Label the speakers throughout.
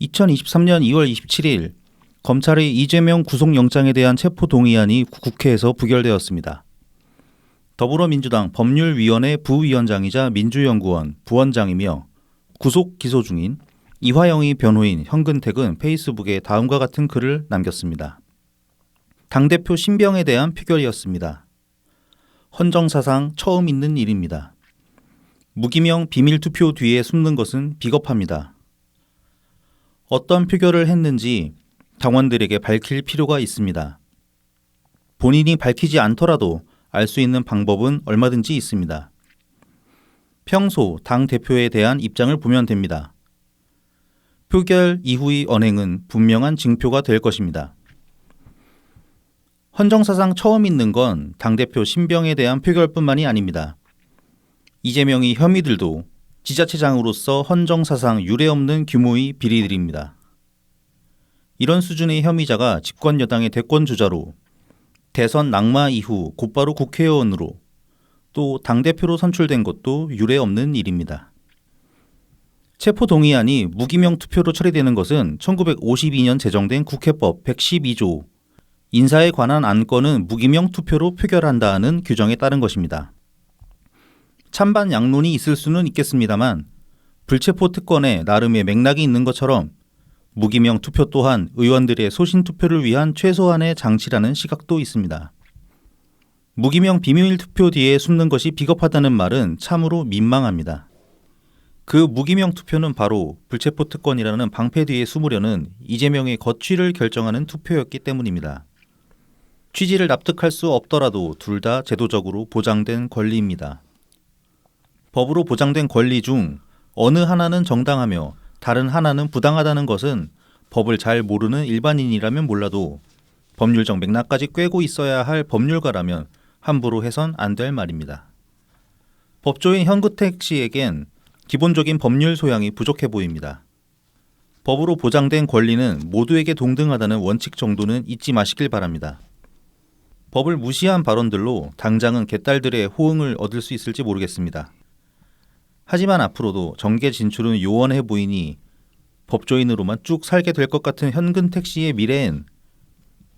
Speaker 1: 2023년 2월 27일 검찰의 이재명 구속영장에 대한 체포동의안이 국회에서 부결되었습니다. 더불어민주당 법률위원회 부위원장이자 민주연구원 부원장이며 구속 기소 중인 이화영의 변호인 현근택은 페이스북에 다음과 같은 글을 남겼습니다. 당대표 신병에 대한 표결이었습니다. 헌정사상 처음 있는 일입니다. 무기명 비밀투표 뒤에 숨는 것은 비겁합니다. 어떤 표결을 했는지 당원들에게 밝힐 필요가 있습니다. 본인이 밝히지 않더라도 알 수 있는 방법은 얼마든지 있습니다. 평소 당 대표에 대한 입장을 보면 됩니다. 표결 이후의 언행은 분명한 징표가 될 것입니다. 헌정사상 처음 있는 건 당대표 신병에 대한 표결뿐만이 아닙니다. 이재명의 혐의들도 지자체장으로서 헌정사상 유례없는 규모의 비리들입니다. 이런 수준의 혐의자가 집권여당의 대권주자로 대선 낙마 이후 곧바로 국회의원으로 또 당대표로 선출된 것도 유례없는 일입니다. 체포동의안이 무기명 투표로 처리되는 것은 1952년 제정된 국회법 112조 인사에 관한 안건은 무기명 투표로 표결한다는 규정에 따른 것입니다. 찬반 양론이 있을 수는 있겠습니다만 불체포 특권에 나름의 맥락이 있는 것처럼 무기명 투표 또한 의원들의 소신 투표를 위한 최소한의 장치라는 시각도 있습니다. 무기명 비밀 투표 뒤에 숨는 것이 비겁하다는 말은 참으로 민망합니다. 그 무기명 투표는 바로 불체포 특권이라는 방패 뒤에 숨으려는 이재명의 거취를 결정하는 투표였기 때문입니다. 취지를 납득할 수 없더라도 둘 다 제도적으로 보장된 권리입니다. 법으로 보장된 권리 중 어느 하나는 정당하며 다른 하나는 부당하다는 것은 법을 잘 모르는 일반인이라면 몰라도 법률적 맥락까지 꿰고 있어야 할 법률가라면 함부로 해선 안 될 말입니다. 법조인 현근택 씨에겐 기본적인 법률 소양이 부족해 보입니다. 법으로 보장된 권리는 모두에게 동등하다는 원칙 정도는 잊지 마시길 바랍니다. 법을 무시한 발언들로 당장은 개딸들의 호응을 얻을 수 있을지 모르겠습니다. 하지만 앞으로도 정계 진출은 요원해 보이니 법조인으로만 쭉 살게 될 것 같은 현근택 씨의 미래엔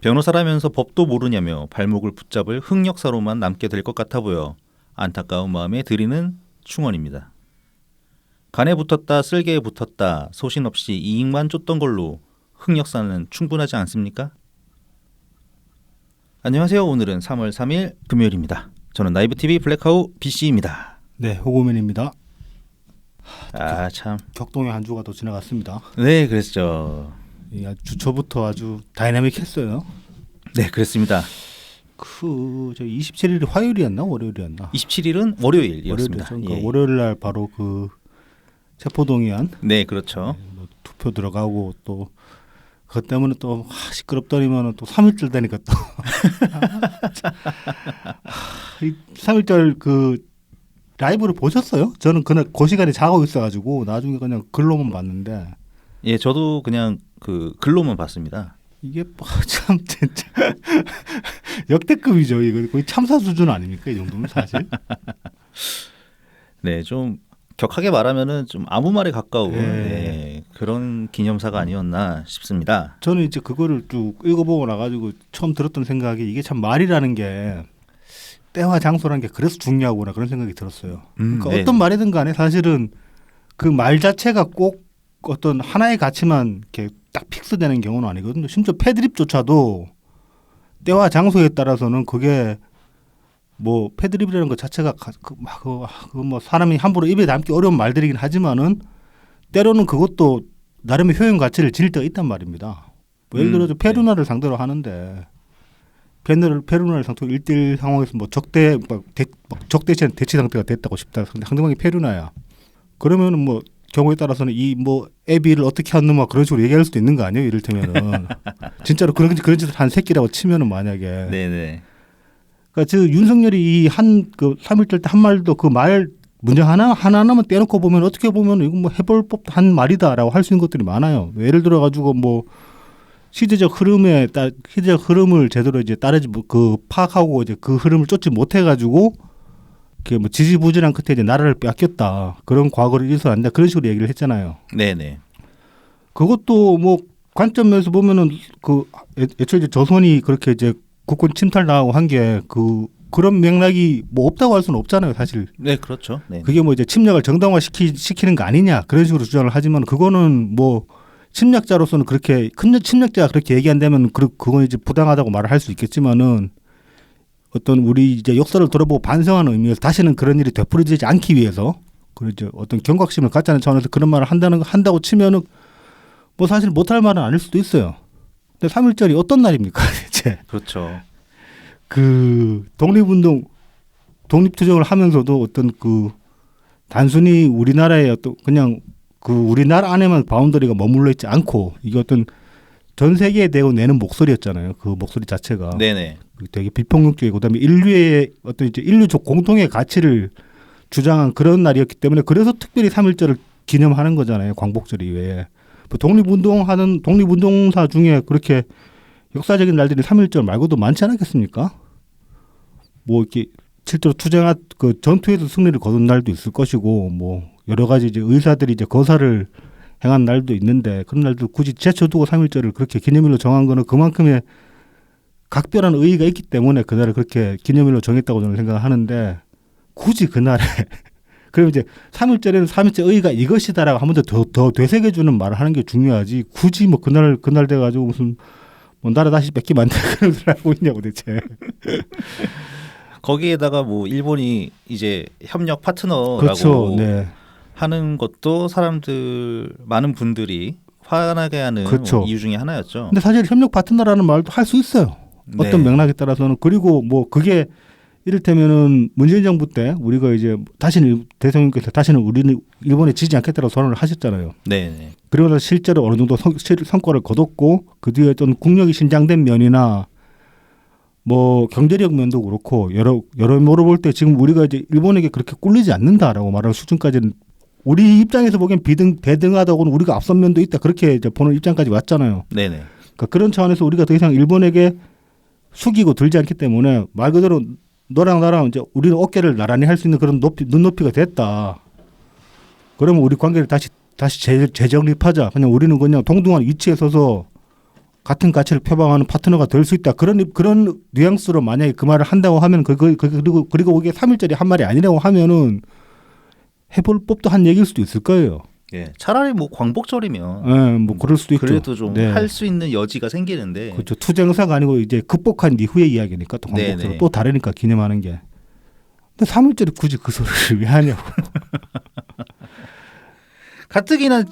Speaker 1: 변호사라면서 법도 모르냐며 발목을 붙잡을 흑역사로만 남게 될 것 같아 보여 안타까운 마음에 드리는 충언입니다. 간에 붙었다 쓸개에 붙었다 소신 없이 이익만 쫓던 걸로 흑역사는 충분하지 않습니까? 안녕하세요. 오늘은 3월 3일 금요일입니다. 저는 나이브TV 블랙하우 BC입니다.
Speaker 2: 네, 호구맨입니다.
Speaker 1: 참
Speaker 2: 격동의 한 주가 또 지나갔습니다.
Speaker 1: 네, 그랬죠.
Speaker 2: 주초부터 아주 다이나믹했어요.
Speaker 1: 네, 그랬습니다.
Speaker 2: 저 27일이 화요일이었나 월요일이었나?
Speaker 1: 27일은 월요일이었습니다.
Speaker 2: 월요일 날 바로 그 체포동의안.
Speaker 1: 네, 그렇죠.
Speaker 2: 뭐 투표 들어가고 또 그것 때문에 또 시끄럽더니만 또 3일절 되니까 또 3일절 그 라이브를 보셨어요? 저는 그날 그 시간에 자고 있어가지고 나중에 그냥 글로만 봤는데.
Speaker 1: 예, 저도 그냥 그 글로만 봤습니다.
Speaker 2: 이게 참 진짜 역대급이죠. 이거 거의 참사 수준 아닙니까? 이 정도면 사실.
Speaker 1: 네, 좀 격하게 말하면은 좀 아무 말에 가까운
Speaker 2: 네.
Speaker 1: 네, 그런 기념사가 아니었나 싶습니다.
Speaker 2: 저는 이제 그거를 쭉 읽어보고 나가지고 처음 들었던 생각이 이게 참 말이라는 게 때와 장소라는 게 그래서 중요하구나 그런 생각이 들었어요. 그러니까
Speaker 1: 네.
Speaker 2: 어떤 말이든 간에 사실은 그 말 자체가 꼭 어떤 하나의 가치만 이렇게 딱 픽스되는 경우는 아니거든요. 심지어 패드립조차도 때와 장소에 따라서는 그게 뭐 패드립이라는 것 자체가 뭐 사람이 함부로 입에 담기 어려운 말들이긴 하지만은 때로는 그것도 나름의 효용 가치를 지닐 때가 있단 말입니다. 뭐 예를 들어서 페루나를 상대로 하는데 페루나를 상대로 1대1 상황에서 뭐 적대시한 대치 상태가 됐다고 싶다. 근데 상대방이 페루나야. 그러면은 뭐 경우에 따라서는 이 뭐 애비를 어떻게 한 놈아 그런 식으로 얘기할 수도 있는 거 아니에요? 이를테면은 진짜로 그런 짓을 한 새끼라고 치면은 만약에.
Speaker 1: 네네.
Speaker 2: 그러니까 저 윤석열이 이 한 그 3.1절 때 한 말도 그 말 문장 하나만 떼놓고 보면 어떻게 보면 이거 뭐 해볼 법한 말이다라고 할 수 있는 것들이 많아요. 예를 들어 가지고 뭐 시대적 흐름을 제대로 이제 따르지 그 파악하고 이제 그 흐름을 쫓지 못해 가지고 그 뭐 지지부진한 끝에 이제 나라를 뺏겼다 그런 과거를 잊어서 안 된다 그런 식으로 얘기를 했잖아요.
Speaker 1: 네네.
Speaker 2: 그것도 뭐 관점에서 보면은 그 애초에 이제 조선이 그렇게 이제 국군 침탈 당하고 한 게 그런 맥락이 뭐 없다고 할 수는 없잖아요, 사실.
Speaker 1: 네, 그렇죠. 네.
Speaker 2: 그게 뭐 이제 침략을 정당화 시키는 거 아니냐 그런 식으로 주장을 하지만 그거는 뭐 침략자로서는 그렇게 큰 침략자가 그렇게 얘기한다면 그건 이제 부당하다고 말을 할 수 있겠지만은 어떤 우리 이제 역사를 돌아보고 반성하는 의미에서 다시는 그런 일이 되풀이되지 않기 위해서 그렇죠. 어떤 경각심을 갖자는 차원에서 그런 말을 한다고 치면은 뭐 사실 못할 말은 아닐 수도 있어요. 근데 3.1절이 어떤 날입니까, 대체?
Speaker 1: 그렇죠.
Speaker 2: 그 독립투쟁을 하면서도 어떤 그 단순히 우리나라의 어떤 그냥 그 우리나라 안에만 바운더리가 머물러 있지 않고 이게 어떤 전 세계에 대고 내는 목소리였잖아요. 그 목소리 자체가
Speaker 1: 네네.
Speaker 2: 되게 비폭력적이고 그다음에 인류의 어떤 이제 인류적 공통의 가치를 주장한 그런 날이었기 때문에 그래서 특별히 3.1절을 기념하는 거잖아요. 광복절 이외에. 뭐 독립운동사 중에 그렇게 역사적인 날들이 3.1절 말고도 많지 않았겠습니까? 뭐 이렇게 실제로 투쟁한 그 전투에서 승리를 거둔 날도 있을 것이고 뭐 여러 가지 이제 의사들이 이제 거사를 행한 날도 있는데 그런 날도 굳이 제쳐두고 3.1절을 그렇게 기념일로 정한 거는 그만큼의 각별한 의의가 있기 때문에 그날을 그렇게 기념일로 정했다고 저는 생각하는데 굳이 그날에 그럼 이제 3.1절에는 3.1절 의의가 이것이다라고 한 번 더 되새겨주는 말을 하는 게 중요하지 굳이 뭐 그날 돼가지고 무슨 뭐 나라 다시 뺏기면 안 돼 그런 소리 하고 있냐고 대체.
Speaker 1: 거기에다가 뭐 일본이 이제 협력 파트너라고
Speaker 2: 그렇죠. 네.
Speaker 1: 하는 것도 많은 분들이 화나게 하는
Speaker 2: 그렇죠.
Speaker 1: 뭐 이유 중에 하나였죠.
Speaker 2: 근데 사실 협력 파트너라는 말도 할 수 있어요. 어떤
Speaker 1: 네.
Speaker 2: 맥락에 따라서는. 그리고 뭐 그게 이를테면은 문재인 정부 때 우리가 이제 대통령께서 다시는 우리는 일본에 지지 않겠다고 선언을 하셨잖아요.
Speaker 1: 네.
Speaker 2: 그러면서 실제로 어느 정도 성과를 거뒀고 그 뒤에 어떤 국력이 신장된 면이나 뭐 경제력 면도 그렇고 여러모로 볼 때 지금 우리가 이제 일본에게 그렇게 꿀리지 않는다라고 말하는 수준까지는 우리 입장에서 보기엔 대등하다고는 우리가 앞선 면도 있다 그렇게 이제 보는 입장까지 왔잖아요.
Speaker 1: 네네.
Speaker 2: 그러니까 그런 차원에서 우리가 더 이상 일본에게 숙이고 들지 않기 때문에 말 그대로 너랑 나랑 이제 우리는 어깨를 나란히 할 수 있는 그런 눈높이가 됐다. 그러면 우리 관계를 다시 재정립하자. 그냥 우리는 그냥 동등한 위치에 서서 같은 가치를 표방하는 파트너가 될 수 있다. 그런 뉘앙스로 만약에 그 말을 한다고 하면 그리고 그게 3.1절이 한 말이 아니라고 하면은 해볼 법도 한 얘기일 수도 있을 거예요.
Speaker 1: 예. 차라리 뭐 광복절이면
Speaker 2: 예, 뭐 그럴 수도 있죠.
Speaker 1: 그래도 좀
Speaker 2: 네.
Speaker 1: 할 수 있는 여지가 생기는데.
Speaker 2: 그렇죠. 투쟁사가 아니고 이제 극복한 이후의 이야기니까 또 광복절 또 다르니까 기념하는 게. 근데 3.1절이 굳이 그 소리를 왜 하냐고.
Speaker 1: 가뜩이나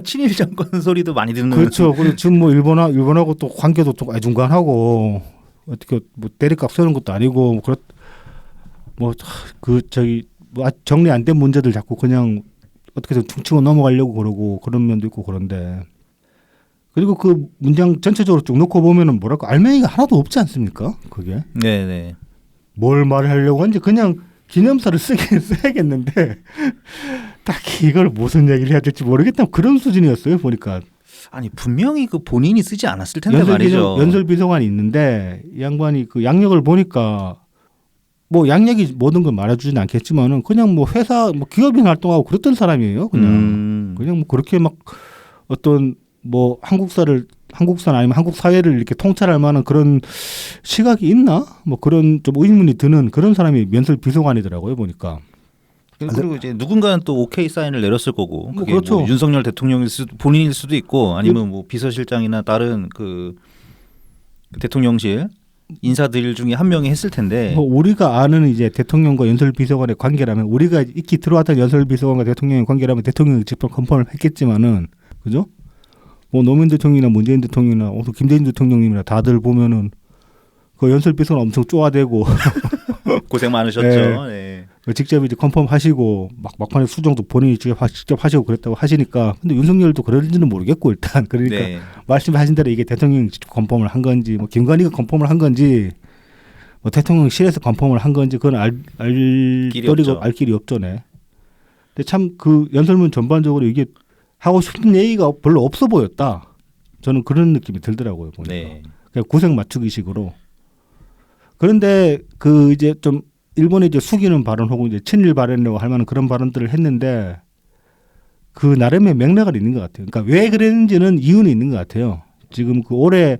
Speaker 1: 친일 정권 소리도 많이 듣는.
Speaker 2: 그렇죠. 그리고 지금 뭐 일본하고 또 관계도 좀 애중간하고 어떻게 뭐 때리값 세우는 것도 아니고 정리 안 된 문제들 자꾸 그냥 어떻게든 퉁치고 넘어가려고 그러고 그런 면도 있고 그런데 그리고 그 문장 전체적으로 쭉 놓고 보면은 뭐랄까 알맹이가 하나도 없지 않습니까? 그게.
Speaker 1: 네네.
Speaker 2: 뭘 말하려고 하는지 그냥 기념사를 써야겠는데 딱히 이걸 무슨 얘기를 해야 될지 모르겠다 그런 수준이었어요 보니까.
Speaker 1: 아니 분명히 그 본인이 쓰지 않았을 텐데 말이죠.
Speaker 2: 연설비서관이 있는데 이 양반이 그 양력을 보니까 뭐 양력이 모든 걸 말해주지는 않겠지만은 그냥 뭐 회사 뭐 기업인 활동하고 그랬던 사람이에요. 그냥 뭐 그렇게 막 어떤 뭐 한국사 아니면 한국 사회를 이렇게 통찰할 만한 그런 시각이 있나? 뭐 그런 좀 의문이 드는 그런 사람이 연설비서관이더라고요 보니까.
Speaker 1: 그리고 이제 누군가는 또 오케이 사인을 내렸을 거고 그게
Speaker 2: 그렇죠.
Speaker 1: 뭐 윤석열 대통령일 본인일 수도 있고 아니면 뭐 비서실장이나 다른 그 대통령실 인사들 중에 한 명이 했을 텐데.
Speaker 2: 뭐 우리가 아는 이제 대통령과 연설비서관의 관계라면 우리가 익히 들어왔던 연설비서관과 대통령의 관계라면 대통령이 직접 컨펌을 했겠지만은 그죠? 뭐 노무현 대통령이나 문재인 대통령이나 김대중 대통령님이나 다들 보면은 그 연설비서관 엄청 쪼아대고
Speaker 1: 고생 많으셨죠.
Speaker 2: 네. 네. 직접 이제 컨펌하시고 막판에 수정도 본인이 직접 하시고 그랬다고 하시니까 근데 윤석열도 그런지는 모르겠고 일단 그러니까
Speaker 1: 네.
Speaker 2: 말씀하신 대로 이게 대통령이 직접 컨펌을 한 건지 뭐 김건희가 컨펌을 한 건지 뭐 대통령실에서 컨펌을 한 건지 그건 알 길이 없죠. 네. 근데 참 그 연설문 전반적으로 이게 하고 싶은 얘기가 별로 없어 보였다. 저는 그런 느낌이 들더라고요 보니까.
Speaker 1: 네.
Speaker 2: 그냥 구색 맞추기식으로. 그런데 그 이제 좀 일본의 이제 숙이는 발언 혹은 이제 친일 발언이라고 할 만한 그런 발언들을 했는데 그 나름의 맥락은 있는 것 같아요. 그러니까 왜 그랬는지는 이유는 있는 것 같아요. 지금 그 올해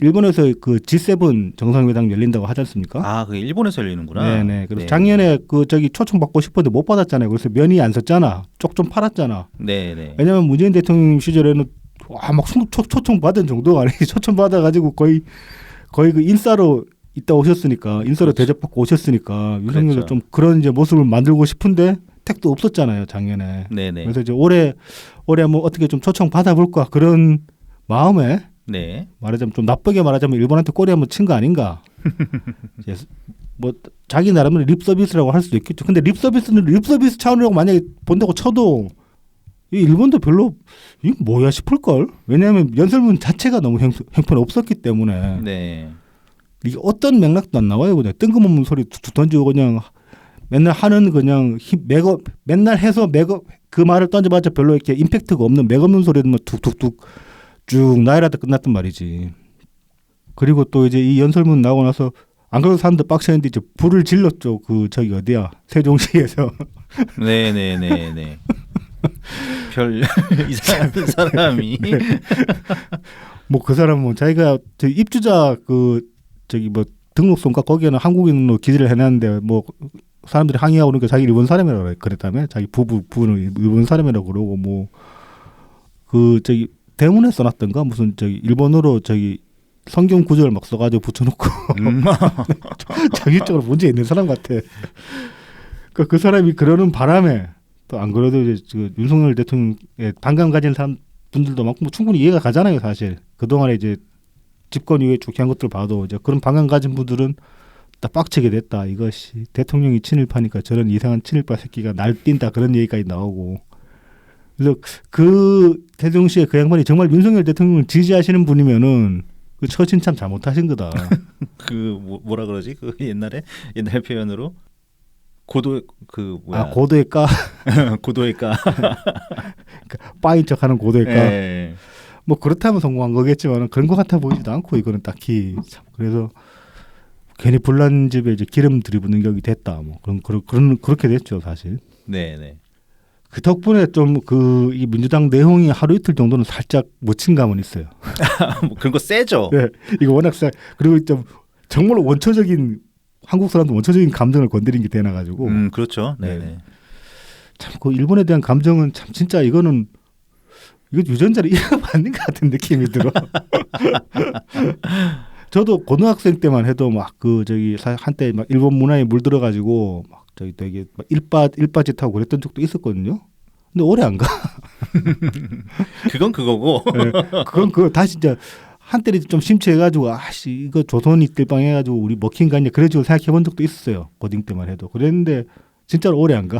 Speaker 2: 일본에서 그 G7 정상회담 열린다고 하지 않습니까?
Speaker 1: 아, 그게 일본에서 열리는구나.
Speaker 2: 네네. 그래서
Speaker 1: 네.
Speaker 2: 작년에 그 저기 초청 받고 싶었는데 못 받았잖아요. 그래서 면이 안 섰잖아. 쪽 좀 팔았잖아.
Speaker 1: 네네.
Speaker 2: 왜냐면 문재인 대통령 시절에는 막 초청 받은 정도가 아니지. 초청 받아가지고 거의 그 인싸로 있다 오셨으니까 인싸로
Speaker 1: 그렇죠.
Speaker 2: 대접받고 오셨으니까 윤석열도
Speaker 1: 그렇죠.
Speaker 2: 좀 그런 이제 모습을 만들고 싶은데 택도 없었잖아요 작년에.
Speaker 1: 네네.
Speaker 2: 그래서 이제 올해 뭐 어떻게 좀 초청 받아볼까 그런 마음에
Speaker 1: 네.
Speaker 2: 말하자면 좀 나쁘게 말하자면 일본한테 꼬리 한번 친 거 아닌가. 이제 뭐 자기 나름대로 립 서비스라고 할 수도 있겠죠. 근데 립 서비스는 립 서비스 차원이라고 만약에 본다고 쳐도 이 일본도 별로 이거 뭐야 싶을 걸. 왜냐하면 연설문 자체가 너무 형편 없었기 때문에
Speaker 1: 네.
Speaker 2: 이게 어떤 맥락도 안 나와요. 그냥 뜬금없는 소리 툭툭 던지고 그냥 맨날 하는 그냥 맥업 맨날 해서 맥업 그 말을 던져봤자 별로 이렇게 임팩트가 없는 맥없는 소리만 툭툭툭 쭉 나열하다 끝났단 말이지. 그리고 또 이제 이 연설문 나오고 나서 안 그래도 사람들 빡쳤는데 이제 불을 질렀죠. 그 저기 어디야 세종시에서.
Speaker 1: 네네네네. 별 이상한 사람이.
Speaker 2: 뭐 그 사람은 뭐 자기가 저 입주자 그 저기 뭐 등록소인가 거기에는 한국인으로 기재를 해놨는데 뭐 사람들이 항의하고 그러니까 자기 일본 사람이라고 그랬다며 자기 부부는 일본 사람이라고 그러고 뭐 그 저기 대문에 써놨던가 무슨 저기 일본어로 저기 성경 구절 막 써가지고 붙여놓고 자기적으로 문제 있는 사람 같아. 그러니까 그 사람이 그러는 바람에 또 안 그래도 이제 그 윤석열 대통령의 반감 가진 사람 분들도 많고 뭐 충분히 이해가 가잖아요 사실. 그 동안에 이제 집권 이후에 좋게 한 것들 봐도 이제 그런 반감 가진 분들은 딱 빡치게 됐다. 이것이 대통령이 친일파니까 저런 이상한 친일파 새끼가 날뛴다 그런 얘기까지 나오고. 그래서 그 대통령씨의 그 양반이 정말 윤석열 대통령을 지지하시는 분이면은 그 처신 참 잘못하신 거다.
Speaker 1: 그 뭐라 그러지? 그 옛날 표현으로 고도 그 뭐야?
Speaker 2: 고도의 까
Speaker 1: 고도의 까.
Speaker 2: 빠인 척하는 고도의 까.
Speaker 1: 네.
Speaker 2: 뭐 그렇다면 성공한 거겠지만 그런 것 같아 보이지도 않고 이거는 딱히 참 그래서 괜히 불난 집에 이제 기름 들이붓는 격이 됐다. 뭐 그런 그렇게 됐죠 사실.
Speaker 1: 네네.
Speaker 2: 그 덕분에 좀 그 이 민주당 내용이 하루 이틀 정도는 살짝 묻힌 감은 있어요.
Speaker 1: 뭐 그런 거 세죠.
Speaker 2: 네, 이거 워낙 그리고 좀 정말 원초적인 한국 사람들 원초적인 감정을 건드린 게 되나 가지고.
Speaker 1: 그렇죠. 네네.
Speaker 2: 참 그 일본에 대한 감정은 참 진짜 이거는 이거 유전자를 이어받는 것 같은 느낌이 들어. 저도 고등학생 때만 해도 막 그 저기 한때 막 일본 문화에 물들어가지고 막 저기 되게 막 일바짓하고 그랬던 적도 있었거든요. 근데 오래 안 가.
Speaker 1: 그건 그거고.
Speaker 2: 네, 그건 그거 다시 이제 한때 좀 심취해가지고 아씨 이거 조선이 뜰빵 해가지고 우리 먹힌 거 아니야 그래가지고 생각해본 적도 있었어요. 고딩 때만 해도 그랬는데 진짜로 오래 안 가.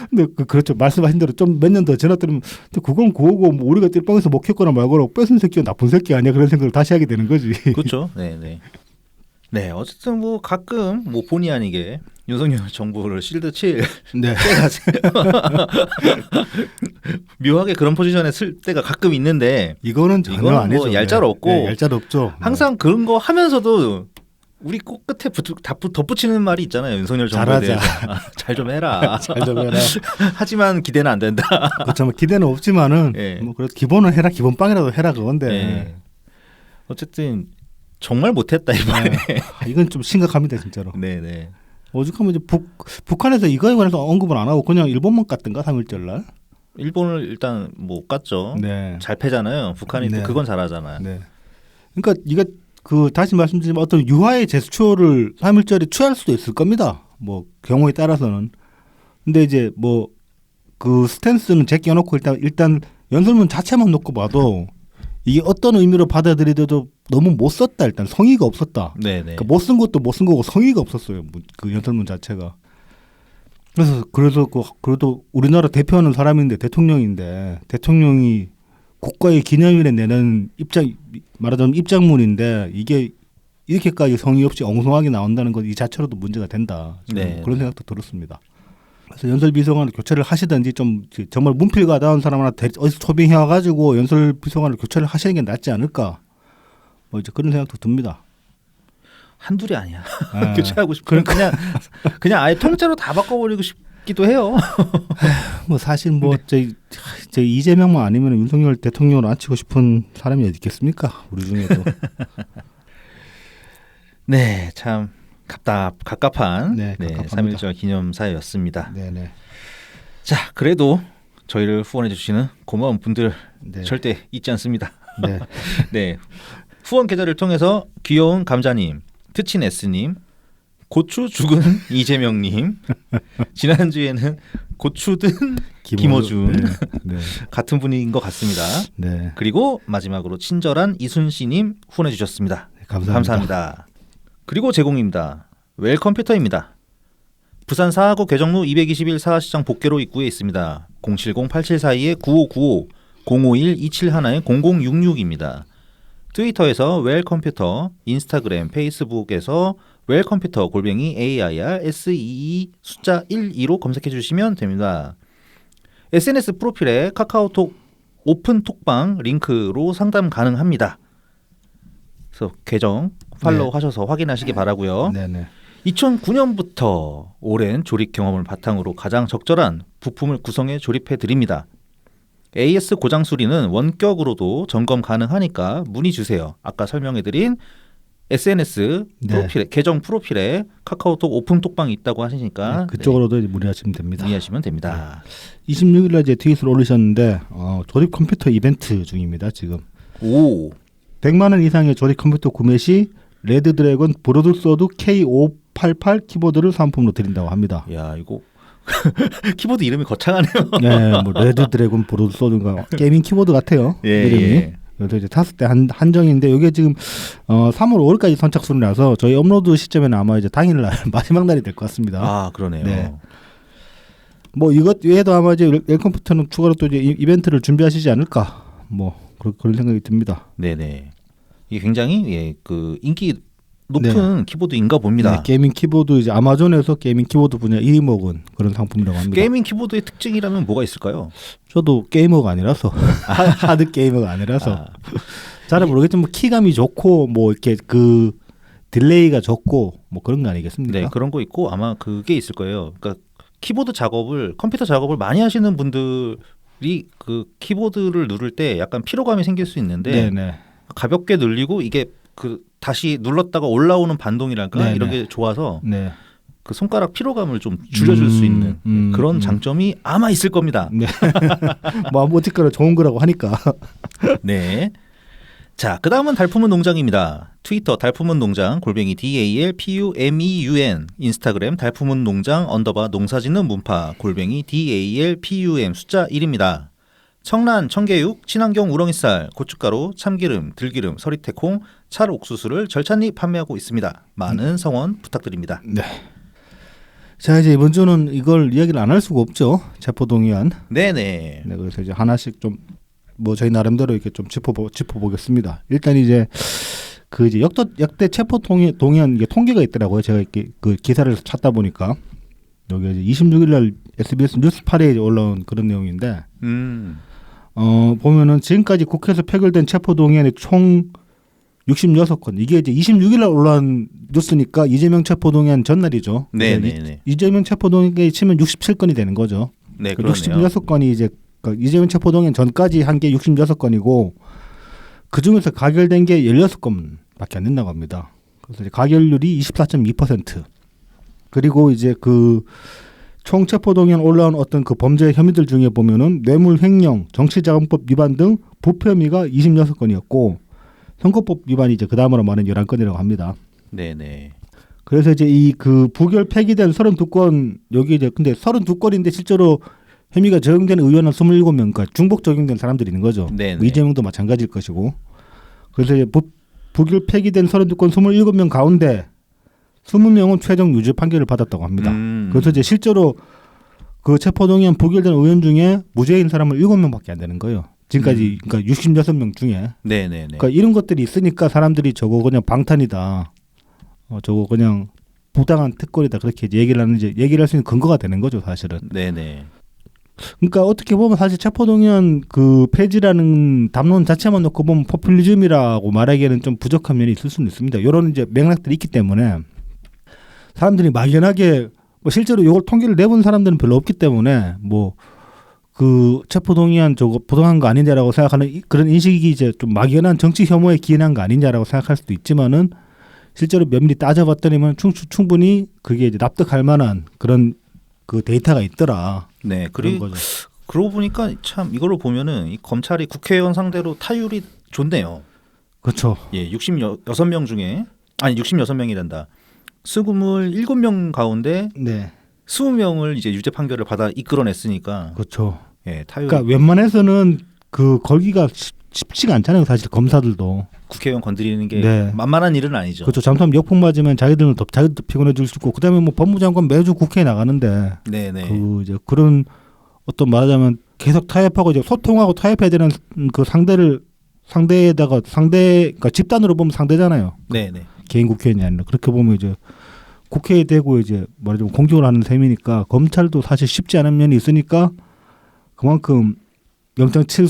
Speaker 2: 근데 그렇죠. 말씀하신 대로 좀 몇 년 더 지났더니 그건 그거고 뭐 우리가 뜰빵에서 먹혔거나 말거나 뺏은 새끼가 나쁜 새끼 아니야 그런 생각을 다시 하게 되는 거지.
Speaker 1: 그렇죠. 네네. 네, 어쨌든 뭐 가끔 뭐 본의 아니게 윤석열 정부를 실드 칠
Speaker 2: 네.
Speaker 1: 때가 묘하게 그런 포지션에 쓸 때가 가끔 있는데
Speaker 2: 이거는 전혀
Speaker 1: 이거는
Speaker 2: 아니죠.
Speaker 1: 뭐 얄짤 없고
Speaker 2: 네, 얄짤 없죠.
Speaker 1: 항상 그런 거 하면서도 우리 꼭 끝에 덧붙이는 말이 있잖아요. 윤석열 정부에
Speaker 2: 잘하자.
Speaker 1: 대해서 잘 좀 해라.
Speaker 2: 잘 좀 해라.
Speaker 1: 하지만 기대는 안 된다.
Speaker 2: 그렇죠. 뭐 기대는 없지만은
Speaker 1: 네.
Speaker 2: 뭐 그래도 기본은 해라. 기본빵이라도 해라 그건데.
Speaker 1: 네. 어쨌든 정말 못했다 이번에.
Speaker 2: 이건 좀 심각합니다 진짜로.
Speaker 1: 네네.
Speaker 2: 오죽하면 이제 북한에서 이거에 관해서 언급을 안 하고 그냥 일본만 갔던가 3.1절 날.
Speaker 1: 일본을 일단 못 갔죠.
Speaker 2: 네.
Speaker 1: 잘 패잖아요. 북한이
Speaker 2: 네.
Speaker 1: 또 그건 잘하잖아요.
Speaker 2: 네. 그러니까 이게 그 다시 말씀드리면 어떤 유화의 제스처를 3.1절에 취할 수도 있을 겁니다. 뭐 경우에 따라서는. 근데 이제 뭐 그 스탠스는 제껴놓고 일단 연설문 자체만 놓고 봐도 이게 어떤 의미로 받아들이더라도 너무 못 썼다. 일단 성의가 없었다.
Speaker 1: 네네.
Speaker 2: 그러니까 못 쓴 것도 못 쓴 거고 성의가 없었어요. 그 연설문 자체가. 그래서 그래도 우리나라 대표하는 사람인데 대통령이 국가의 기념일에 내는 말하자면 입장문인데 이게 이렇게까지 성의 없이 엉성하게 나온다는 것 이 자체로도 문제가 된다.
Speaker 1: 네.
Speaker 2: 그런 생각도 들었습니다. 그래서 연설 비서관을 교체를 하시든지 좀 정말 문필가다운 사람 하나 어디서 초빙해 와가지고 연설 비서관을 교체를 하시는 게 낫지 않을까. 뭐 이제 그런 생각도 듭니다.
Speaker 1: 한둘이 아니야. 교체하고 싶으면 그냥 아예 통째로 다 바꿔버리고 싶기도 해요.
Speaker 2: 뭐 사실 뭐 저 이재명만 아니면 윤석열 대통령을 앉히고 싶은 사람이 어디 있겠습니까? 우리 중에도.
Speaker 1: 네, 참 갑갑한
Speaker 2: 네,
Speaker 1: 네,
Speaker 2: 갑갑합니다.
Speaker 1: 3.1절 기념사였습니다.
Speaker 2: 네네.
Speaker 1: 자, 그래도 저희를 후원해 주시는 고마운 분들
Speaker 2: 네.
Speaker 1: 절대 잊지 않습니다.
Speaker 2: 네.
Speaker 1: 네, 후원 계좌를 통해서 귀여운 감자님, 트친 S님, 고추 죽은 이재명님, 지난주에는 고추든 김어준
Speaker 2: 네. 네.
Speaker 1: 같은 분인 것 같습니다.
Speaker 2: 네.
Speaker 1: 그리고 마지막으로 친절한 이순씨님 후원해 주셨습니다.
Speaker 2: 네, 감사합니다.
Speaker 1: 감사합니다. 그리고 제공입니다. 웰컴퓨터입니다. 부산 사하구 개정로 221 사하시장 복개로 입구에 있습니다. 070-8742-9595 051-271-0066입니다. 트위터에서 웰컴퓨터, 인스타그램, 페이스북에서 웰컴퓨터 골뱅이 AIRSEE 숫자 12로 검색해 주시면 됩니다. SNS 프로필에 카카오톡 오픈 톡방 링크로 상담 가능합니다. 그래서 계정 팔로우 하셔서 확인하시기 바라고요.
Speaker 2: 네네.
Speaker 1: 2009년부터 오랜 조립 경험을 바탕으로 가장 적절한 부품을 구성해 조립해 드립니다. AS 고장 수리는 원격으로도 점검 가능하니까 문의 주세요. 아까 설명해드린 SNS
Speaker 2: 네.
Speaker 1: 프로필에 계정 프로필에 카카오톡 오픈 톡방이 있다고 하시니까
Speaker 2: 네, 그쪽으로도 문의하시면 됩니다.
Speaker 1: 문의하시면 됩니다.
Speaker 2: 26일날 이제 트윗을 올리셨는데 조립 컴퓨터 이벤트 중입니다. 지금
Speaker 1: 오,
Speaker 2: 100만 원 이상의 조립 컴퓨터 구매 시 레드 드래곤 브로드소드 K588 키보드를 사은품으로 드린다고 합니다.
Speaker 1: 야 이거 키보드 이름이 거창하네요.
Speaker 2: 네, 뭐 레드 드래곤 브로드소드가 게이밍 키보드 같아요.
Speaker 1: 예,
Speaker 2: 이름이.
Speaker 1: 예.
Speaker 2: 그래서 이제 탔을 때 한정인데 이게 지금 3월 5일까지 선착순이라서 저희 업로드 시점에는 아마 이제 당일날 마지막 날이 될 것 같습니다.
Speaker 1: 아 그러네요.
Speaker 2: 네. 뭐 이것 외에도 아마 이제 웰컴퓨터는 추가로 또 이제 이벤트를 준비하시지 않을까 뭐 그런 생각이 듭니다.
Speaker 1: 네네. 이게 굉장히 그 인기 높은 키보드인가 봅니다.
Speaker 2: 네, 게이밍 키보드 이제 아마존에서 게이밍 키보드 분야 1위 먹은 그런 상품이라고 합니다.
Speaker 1: 게이밍 키보드의 특징이라면 뭐가 있을까요?
Speaker 2: 저도 게이머가 아니라서 하드 게이머가 아니라서 잘 모르겠지만 뭐 키감이 좋고 뭐 이렇게 그 딜레이가 적고 뭐 그런 거 아니겠습니까?
Speaker 1: 네, 그런 거 있고 아마 그게 있을 거예요. 그러니까 키보드 작업을 컴퓨터 작업을 많이 하시는 분들이 그 키보드를 누를 때 약간 피로감이 생길 수 있는데
Speaker 2: 네네.
Speaker 1: 가볍게 늘리고 이게 그 다시 눌렀다가 올라오는 반동이랄까
Speaker 2: 네네.
Speaker 1: 이런 게 좋아서
Speaker 2: 네.
Speaker 1: 그 손가락 피로감을 좀 줄여줄 수 있는 그런 장점이 아마 있을 겁니다.
Speaker 2: 네. 뭐 어쨌거나 좋은 거라고 하니까.
Speaker 1: 네. 자, 그 다음은 달품은 농장입니다. 트위터 달품은 농장 골뱅이 DALPUMEUN 인스타그램 달품은 농장 _ 농사짓는 문파 골뱅이 DALPUM 숫자 1입니다. 청란, 청개육, 친환경 우렁이쌀, 고춧가루, 참기름, 들기름, 서리태콩, 찰옥수수를 절찬리 판매하고 있습니다. 많은 성원 부탁드립니다.
Speaker 2: 네. 자 이제 이번 주는 이걸 이야기를 안 할 수가 없죠. 체포동의안.
Speaker 1: 네네.
Speaker 2: 네, 그래서 이제 하나씩 좀 뭐 저희 나름대로 이렇게 좀 짚어보겠습니다. 일단 이제 그 이제 역대 체포동의안 이게 통계가 있더라고요. 제가 이렇게 그 기사를 찾다 보니까 여기 이제 26일날 SBS 뉴스 8에 올라온 그런 내용인데 보면은 지금까지 국회에서 표결된 체포동의안이 총 66건. 이게 이제 26일날 올라온 뉴스니까 이재명 체포동의안 전날이죠.
Speaker 1: 네네네.
Speaker 2: 이재명 체포동의안이 치면 67건이 되는 거죠.
Speaker 1: 네, 그러네요.
Speaker 2: 66건이 이제 이재명 체포동의안 전까지 한 게 66건이고 그 중에서 가결된 게 16건밖에 안 된다고 합니다. 그래서 이제 가결률이 24.2%. 그리고 이제 그 총 체포동의안 올라온 어떤 그 범죄 혐의들 중에 보면은 뇌물 횡령, 정치자금법 위반 등 부패 혐의가 26건이었고 선거법 위반이 이제 그 다음으로 많은 11건이라고 합니다.
Speaker 1: 네네.
Speaker 2: 그래서 이제 이 그 부결 폐기된 32건 여기 이제 근데 32건인데 실제로 혐의가 적용된 의원은 27명, 그러니까 중복 적용된 사람들이 있는 거죠.
Speaker 1: 네네.
Speaker 2: 뭐 이재명도 마찬가지일 것이고. 그래서 이제 부결 폐기된 32건 27명 가운데 20명은 최종 유죄 판결을 받았다고 합니다. 그래서 이제 실제로 그 체포동의안 부결된 의원 중에 무죄인 사람은 7명밖에 안 되는 거예요. 지금까지 그러니까 66명 중에.
Speaker 1: 네네네.
Speaker 2: 그러니까 이런 것들이 있으니까 사람들이 저거 그냥 방탄이다. 저거 그냥 부당한 특권이다. 그렇게 얘기를 하는지 얘기를 할 수 있는 근거가 되는 거죠, 사실은.
Speaker 1: 네네.
Speaker 2: 그러니까 어떻게 보면 사실 체포동의안 그 폐지라는 담론 자체만 놓고 보면 포퓰리즘이라고 말하기에는 좀 부족한 면이 있을 수는 있습니다. 이런 이제 맥락들이 있기 때문에 사람들이 막연하게 뭐 실제로 이걸 통계를 내본 사람들은 별로 없기 때문에 뭐 그 체포동의안 저거 부당한 거 아니냐라고 생각하는 그런 인식이 이제 좀 막연한 정치 혐오에 기인한 거 아니냐라고 생각할 수도 있지만은 실제로 면밀히 따져봤더니만 충분히 그게 이제 납득할 만한 그런 그 데이터가 있더라.
Speaker 1: 네,
Speaker 2: 그런
Speaker 1: 그리고
Speaker 2: 거죠.
Speaker 1: 그러고 보니까 참 이걸로 보면은 이 검찰이 국회의원 상대로 타율이 좋네요.
Speaker 2: 그렇죠.
Speaker 1: 예, 66명 중에 아니 66명이란다. 27명 가운데
Speaker 2: 네,
Speaker 1: 20명을 이제 유죄 판결을 받아 이끌어냈으니까
Speaker 2: 그렇죠.
Speaker 1: 예, 타율
Speaker 2: 그러니까 웬만해서는 그 걸기가 쉽지가 않잖아요. 사실 검사들도.
Speaker 1: 국회의원 건드리는 게
Speaker 2: 네.
Speaker 1: 만만한 일은 아니죠.
Speaker 2: 그렇죠. 잘못하면 역풍 맞으면 자기들도 피곤해질 수 있고, 그다음에 뭐 법무장관 매주 국회에 나가는데
Speaker 1: 네, 네.
Speaker 2: 그 이제 그런 어떤 말하자면 계속 타협하고 이제 소통하고 타협해야 되는 그 상대에다가 그러니까 집단으로 보면 상대잖아요.
Speaker 1: 네, 네.
Speaker 2: 개인 국회의원이 아니라 그렇게 보면 이제 국회에 대고 이제 말하자면 공격을 하는 셈이니까 검찰도 사실 쉽지 않은 면이 있으니까 그만큼 0.7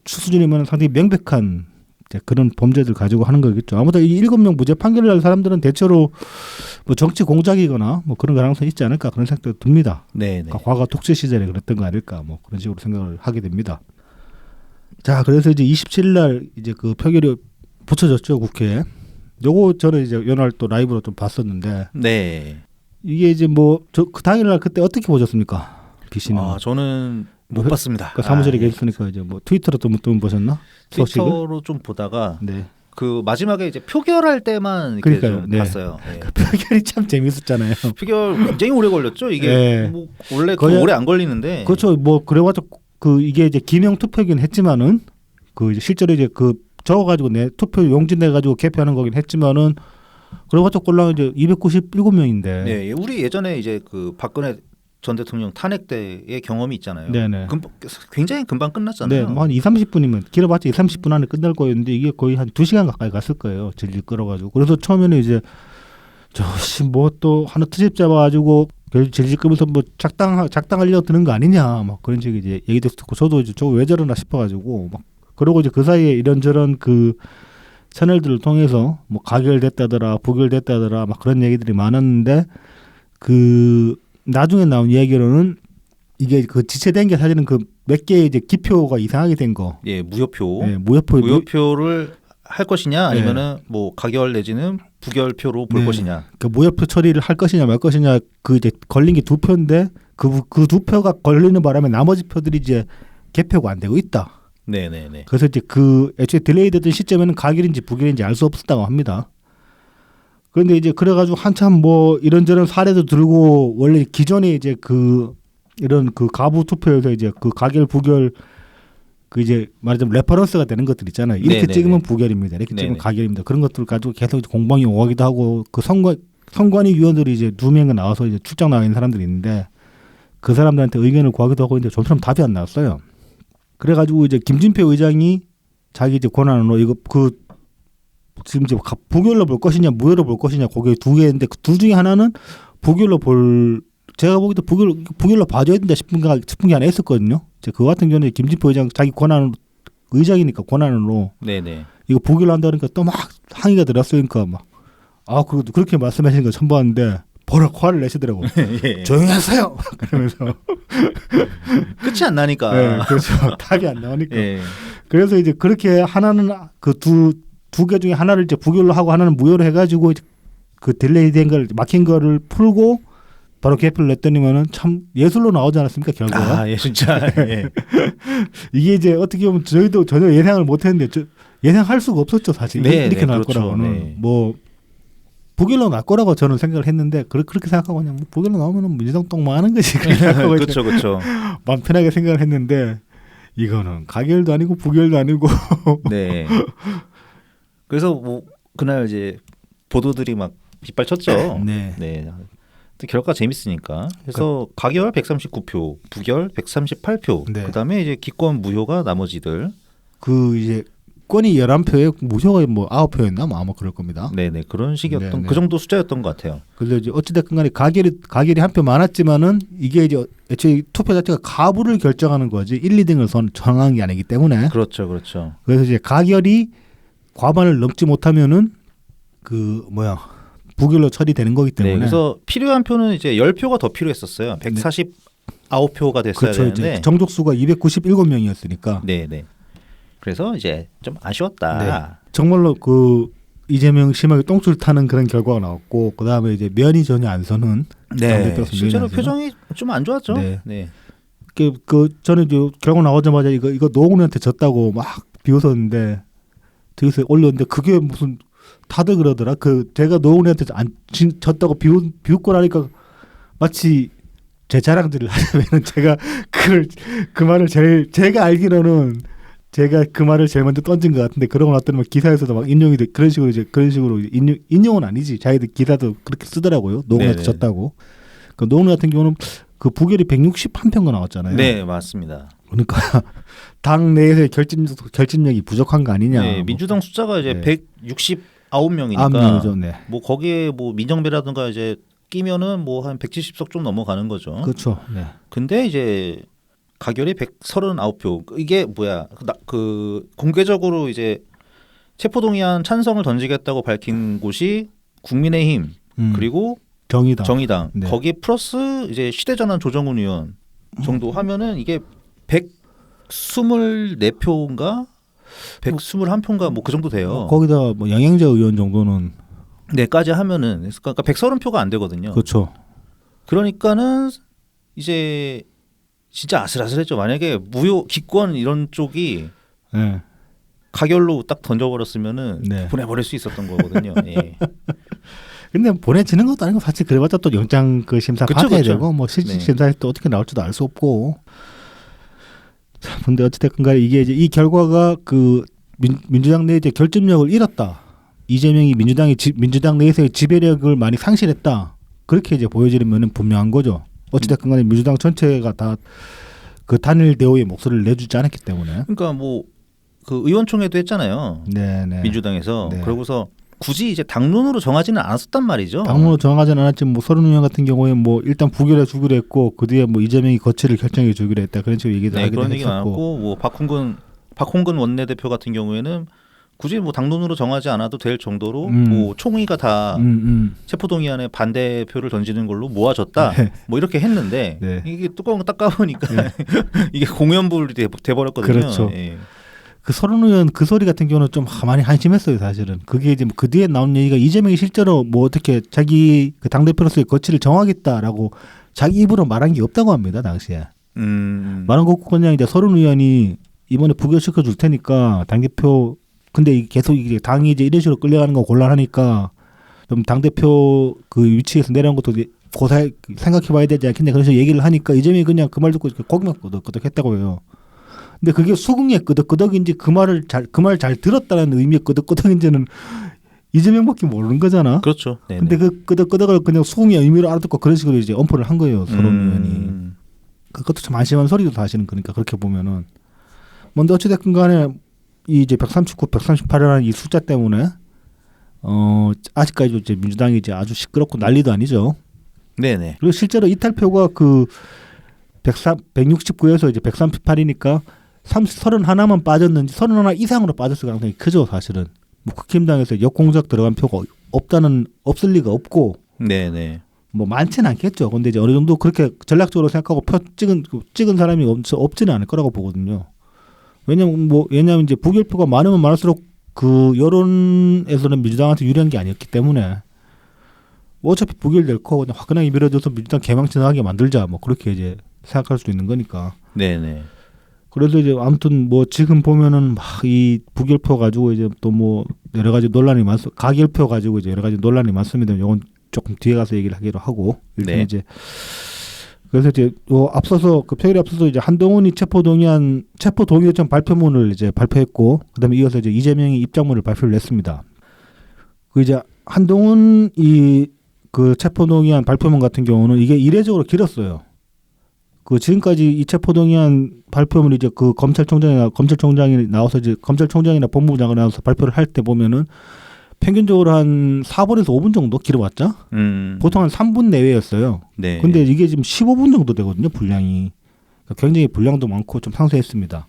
Speaker 2: 수준이면 상당히 명백한 이제 그런 범죄들 가지고 하는 거겠죠. 아무튼 이 7명 무죄 판결을 할 사람들은 대체로 뭐 정치 공작이거나 뭐 그런 가능성이 있지 않을까 그런 생각도 듭니다.
Speaker 1: 네, 네.
Speaker 2: 그러니까 과거 독재 시절에 그랬던 거 아닐까 뭐 그런 식으로 생각을 하게 됩니다. 자, 그래서 이제 27일 날 이제 그 표결이 붙여졌죠, 국회에. 요거 저는 이제 연말 또 라이브로 좀 봤었는데
Speaker 1: 네.
Speaker 2: 이게 이제 뭐 저 그 당일날 그때 어떻게 보셨습니까, B 씨는?
Speaker 1: 아, 저는 못 봤습니다.
Speaker 2: 그 사무실에
Speaker 1: 예.
Speaker 2: 계셨으니까 이제 뭐 트위터로 또 보셨나? 소식을?
Speaker 1: 트위터로 좀 보다가
Speaker 2: 네.
Speaker 1: 그 마지막에 이제 표결할 때만 이렇게
Speaker 2: 그러니까요.
Speaker 1: 좀
Speaker 2: 네.
Speaker 1: 봤어요. 예.
Speaker 2: 표결이 참 재밌었잖아요.
Speaker 1: 표결 굉장히 오래 걸렸죠. 이게
Speaker 2: 네.
Speaker 1: 뭐 원래
Speaker 2: 거의-
Speaker 1: 오래 안 걸리는데.
Speaker 2: 그렇죠. 뭐 그래봤자 그 이게 이제 기명 투표이긴 했지만은 그 이제 실제로 이제 그 적어가지고 내 투표 용지 내 가지고 개표하는 거긴 했지만은 그래봤자 꼴랑 이제 297명인데.
Speaker 1: 네, 우리 예전에 이제 그 박근혜 전 대통령 탄핵 때의 경험이 있잖아요.
Speaker 2: 네네.
Speaker 1: 굉장히 금방
Speaker 2: 네,
Speaker 1: 끝났잖아요.
Speaker 2: 뭐 한 2, 30분이면 길어봤자 2, 30분 안에 끝날 거였는데 이게 거의 한 2시간 가까이 갔을 거예요. 질질 끌어가지고. 그래서 처음에는 이제 저씨 뭐 또 하나 트집 잡아가지고 질질 끌면서 뭐 작당하려고 드는 거 아니냐 막 그런 식의 이제 얘기도 듣고 저도 이제 저거 왜 저러나 싶어가지고 막 그러고 이제 그 사이에 이런저런 그 채널들을 통해서 뭐 가결됐다더라 부결됐다더라 막 그런 얘기들이 많았는데 그 나중에 나온 이야기로는 이게 그 지체된 게 사실은 그 몇 개의 이제 기표가 이상하게 된 거.
Speaker 1: 예, 무효표.
Speaker 2: 네,
Speaker 1: 무효표를 할 것이냐 아니면은 뭐 가결 내지는 부결표로 볼
Speaker 2: 네.
Speaker 1: 것이냐.
Speaker 2: 그 무효표 처리를 할 것이냐 말 것이냐 그 이제 걸린 게 2표인데 그 2표가 걸리는 바람에 나머지 표들이 이제 개표가 안 되고 있다.
Speaker 1: 네, 네, 네.
Speaker 2: 그래서 이제 그 애초에 딜레이 되던 시점에는 가결인지 부결인지 알 수 없었다고 합니다. 그런데 이제 그래가지고 한참 뭐 이런저런 사례도 들고 원래 기존에 이제 그 이런 그 가부 투표에서 이제 그 가결 부결 그 이제 말하자면 레퍼런스가 되는 것들 있잖아요. 이렇게
Speaker 1: 네네네.
Speaker 2: 찍으면 부결입니다. 이렇게 찍으면
Speaker 1: 네네.
Speaker 2: 가결입니다. 그런 것들 가지고 계속 이제 공방이 오가기도 하고 그 선관위 위원들이 이제 2명이 나와서 이제 출장 나와 있는 사람들이 있는데 그 사람들한테 의견을 구하기도 하고 있는데 좀처럼 답이 안 나왔어요. 그래가지고 이제 김진표 의장이 자기 이제 권한으로 이거 그 지금 이제 부결로 볼 것이냐 무효로 볼 것이냐 그게 두 개인데 그 둘 중에 하나는 부결로 제가 보기도 부결로 봐줘야 된다 싶은 게 하나 있었거든요. 그 같은 경우는 김진표 의장 자기 권한으로 의장이니까 권한으로
Speaker 1: 네, 네.
Speaker 2: 이거 부결로 한다 그러니까 또 막 항의가 들었으니까 막 그렇게 말씀하시는 거 처음 봤는데 버럭 화를 내시더라고.
Speaker 1: 예.
Speaker 2: 조용히 하세요. 그러면서
Speaker 1: 끝이 안 나니까.
Speaker 2: 네, 그렇죠. 답이 안 나오니까.
Speaker 1: 예.
Speaker 2: 그래서 이제 그렇게 하나는 그 두 개 중에 하나를 이제 부결로 하고 하나는 무효로 해가지고 그 딜레이 된 걸 막힌 거를 풀고 바로 개표를 냈더니만은 참 예술로 나오지 않았습니까 결과가?
Speaker 1: 아, 예, 진짜. 예.
Speaker 2: 이게 이제 어떻게 보면 저희도 전혀 예상을 못했는데 예상할 수가 없었죠 사실.
Speaker 1: 네,
Speaker 2: 이렇게
Speaker 1: 네,
Speaker 2: 나올
Speaker 1: 그렇죠.
Speaker 2: 거라고는
Speaker 1: 네.
Speaker 2: 뭐 부결로 날 거라고 저는 생각을 했는데 그렇게 생각하고 그냥 뭐 부결로 나오면은 민주당똥 하는 거지 그렇게 생각하고 이제
Speaker 1: 그렇죠, 그렇죠.
Speaker 2: 마음 편하게 생각을 했는데 이거는 가결도 아니고 부결도 아니고
Speaker 1: 네. 그래서 뭐 그날 이제 보도들이 막 빗발쳤죠.
Speaker 2: 네.
Speaker 1: 네. 결과 재밌으니까. 그래서 가결 139표, 부결 138표.
Speaker 2: 네.
Speaker 1: 그다음에 이제 기권 무효가 나머지들.
Speaker 2: 그 이제 건이 11표에 무효가 뭐 9표였나 뭐 아마 그럴 겁니다.
Speaker 1: 네, 네. 그런 식이었던
Speaker 2: 네, 네.
Speaker 1: 그 정도 숫자였던 것 같아요.
Speaker 2: 그래서 이제 어찌됐건 간에 가결이 한 표 많았지만은 이게 이제 애초에 투표 자체가 가부를 결정하는 거지 1, 2등을 정한 게 아니기 때문에
Speaker 1: 그렇죠, 그렇죠.
Speaker 2: 그래서 이제 가결이 과반을 넘지 못하면은 그 부결로 처리되는 거기
Speaker 1: 네,
Speaker 2: 때문에.
Speaker 1: 그래서 필요한 표는 이제 10표가 더 필요했었어요. 149표가 됐어야
Speaker 2: 그렇죠.
Speaker 1: 되는데
Speaker 2: 이제 정족수가 297명이었으니까.
Speaker 1: 네, 네. 그래서 이제 좀 아쉬웠다.
Speaker 2: 네. 정말로 그 이재명 심하게 똥줄 타는 그런 결과가 나왔고 그다음에 이제 면이 전혀 안 서는
Speaker 1: 네.
Speaker 2: 당대표
Speaker 1: 실제로
Speaker 2: 선거인에서.
Speaker 1: 표정이 좀 안 좋았죠.
Speaker 2: 네.
Speaker 1: 네.
Speaker 2: 그 저는 이제 결과 나오자마자 이거 노웅래한테 졌다고 막 비웃었는데 저기서 올렸는데 그게 무슨 다들 그러더라. 그 제가 노웅래한테 졌다고 비웃고 나니까 마치 제 자랑들을 하자면은 제가 그 말을 제가 알기로는 제가 그 말을 제일 먼저 던진 것 같은데 그러고 났더니 막 기사에서도 막 인용이 돼 그런 식으로 인용은 아니지 자기들 기사도 그렇게 쓰더라고요. 노웅래한테 졌다고. 그 노웅래 같은 경우는 그 부결이 161표가 나왔잖아요.
Speaker 1: 네, 맞습니다.
Speaker 2: 그러니까 당 내에서의 결집력이 부족한 거 아니냐.
Speaker 1: 네, 민주당 숫자가 이제
Speaker 2: 네.
Speaker 1: 169명이니까
Speaker 2: 9명이죠. 네.
Speaker 1: 뭐 거기에 뭐 민정배라든가 이제 끼면은 뭐 한 170석 좀 넘어가는 거죠.
Speaker 2: 그렇죠. 네.
Speaker 1: 근데 이제 가결이 139표. 이게 뭐야? 그 공개적으로 이제 체포동의안 찬성을 던지겠다고 밝힌 곳이 국민의힘 그리고 정의당
Speaker 2: 네.
Speaker 1: 거기 플러스 이제 시대전환 조정훈 의원 정도 하면은 이게 124표인가 121표인가 뭐 그 정도 돼요.
Speaker 2: 거기다 뭐 양양자 의원 정도는
Speaker 1: 네까지 하면은 그러니까 130표가 안 되거든요.
Speaker 2: 그렇죠.
Speaker 1: 그러니까는 이제 진짜 아슬아슬했죠. 만약에 무효 기권 이런 쪽이
Speaker 2: 네.
Speaker 1: 가결로 딱 던져버렸으면은
Speaker 2: 네.
Speaker 1: 보내버릴 수 있었던 거거든요. 예.
Speaker 2: 근데 보내지는 것도 아니고 사실 그래봤자 또 영장 그 심사
Speaker 1: 그쵸,
Speaker 2: 받아야
Speaker 1: 그쵸.
Speaker 2: 되고 뭐 실질
Speaker 1: 네.
Speaker 2: 심사에 또 어떻게 나올지도 알 수 없고. 자, 근데 어찌됐건 간에 이게 이제 이 결과가 그 민주당 내에 이제 결집력을 잃었다. 이재명이 민주당 내에서의 지배력을 많이 상실했다. 그렇게 이제 보여지려면 분명한 거죠. 어찌됐건 간에 민주당 전체가 다 그 단일 대우의 목소리를 내주지 않았기 때문에.
Speaker 1: 그러니까 뭐 그 의원총회도 했잖아요.
Speaker 2: 네네.
Speaker 1: 민주당에서
Speaker 2: 네.
Speaker 1: 그러고서 굳이 이제 당론으로 정하지는 않았었단 말이죠.
Speaker 2: 당론으로 정하지는 않았지만 뭐 서른 의원 같은 경우에 뭐 일단 부결해 주기로 했고 그 뒤에 뭐 이재명이 거취를 결정해 주기로 했다 그런 식으로 얘기도
Speaker 1: 네,
Speaker 2: 하기도
Speaker 1: 그런 얘기
Speaker 2: 했었고.
Speaker 1: 많았고 뭐 박홍근 원내대표 같은 경우에는 굳이 뭐 당론으로 정하지 않아도 될 정도로 뭐 총의가 다 체포동의안에 반대표를 던지는 걸로 모아졌다.
Speaker 2: 네.
Speaker 1: 뭐 이렇게 했는데
Speaker 2: 네.
Speaker 1: 이게 뚜껑을 딱 까보니까 이게 공연불이 돼버렸거든요.
Speaker 2: 그렇죠.
Speaker 1: 예.
Speaker 2: 그 서른 의원 그 소리 같은 경우는 좀 많이 한심했어요 사실은. 그게 이제 그 뒤에 나온 얘기가 이재명이 실제로 뭐 어떻게 자기 그 당 대표로서의 거취를 정하겠다라고 자기 입으로 말한 게 없다고 합니다 당시에. 말한 거 없고 그냥 이제 서른 의원이 이번에 부결시켜 줄 테니까 당 대표 근데 계속 이게 당이 이제 이런 식으로 끌려가는 거 곤란하니까 좀 당 대표 그 위치에서 내려온 것도 이제 고사 생각해봐야 되지 않겠냐 그래서 얘기를 하니까 이재명이 그냥 그 말 듣고 고개만 끄덕끄덕 했다고 해요. 근데 그게 수긍의 끄덕끄덕인지 그 말 잘 들었다는 의미의 끄덕끄덕인지는 이재명밖에 모르는 거잖아.
Speaker 1: 그렇죠. 네네.
Speaker 2: 근데 그 끄덕끄덕을 그냥 수긍의 의미로 알아듣고 그런 식으로 이제 엄포를 한 거예요. 서른 의원이. 그것도 참 안심한 소리도 사실은 그러니까 그렇게 보면은. 뭔데 어찌됐건 간에 이 이제 139, 138이라는 이 숫자 때문에 아직까지도 이제 민주당이 이제 아주 시끄럽고 난리도 아니죠.
Speaker 1: 네네.
Speaker 2: 그리고 실제로 이탈표가 그 169에서 이제 138이니까 31만 빠졌는지 31 이상으로 빠졌을 가능성이 크죠 사실은. 뭐 국힘당에서 역공작 들어간 표가 없을 리가 없고.
Speaker 1: 네네.
Speaker 2: 뭐 많지는 않겠죠. 근데 이제 어느 정도 그렇게 전략적으로 생각하고 표 찍은 사람이 없지는 않을 거라고 보거든요. 왜냐면 이제 부결표가 많으면 많을수록 그 여론에서는 민주당한테 유리한 게 아니었기 때문에 뭐 어차피 부결될 거 그냥 화끈하게 밀어줘서 민주당 개망신하게 만들자 뭐 그렇게 이제 생각할 수도 있는 거니까.
Speaker 1: 네네.
Speaker 2: 그래도 이제 아무튼 뭐 지금 보면은 막 이 부결표 가지고 이제 또 뭐 여러 가지 논란이 가결표 가지고 이제 여러 가지 논란이 많습니다. 이건 조금 뒤에 가서 얘기를 하기로 하고 일단
Speaker 1: 네.
Speaker 2: 이제 그래서 이제 앞서서 그 표결에 앞서서 이제 한동훈이 체포동의 요청 발표문을 이제 발표했고 그다음에 이어서 이제 이재명이 입장문을 발표를 했습니다. 그 이제 한동훈 그 체포동의안 발표문 같은 경우는 이게 이례적으로 길었어요. 그 지금까지 이 체포동의안 발표문이 이제 그 검찰총장이 나와서 이제 검찰총장이나 법무부장이 나와서 발표를 할 때 보면은 평균적으로 한 4분에서 5분 정도 길어봤죠. 보통 한 3분 내외였어요.
Speaker 1: 네.
Speaker 2: 근데 이게 지금 15분 정도 되거든요, 분량이. 그러니까 굉장히 분량도 많고 좀 상세했습니다.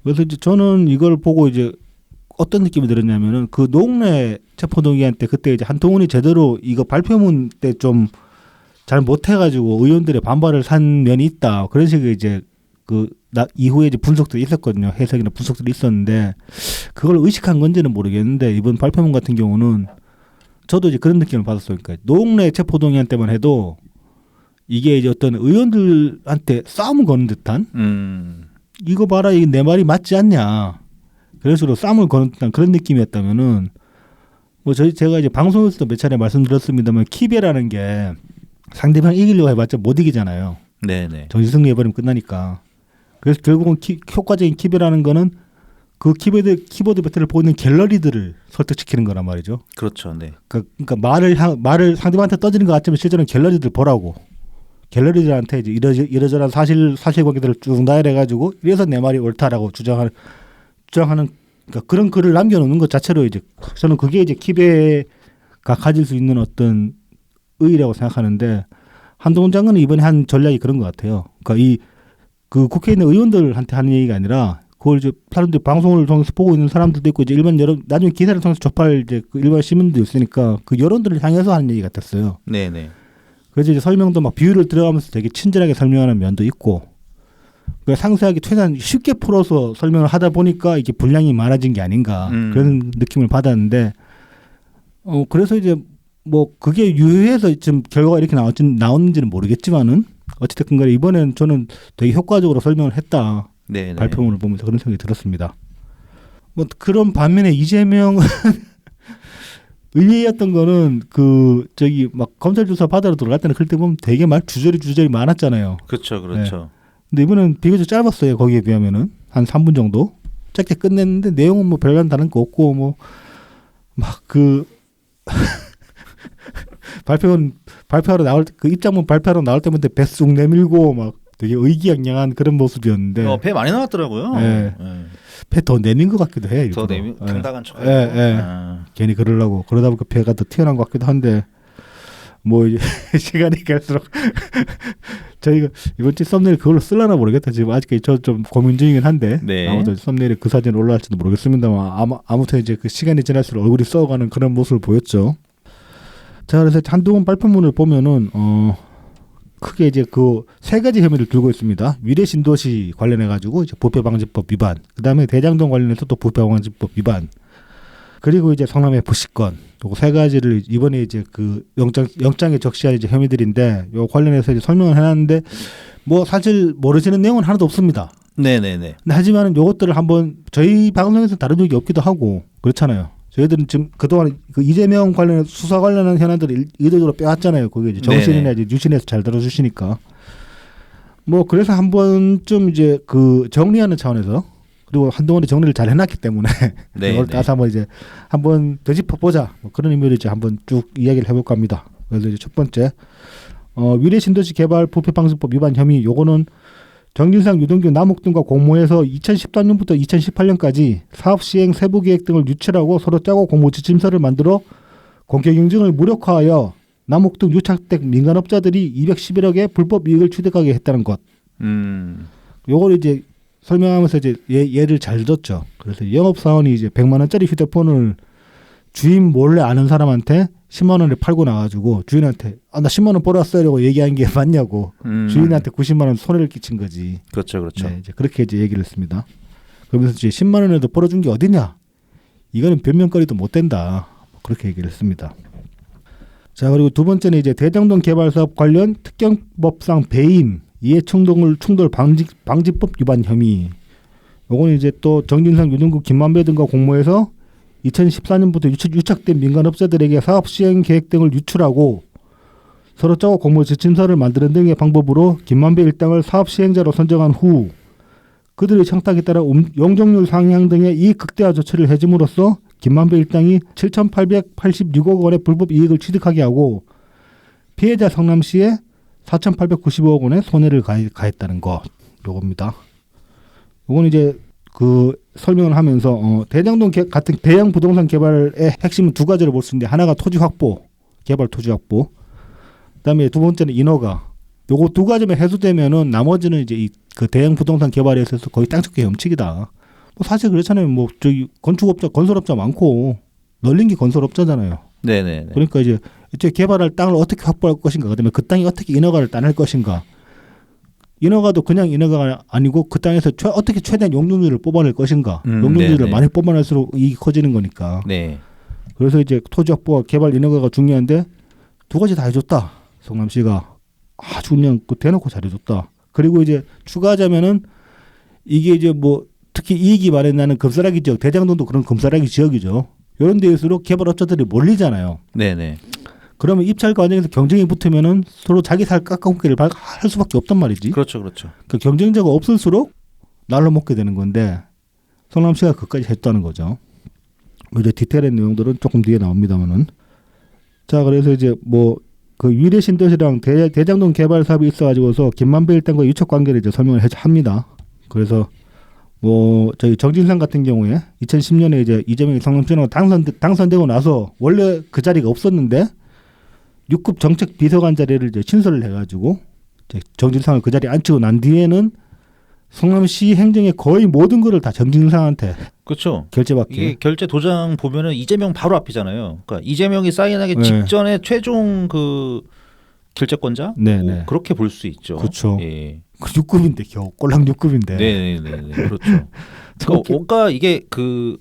Speaker 2: 그래서 이제 저는 이걸 보고 이제 어떤 느낌이 들었냐면은 그 노웅래 체포동의안 때 그때 이제 한동훈이 제대로 이거 발표문 때 좀 잘 못해가지고 의원들의 반발을 산 면이 있다. 그런 식의 이제 이후에 이제 분석들이 있었거든요. 해석이나 분석들이 있었는데 그걸 의식한 건지는 모르겠는데 이번 발표문 같은 경우는 저도 이제 그런 느낌을 받았어요. 그러니까 노웅래 체포동의안 때만 해도 이게 이제 어떤 의원들한테 싸움을 거는 듯한 이거 봐라 이게 내 말이 맞지 않냐. 그래서 싸움을 거는 듯한 그런 느낌이었다면은 뭐 제가 이제 방송에서도 몇 차례 말씀드렸습니다만 키베라는 게 상대방 이기려고 해봤자 못 이기잖아요.
Speaker 1: 네네.
Speaker 2: 정신승리 해버리면 끝나니까. 그래서 결국은 효과적인 키베라는 거는 그 키보드 배터리를 보고 있는 갤러리들을 설득시키는 거란 말이죠.
Speaker 1: 그렇죠. 네.
Speaker 2: 그러니까 말을 상대방한테 떠지는 것 같지만 실제로는 갤러리들 보라고. 갤러리들한테 이제 이러저러한 사실관계들을 쭉 나열해가지고 이래서 내 말이 옳다라고 주장하는 그러니까 그런 글을 남겨놓는 것 자체로 이제 저는 그게 이제 키베가 가질 수 있는 어떤 의의라고 생각하는데 한동훈 장관은 이번에 한 전략이 그런 것 같아요. 그러니까 그 국회에 있는 의원들한테 하는 얘기가 아니라 그걸 이제 사람들이 방송을 통해서 보고 있는 사람들도 있고 이제 일반 여론 나중에 기사를 통해서 접할 이제 그 일반 시민도 있으니까 그 여론들을 향해서 하는 얘기 같았어요.
Speaker 1: 네네.
Speaker 2: 그래서 이제 설명도 막 비유를 들어가면서 되게 친절하게 설명하는 면도 있고 그러니까 상세하게 최대한 쉽게 풀어서 설명을 하다 보니까 이게 분량이 많아진 게 아닌가 그런 느낌을 받았는데 그래서 이제 뭐 그게 유효해서 지금 결과가 이렇게 나왔는지는 모르겠지만은 어찌됐든 간에 이번엔 저는 되게 효과적으로 설명을 했다. 네네. 발표문을 보면서 그런 생각이 들었습니다. 뭐 그런 반면에 이재명은 의외였던 거는 막 검찰 조사 받으러 들어갈 때는 그럴 때 보면 되게 말 주저리 많았잖아요.
Speaker 1: 그렇죠.
Speaker 2: 네. 근데 이번엔 비교적 짧았어요. 거기에 비하면은 한 3분 정도 짧게 끝냈는데 내용은 뭐 별반 다른 거 없고 뭐 막 발표하러 나올 때 그 입장문 발표하러 나올 때부터 배 쑥 내밀고 막 되게 의기양양한 그런 모습이었는데
Speaker 1: 배 많이 나왔더라고요.
Speaker 2: 네. 배 더 내민 것 같기도 해.
Speaker 1: 더 내민 당당한 척.
Speaker 2: 괜히 그러려고 그러다 보니까 배가 더 튀어나온 것 같기도 한데 뭐 이제 시간이 갈수록 저희가 이번 주 썸네일 그걸로 쓸라나 모르겠다. 지금 아직까지 저 좀 고민 중이긴 한데
Speaker 1: 네.
Speaker 2: 아무튼 썸네일에 그 사진 올라갈지도 모르겠습니다만 아무튼 이제 그 시간이 지날수록 얼굴이 썩어가는 그런 모습을 보였죠. 자, 그래서 한동훈 발표문을 보면은 크게 이제 그 세 가지 혐의를 들고 있습니다. 위례 신도시 관련해 가지고 이제 부패방지법 위반, 그다음에 대장동 관련해서 또 부패방지법 위반, 그리고 이제 성남의 부시건, 요거 세 가지를 이번에 이제 그 영장에 적시한 이제 혐의들인데 요 관련해서 이제 설명을 해놨는데 뭐 사실 모르시는 내용은 하나도 없습니다.
Speaker 1: 네네네.
Speaker 2: 하지만은 요것들을 한번 저희 방송에서 다룬 적이 없기도 하고 그렇잖아요. 저희들은 지금 그동안 그 이재명 관련 수사 관련한 현안들을 의도적으로 빼왔잖아요. 그게 이제 정신이나 이제 유신에서 잘 들어주시니까. 뭐 그래서 한 번쯤 이제 그 정리하는 차원에서 그리고 한동훈이 정리를 잘 해놨기 때문에 그걸 따서 한번 이제 한번 되짚어 보자. 뭐 그런 의미로 이제 한번 쭉 이야기를 해볼까 합니다. 그래서 이제 첫 번째 위례 신도시 개발 부패방지법 위반 혐의 요거는 정진상, 유동규, 남욱 등과 공모해서 2013년부터 2018년까지 사업 시행 세부 계획 등을 유출하고 서로 짜고 공모 지침서를 만들어 공개 경쟁을 무력화하여 남욱 등 유착된 민간업자들이 211억의 불법 이익을 취득하게 했다는 것. 요걸 이제 설명하면서 이제 예를 잘 줬죠. 그래서 영업사원이 이제 100만 원짜리 휴대폰을 주인 몰래 아는 사람한테 10만 원에 팔고 나가지고 주인한테 나 10만 원 벌었어요라고 얘기한 게 맞냐고 주인한테 90만 원 손해를 끼친 거지.
Speaker 1: 그렇죠.
Speaker 2: 네, 이제 그렇게 이제 얘기를 했습니다. 그러면서 이제 10만 원에도 벌어준 게 어디냐? 이거는 변명거리도 못 된다. 그렇게 얘기를 했습니다. 자, 그리고 두 번째는 이제 대장동 개발 사업 관련 특경법상 배임 이해 충돌 방지법 위반 혐의. 요거는 이제 또 정진상, 유동규, 김만배 등과 공모해서 2014년부터 유착된 민간업자들에게 사업 시행 계획 등을 유출하고 서로 짜고 공모 지침서를 만드는 등의 방법으로 김만배 일당을 사업 시행자로 선정한 후 그들의 청탁에 따라 용적률 상향 등의 이익 극대화 조치를 해줌으로써 김만배 일당이 7,886억 원의 불법 이익을 취득하게 하고 피해자 성남시에 4,895억 원의 손해를 가했다는 것. 요겁니다. 요건 이제 그 설명을 하면서 대장동 같은 대형 부동산 개발의 핵심은 두 가지를 볼 수 있는데 하나가 토지 확보, 개발 토지 확보. 그다음에 두 번째는 인허가. 요거 두 가지만 해소되면은 나머지는 이제 그 대형 부동산 개발에 있어서 거의 땅 쫓기 염치기다. 뭐 사실 그렇잖아요. 뭐 저기 건축업자, 건설업자 많고 널린 게 건설업자잖아요.
Speaker 1: 네네.
Speaker 2: 그러니까 이제 개발할 땅을 어떻게 확보할 것인가, 그다음에 그 땅이 어떻게 인허가를 따낼 것인가. 인허가도 그냥 인허가가 아니고 그 땅에서 어떻게 최대한 용적률을 뽑아낼 것인가. 용적률을
Speaker 1: 네네.
Speaker 2: 많이 뽑아낼수록 이익이 커지는 거니까.
Speaker 1: 네.
Speaker 2: 그래서 이제 토지 확보와 개발 인허가가 중요한데 두 가지 다 해줬다. 성남시가 아주 그냥 그 대놓고 잘해줬다. 그리고 이제 추가하자면은 이게 이제 뭐 특히 이익이 많이 나는 금싸라기 지역, 대장동도 그런 금싸라기 지역이죠. 이런 데일수록 개발업자들이 몰리잖아요.
Speaker 1: 네네.
Speaker 2: 그러면 입찰 과정에서 경쟁이 붙으면은 서로 자기 살 깎아먹기를 할 수밖에 없단 말이지.
Speaker 1: 그렇죠, 그렇죠.
Speaker 2: 그 경쟁자가 없을수록 날로 먹게 되는 건데 성남시가 그까지 했다는 거죠. 뭐 이제 디테일한 내용들은 조금 뒤에 나옵니다만은. 자, 그래서 이제 뭐 그 위례 신도시랑 대장동 개발 사업이 있어가지고서 김만배 일당과 유착 관계를 이제 설명을 합니다. 그래서 뭐 저희 정진상 같은 경우에 2010년에 이제 이재명이 성남시장으로 당선되고 나서 원래 그 자리가 없었는데 6급 정책 비서관 자리를 이제 신설을 해가지고 이제 정진상을 그 자리에 앉히고 난 뒤에는 성남시 행정의 거의 모든 거를 다 정진상한테
Speaker 1: 그렇죠.
Speaker 2: 결제받게.
Speaker 1: 이게 결제 도장 보면은 이재명 바로 앞이잖아요. 그러니까 이재명이 사인하기
Speaker 2: 네.
Speaker 1: 직전에 최종 그 결제권자
Speaker 2: 네,
Speaker 1: 뭐
Speaker 2: 네.
Speaker 1: 그렇게 볼 수 있죠.
Speaker 2: 그렇죠.
Speaker 1: 예.
Speaker 2: 그 6급인데 겨우 꼴랑 6급인데.
Speaker 1: 네네네. 그렇죠. 그러니까 이게 그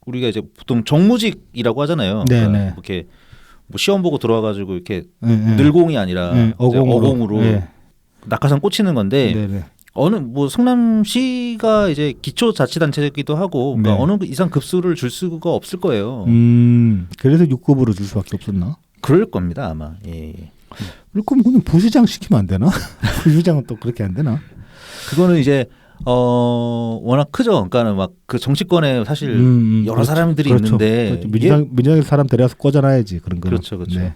Speaker 1: 우리가 이제 보통 정무직이라고 하잖아요.
Speaker 2: 네네.
Speaker 1: 그러니까 이렇게 뭐 시험 보고 들어와가지고 이렇게
Speaker 2: 네.
Speaker 1: 늘공이 아니라
Speaker 2: 네, 어공으로. 네.
Speaker 1: 낙하산 꽂히는 건데
Speaker 2: 네네.
Speaker 1: 어느 뭐 성남시가 이제 기초자치단체이기도 하고 그러니까
Speaker 2: 네.
Speaker 1: 어느 이상 급수를 줄 수가 없을 거예요.
Speaker 2: 그래서 6급으로 줄 수밖에 없었나?
Speaker 1: 그럴 겁니다 아마. 예.
Speaker 2: 그럼 그냥 부시장 시키면 안 되나? 부시장은 또 그렇게 안 되나?
Speaker 1: 그거는 이제 워낙 크죠. 그러니까는 막 그 정치권에 사실 여러
Speaker 2: 그렇죠.
Speaker 1: 사람들이
Speaker 2: 그렇죠.
Speaker 1: 있는데
Speaker 2: 그렇죠. 민주당 사람 데려와서 꽂아놔야지 그런 거는.
Speaker 1: 그렇죠, 그렇죠.
Speaker 2: 네.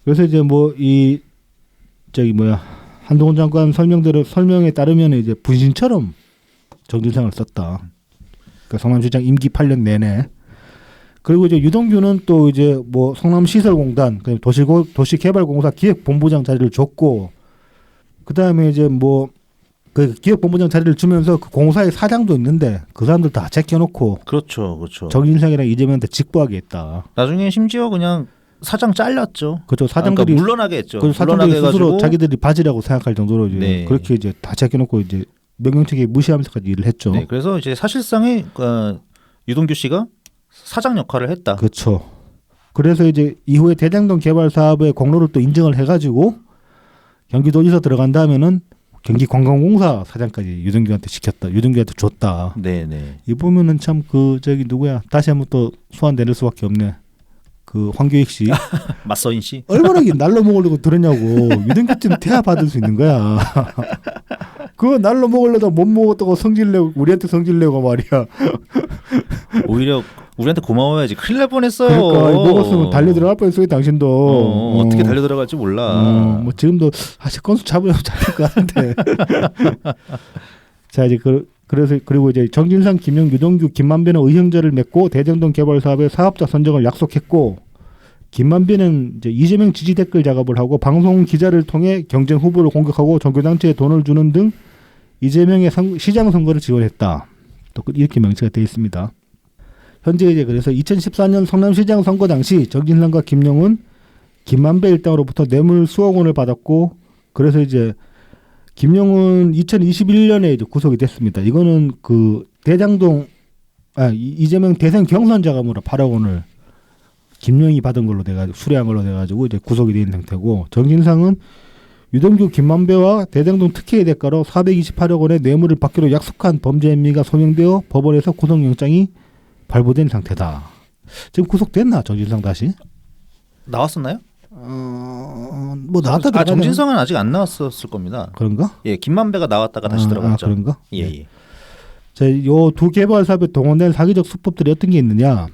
Speaker 2: 그래서 이제 뭐 이 저기 뭐야 한동훈 장관 설명에 따르면 이제 분신처럼 정진상을 썼다. 그러니까 성남시장 임기 8년 내내. 그리고 이제 유동규는 또 이제 뭐 성남시설공단, 도시개발공사 기획본부장 자리를 줬고, 그 다음에 이제 뭐 그 기획본부장 자리를 주면서 그 공사의 사장도 있는데 그 사람들 다 제껴놓고
Speaker 1: 그렇죠, 그렇죠.
Speaker 2: 정진상이랑 이재명한테 직보하게 했다.
Speaker 1: 나중에 심지어 그냥 사장 잘렸죠.
Speaker 2: 그렇죠. 사장들이
Speaker 1: 그러니까 물러나게 했죠.
Speaker 2: 그 사장들이
Speaker 1: 물러나게
Speaker 2: 스스로
Speaker 1: 해가지고
Speaker 2: 자기들이 바지라고 생각할 정도로 이제
Speaker 1: 네.
Speaker 2: 그렇게 이제 다 제껴놓고 이제 명령체계 무시하면서까지 일을 했죠.
Speaker 1: 네, 그래서 이제 사실상의 유동규 씨가 사장 역할을 했다.
Speaker 2: 그렇죠. 그래서 이제 이후에 대장동 개발 사업의 공로를 또 인정을 해가지고 경기도지사 들어간 다음에는 경기관광공사 사장까지 유동규한테 시켰다. 유동규한테 줬다.
Speaker 1: 네네.
Speaker 2: 이 보면은 참 그 저기 누구야? 다시 한번 또 소환 내릴 수밖에 없네. 그 황교익 씨
Speaker 1: 맞서인 씨.
Speaker 2: 얼마나 날로 먹으려고 들었냐고. 유동규쯤 태아 받을 수 있는 거야. 그거 날로 먹으려다 못 먹었다고 성질내고 우리한테 성질내고 말이야.
Speaker 1: 오히려 우리한테 고마워야지. 큰일 날 뻔했어요.
Speaker 2: 그러니까 먹었으면 달려 들어갈 뻔했어요 당신도.
Speaker 1: 어떻게 달려 들어갈지 몰라.
Speaker 2: 뭐 지금도 사실 건수 잡으려면 잡힐 것 같은데. 자 이제 그래서 그리고 이제 정진상, 김영, 유동규, 김만배는 의형제를 맺고 대장동 개발 사업의 사업자 선정을 약속했고, 김만배는 이제 이재명 지지 댓글 작업을 하고 방송 기자를 통해 경쟁 후보를 공격하고 종교단체에 돈을 주는 등 이재명의 시장 선거를 지원했다. 또 이렇게 명시가 되어 있습니다. 현재 이제 그래서 2014년 성남시장 선거 당시 정진상과 김영은 김만배 일당으로부터 뇌물 수억 원을 받았고, 그래서 이제 김영은 2021년에 이제 구속이 됐습니다. 이거는 그 이재명 대선 경선 자금으로 8억 원을 김영이 받은 걸로 돼가지고 수뢰한 걸로 돼가지고 이제 구속이 된 상태고, 정진상은 유동규, 김만배와 대장동 특혜의 대가로 428억 원의 뇌물을 받기로 약속한 범죄 혐의가 소명되어 법원에서 구속영장이 발부된 상태다. 지금 구속됐나 정진상 다시?
Speaker 1: 나왔었나요?
Speaker 2: 뭐 나왔다.
Speaker 1: 정진상은 아직 안 나왔었을 겁니다.
Speaker 2: 그런가?
Speaker 1: 예, 김만배가 나왔다가 다시 들어갔죠.
Speaker 2: 그런가?
Speaker 1: 예, 예.
Speaker 2: 자, 요 두 개발 사업에 동원된 사기적 수법들이 어떤 게 있느냐?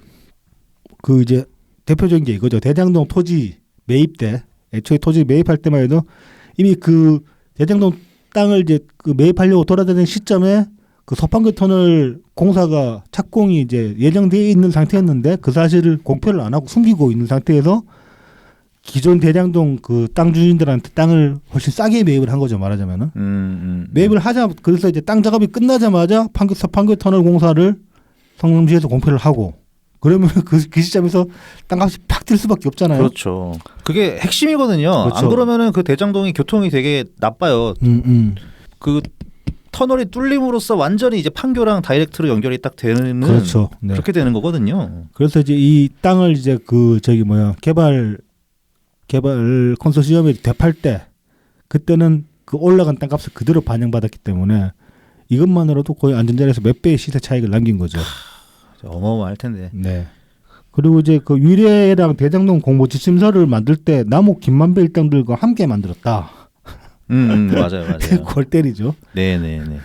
Speaker 2: 그 이제 대표적인 게 이거죠. 대장동 토지 매입 때, 애초에 토지 매입할 때만 해도 이미 그 대장동 땅을 이제 그 매입하려고 돌아다니는 시점에 그 서판교 터널 공사가 착공이 이제 예정되어 있는 상태였는데 그 사실을 공표를 안 하고 숨기고 있는 상태에서 기존 대장동 그 땅 주인들한테 땅을 훨씬 싸게 매입을 한 거죠, 말하자면은. 매입을 하자 그래서 이제 땅 작업이 끝나자마자 서판교 터널 공사를 성남시에서 공표를 하고 그러면 그 시점에서 땅값이 팍 뛸 수밖에 없잖아요.
Speaker 1: 그렇죠. 그게 핵심이거든요.
Speaker 2: 그렇죠.
Speaker 1: 안 그러면은 그 대장동이 교통이 되게 나빠요. 그 터널이 뚫림으로써 완전히 이제 판교랑 다이렉트로 연결이 딱 되는
Speaker 2: 그렇죠. 네.
Speaker 1: 그렇게 되는 거거든요.
Speaker 2: 그래서 이제 이 땅을 이제 그 저기 뭐야 개발 컨소시엄에 대팔 때 그때는 그 올라간 땅값을 그대로 반영받았기 때문에 이것만으로도 거의 안전자리에서 몇 배의 시세 차익을 남긴 거죠.
Speaker 1: 어마어마할 텐데.
Speaker 2: 네. 그리고 이제 그 위례랑 대장동 공모 지침서를 만들 때 남욱 김만배 일당들과 함께 만들었다.
Speaker 1: 맞아요.
Speaker 2: 골 때리죠.
Speaker 1: 네네네.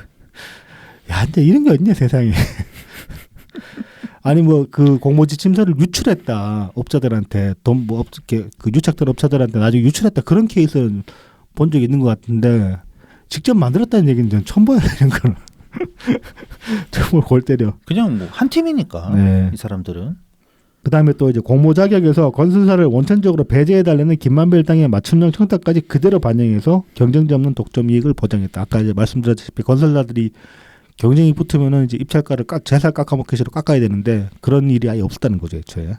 Speaker 2: 야, 근데 이런 게 어딨냐 세상에. 아니 뭐 그 공모 지침서를 유출했다 업자들한테 돈 뭐 그 유착된 업자들한테 나중에 유출했다 그런 케이스는 본 적이 있는 것 같은데 직접 만들었다는 얘기는 전 처음 봐요 이런 거는. 정말 골 때려.
Speaker 1: 그냥 뭐 한 팀이니까
Speaker 2: 네.
Speaker 1: 이 사람들은.
Speaker 2: 그다음에 또 이제 공모 자격에서 건설사를 원천적으로 배제해달라는 김만배 일당의 맞춤형 청탁까지 그대로 반영해서 경쟁자 없는 독점 이익을 보장했다. 아까 이제 말씀드렸다시피 건설사들이 경쟁이 붙으면은 이제 입찰가를 제살 깎아먹기식으로 깎아야 되는데 그런 일이 아예 없었다는 거죠 애초에.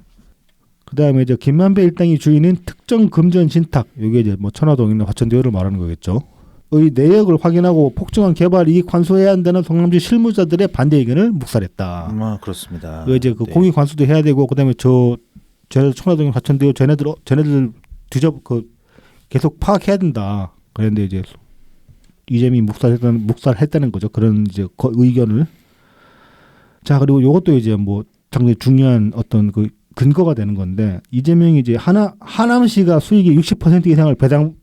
Speaker 2: 그다음에 이제 김만배 일당이 주인인 특정 금전 신탁, 이게 이제 뭐 천화동이나 화천대유를 말하는 거겠죠. 의 내역을 확인하고 폭증한 개발 이익 환수해야 한다는 성남시 실무자들의 반대 의견을 묵살했다.
Speaker 1: 그렇습니다.
Speaker 2: 이제 그
Speaker 1: 네.
Speaker 2: 공익 환수도 해야 되고 그다음에 저 천화동 화천대유 쟤네들 계속 파악해야 된다. 그런데 이제 이재명이 묵살했다는 거죠. 그런 이제 의견을. 자 그리고 이것도 이제 뭐 상당히 중요한 어떤 그 근거가 되는 건데 이재명이 이제 하남시가 수익의 60% 이상을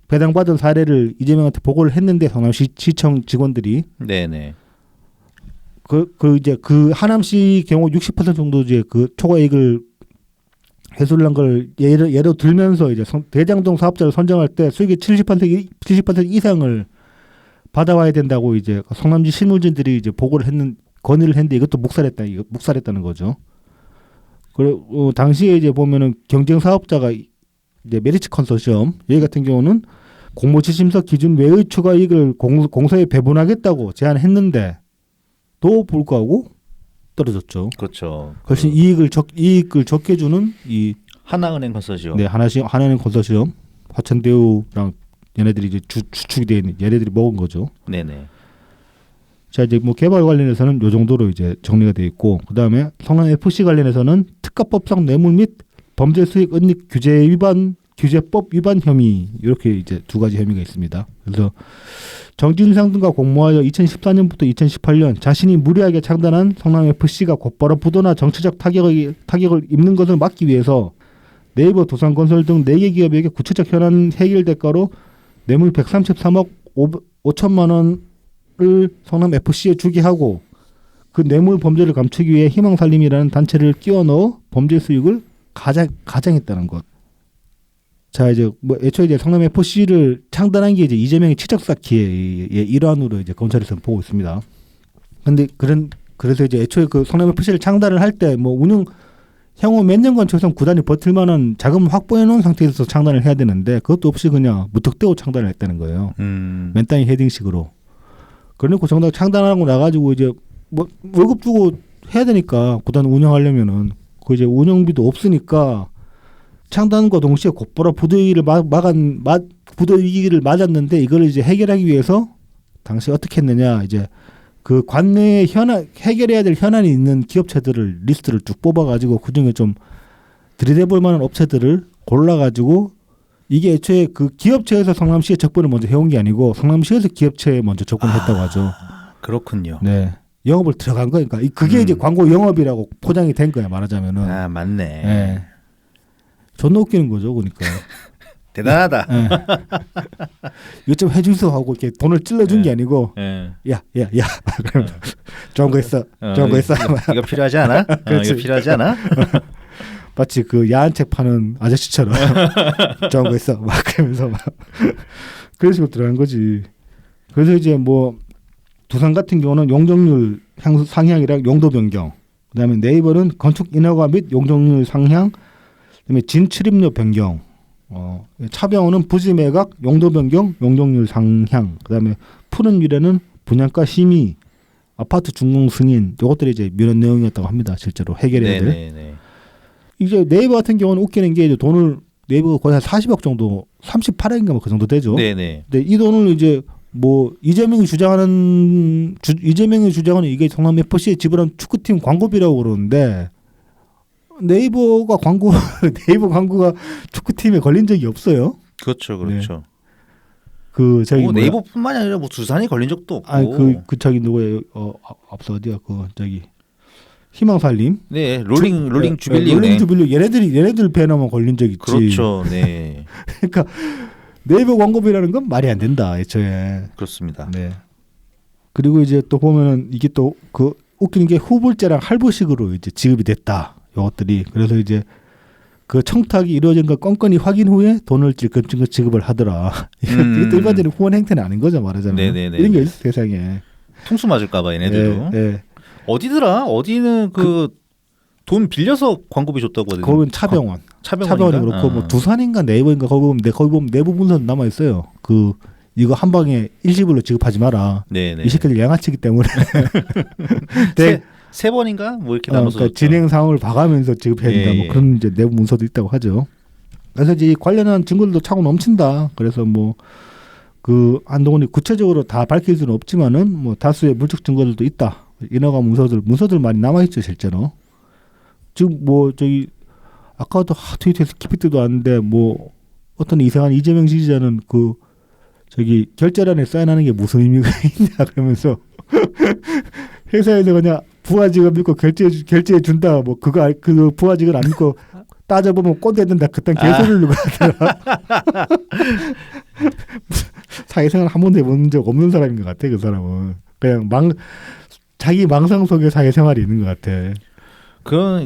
Speaker 2: 배당받은 사례를 이재명한테 보고를 했는데 성남시청 직원들이
Speaker 1: 네네.
Speaker 2: 이제 그 하남시 경우 60% 정도 이제 그 초과이익을 회수를 한 걸 예로 들면서 이제 대장동 사업자를 선정할 때 수익의 70% 이상을 받아와야 된다고 이제 성남시 실무진들이 이제 건의를 했는데 이것도 묵살했다는 거죠. 그리고 당시에 이제 보면은 경쟁 사업자가 이제 메리츠 컨소시엄 여기 같은 경우는 공모 지침서 기준 외의 추가 이익을 공사에 배분하겠다고 제안했는데 또 불구하고 떨어졌죠.
Speaker 1: 그렇죠.
Speaker 2: 훨씬 이익을 적게 주는 이
Speaker 1: 하나은행 컨소시엄.
Speaker 2: 네, 하나은행 컨소시엄 화천대유랑 얘네들이 이제 주축이 돼 있는 얘네들이 먹은 거죠.
Speaker 1: 네네.
Speaker 2: 자 이제 뭐 개발 관련해서는 요 정도로 이제 정리가 돼 있고 그다음에 성남 FC 관련해서는 특가법상 뇌물 및 범죄 수익 은닉 규제법 위반 혐의 이렇게 이제 두 가지 혐의가 있습니다. 그래서 정진상 등과 공모하여 2014년부터 2018년 자신이 무리하게 창단한 성남 FC가 곧바로 부도나 정치적 타격을 입는 것을 막기 위해서 네이버 도산건설 등 4개 기업에게 구체적 현안 해결 대가로 뇌물 133억 5천만 원을 성남 FC에 주게 하고 그 뇌물 범죄를 감추기 위해 희망살림이라는 단체를 끼워 넣어 범죄 수익을 가장했다는 것. 자 이제 뭐 애초에 이제 성남 FC를 창단한 게 이제 이재명의 치적 쌓기의 일환으로 이제 검찰에서 보고 있습니다. 근데 그래서 이제 애초에 그 성남 FC를 창단을 할 때 뭐 향후 몇 년간 최소한 구단이 버틸 만한 자금을 확보해 놓은 상태에서 창단을 해야 되는데 그것도 없이 그냥 무턱대고 창단을 했다는 거예요. 맨땅에 헤딩식으로. 그래놓고 정작 창단하고 나가지고 이제 뭐 월급 주고 해야 되니까 구단 운영하려면은 그 이제 운영비도 없으니까 창단과 동시에 곧바로 부도위기를 부도위기를 맞았는데 이걸 이제 해결하기 위해서 당시 어떻게 했느냐 이제 그 관내에 해결해야 될 현안이 있는 기업체들을 리스트를 쭉 뽑아가지고 그중에 좀 들이대볼 만한 업체들을 골라가지고 이게 애초에 그 기업체에서 성남시에 접근을 먼저 해온 게 아니고 성남시에서 기업체에 먼저 접근했다고 하죠.
Speaker 1: 그렇군요.
Speaker 2: 네, 영업을 들어간 거니까 그게 이제 광고 영업이라고 포장이 된 거야 말하자면은.
Speaker 1: 아 맞네.
Speaker 2: 네. 존나 웃기는 거죠, 그러니까.
Speaker 1: 대단하다.
Speaker 2: 네. 이거 좀 해주소 하고 이렇게 돈을 찔러준 게 아니고, 야, 그러면 좋은 거 있어, 좋은 거 있어.
Speaker 1: 이거 필요하지 않아? 이거 필요하지 않아?
Speaker 2: 마치 그 야한 책 파는 아저씨처럼 좋은 거 있어, 막 그러면서 막 그런 식으로 들어간 거지. 그래서 이제 뭐 두산 같은 경우는 용적률 상향이랑 용도 변경, 그다음에 네이버는 건축 인허가 및 용적률 상향, 그다음에 진출입료 변경 차병원은 부지 매각, 용도 변경, 용적률 상향, 그다음에 푸는 미래는 분양가 심의, 아파트 준공 승인, 요것들이 이제 민원 내용이었다고 합니다. 실제로 해결해야 될.
Speaker 1: 네네네.
Speaker 2: 이제 네이버 같은 경우는 웃기는 게 이제 돈을 네이버가 거의 한 40억 정도, 38억인가 뭐 그 정도 되죠.
Speaker 1: 네네.
Speaker 2: 근데 이 돈을 이제 뭐 이재명이 주장하는 이게 성남 FC에 지불한 축구팀 광고비라고 그러는데 네이버 광고가 축구팀에 걸린 적이 없어요.
Speaker 1: 그렇죠, 그렇죠.
Speaker 2: 그 저기
Speaker 1: 뭐
Speaker 2: 뭐야?
Speaker 1: 네이버뿐만이 아니라 뭐 두산이 걸린 적도 없고.
Speaker 2: 아니 그 저기 누구예요? 앞서 어디야? 그 저기 희망살림.
Speaker 1: 네, 롤링 주빌리
Speaker 2: 롤링
Speaker 1: 은행.
Speaker 2: 주빌리 얘네들 배너만 걸린 적 있지.
Speaker 1: 그렇죠, 네.
Speaker 2: 그러니까 네이버 광고비라는 건 말이 안 된다 애초에.
Speaker 1: 그렇습니다.
Speaker 2: 네. 그리고 이제 또 보면은 이게 또 그 웃기는 게 후불제랑 할부식으로 이제 지급이 됐다. 요것들이 그래서 이제 그 청탁이 이루어진 걸 건건히 확인 후에 돈을 지급을 하더라. 이것도 일반적인 후원 행태는 아닌 거죠 말하자면.
Speaker 1: 네네네.
Speaker 2: 이런 게 있어 세상에.
Speaker 1: 통수 맞을까봐 얘네들도.
Speaker 2: 네.
Speaker 1: 어디더라? 어디는 돈 빌려서 광고비 줬다고 하더니.
Speaker 2: 거기는 차병원. 차병원이 그렇고 뭐 두산인가 네이버인가 거기 보면 내부 문서는 남아 있어요. 이거 한 방에 일시불로 지급하지 마라.
Speaker 1: 네네.
Speaker 2: 이 새끼들 양아치기 때문에.
Speaker 1: 세 번인가 뭐 이렇게 나눠서
Speaker 2: 그러니까 진행 상황을 봐가면서 지급해야 된다. 뭐 그런 이제 내부 문서도 있다고 하죠. 그래서 이제 관련한 증거들도 차고 넘친다. 그래서 뭐 그 한동훈이 구체적으로 다 밝힐 수는 없지만은 뭐 다수의 물적 증거들도 있다. 인허가 문서들 많이 남아 있죠 실제로. 지금 뭐 저기 아까도 트위터에서 깊이 뜨도 않는데 뭐 어떤 이상한 이재명 지지자는 그 저기 결제란에 사인하는 게 무슨 의미가 있냐 그러면서 회사에서 그냥 부하직을 믿고 결제해 준다 뭐 그 부하직을 안 믿고 따져보면 꼰대 된다 그딴 개소리를 누가 하더라. 사회생활 한 번도 해본 적 없는 사람인 것 같아 그 사람은. 그냥 자기 망상 속에 사회생활이 있는 것 같아.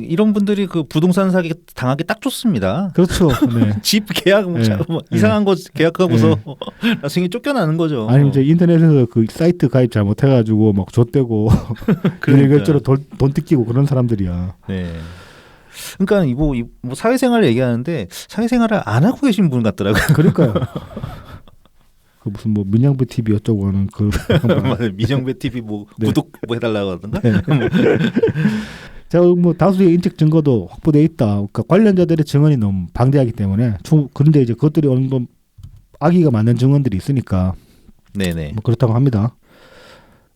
Speaker 1: 이런 분들이 그 부동산 사기 당하기 딱 좋습니다.
Speaker 2: 그렇죠. 네.
Speaker 1: 집 계약 뭐 이상한 거 계약하고서 나중에 쫓겨나는 거죠.
Speaker 2: 아니면 이제 인터넷에서 그 사이트 가입 잘못해가지고 막 좆대고 일결제로 돈 뜯기고 그런 사람들이야.
Speaker 1: 네. 그러니까 뭐 사회생활 얘기하는데 사회생활을 안 하고 계신 분 같더라고요.
Speaker 2: 그러니까요. 그 무슨 뭐 민영배 TV 어쩌고 하는 그
Speaker 1: 맞아요. 민영배 TV 뭐
Speaker 2: 네.
Speaker 1: 구독 뭐 해달라고 하던가.
Speaker 2: 네. 자, 뭐 다수의 인적 증거도 확보돼 있다. 그러니까 관련자들의 증언이 너무 방대하기 때문에 그런데 이제 그것들이 어느 정도 악의가 맞는 증언들이 있으니까
Speaker 1: 네네.
Speaker 2: 뭐 그렇다고 합니다.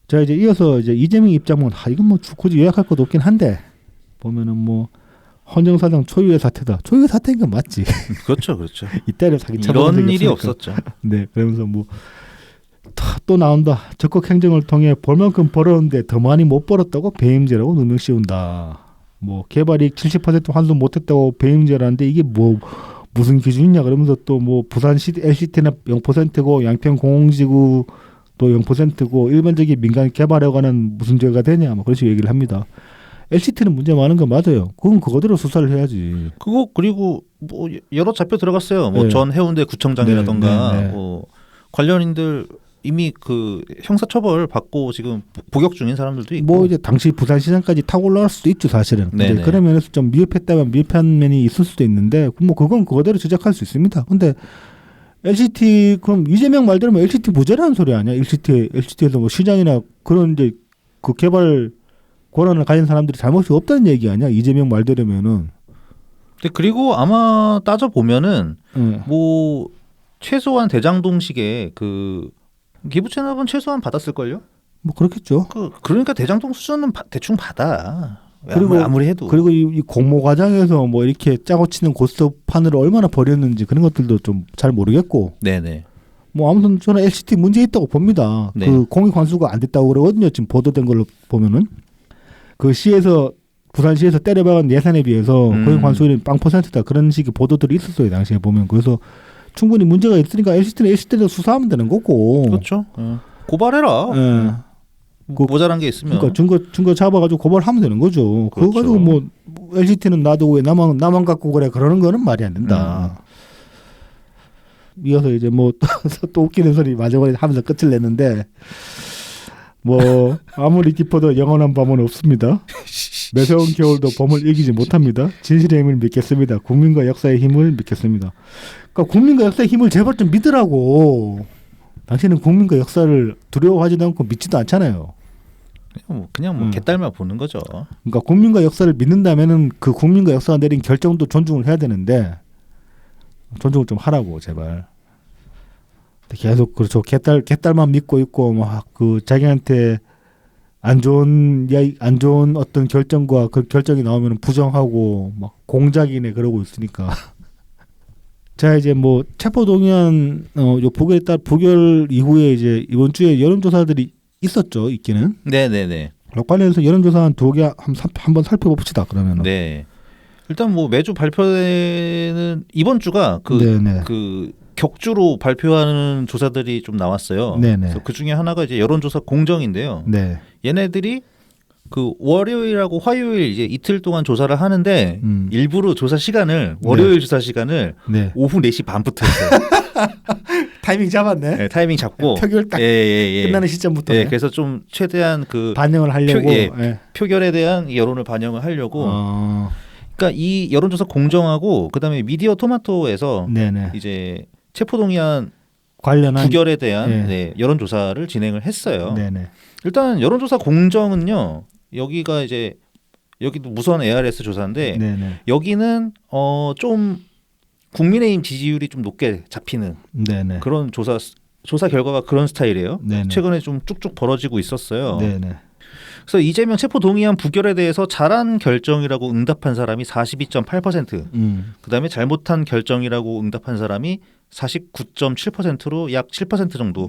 Speaker 2: 자 이제 이어서 이제 이재명 입장은 이건 뭐 굳이 요약할 것도 없긴 한데 보면은 뭐 헌정사상 초유의 사태다. 초유의 사태인 건 맞지.
Speaker 1: 그렇죠, 그렇죠.
Speaker 2: 이때를 사기
Speaker 1: 이런 일이 없었죠.
Speaker 2: 네, 그러면서 뭐 또 나온다. 적극 행정을 통해 벌 만큼 벌었는데 더 많이 못 벌었다고 배임죄라고 누명 씌운다. 뭐 개발이익 70% 환수 못했다고 배임죄라는데 이게 뭐 무슨 기준이냐 그러면서 또 뭐 부산 LCT는 0%고 양평 공공지구 또 0%고 일반적인 민간 개발에 관한 무슨 죄가 되냐 뭐 그런 식으로 얘기를 합니다. LCT는 문제 많은 건 맞아요. 그건 그거대로 수사를 해야지.
Speaker 1: 그리고 뭐 여러 잡혀 들어갔어요. 뭐 전 해운대 구청장이라던가 뭐 관련인들 이미 그 형사처벌 받고 지금 복역 중인 사람들도 있고.
Speaker 2: 뭐 이제 당시 부산시장까지 타고 올라갈 수도 있죠 사실은. 근데 그런 면에서 좀 미흡했다면 미흡한 면이 있을 수도 있는데 뭐 그건 그거대로 지적할 수 있습니다. 근데 LCT 그럼 이재명 말대로 뭐 LCT 무죄라는 소리 아니야? LCT에서 뭐 시장이나 그런 이제 그 개발 권한을 가진 사람들이 잘못이 없다는 얘기 아니야? 이재명 말대로면은.
Speaker 1: 근데 그리고 아마 따져 보면은 뭐 최소한 대장동식의 그 기부 체납은 최소한 받았을걸요?
Speaker 2: 뭐 그렇겠죠.
Speaker 1: 그러니까 대장동 수준은 대충 받아.
Speaker 2: 그리고
Speaker 1: 아무리 해도.
Speaker 2: 그리고 이 공모 과정에서 뭐 이렇게 짜고 치는 고스톱판을 얼마나 벌였는지 그런 것들도 좀 잘 모르겠고.
Speaker 1: 네네.
Speaker 2: 뭐 아무튼 저는 LCT 문제 있다고 봅니다.
Speaker 1: 네.
Speaker 2: 그 공익 환수가 안 됐다고 그러거든요. 지금 보도된 걸로 보면은 그 시에서 부산시에서 때려박은 예산에 비해서 공익 환수율이 0%다 그런 식의 보도들이 있었어요 당시에 보면. 그래서 충분히 문제가 있으니까 LCT로 수사하면 되는 거고.
Speaker 1: 그렇죠. 고발해라. 모자란 게 있으면.
Speaker 2: 그러니까 증거 잡아가지고 고발하면 되는 거죠.
Speaker 1: 그렇죠.
Speaker 2: 그거 가지고 뭐 LCT는 나도 왜 나만 갖고 그래 그러는 거는 말이 안 된다. 이어서 이제 뭐 또 웃기는 소리 마지막에 하면서 끝을 냈는데 뭐 아무리 깊어도 영원한 밤은 없습니다. 매서운 겨울도 봄을 이기지 못합니다. 진실의 힘을 믿겠습니다. 국민과 역사의 힘을 믿겠습니다. 그러니까 국민과 역사의 힘을 제발 좀 믿으라고. 당신은 국민과 역사를 두려워하지도 않고 믿지도 않잖아요.
Speaker 1: 그냥 뭐 개딸만 보는 거죠.
Speaker 2: 그러니까 국민과 역사를 믿는다면은 그 국민과 역사가 내린 결정도 존중을 해야 되는데 존중을 좀 하라고 제발. 계속 그렇죠. 개딸만 믿고 있고 막 그 자기한테 안 좋은 어떤 결정과 그 결정이 나오면 부정하고 막 공작이네 그러고 있으니까. 자 이제 뭐 체포동의안 요 부결 이후에 이제 이번 주에 여론조사들이 있었죠. 있기는.
Speaker 1: 네네네.
Speaker 2: 관련해서 여론조사 한 2개 한번 살펴봅시다. 그러면.
Speaker 1: 네. 일단 뭐 매주 발표되는 이번 주가 그 격주로 발표하는 조사들이 좀 나왔어요.
Speaker 2: 네네.
Speaker 1: 그래서 그 중에 하나가 이제 여론조사 공정인데요.
Speaker 2: 네.
Speaker 1: 얘네들이 그 월요일하고 화요일 이제 이틀 동안 조사를 하는데 일부러 조사 시간을 월요일 조사 시간을 오후 4시 반부터 했어요.
Speaker 2: 타이밍 잡았네.
Speaker 1: 네, 타이밍 잡고
Speaker 2: 표결 딱 끝나는 시점부터.
Speaker 1: 네, 그래서 좀 최대한 그
Speaker 2: 반영을 하려고
Speaker 1: 표결에 대한 여론을 반영을 하려고. 그러니까 이 여론조사 공정하고 그다음에 미디어 토마토에서 이제 체포동의안 관련한 부결에 대한 여론조사를 진행을 했어요.
Speaker 2: 네네.
Speaker 1: 일단 여론조사 공정은요. 여기가 이제 여기도 무선 ARS 조사인데 여기는 좀 국민의힘 지지율이 좀 높게 잡히는 그런 조사 결과가 그런 스타일이에요. 최근에 좀 쭉쭉 벌어지고 있었어요. 그래서 이재명 체포동의안 부결에 대해서 잘한 결정이라고 응답한 사람이 42.8%, 그다음에 잘못한 결정이라고 응답한 사람이 49.7%로 약 7% 정도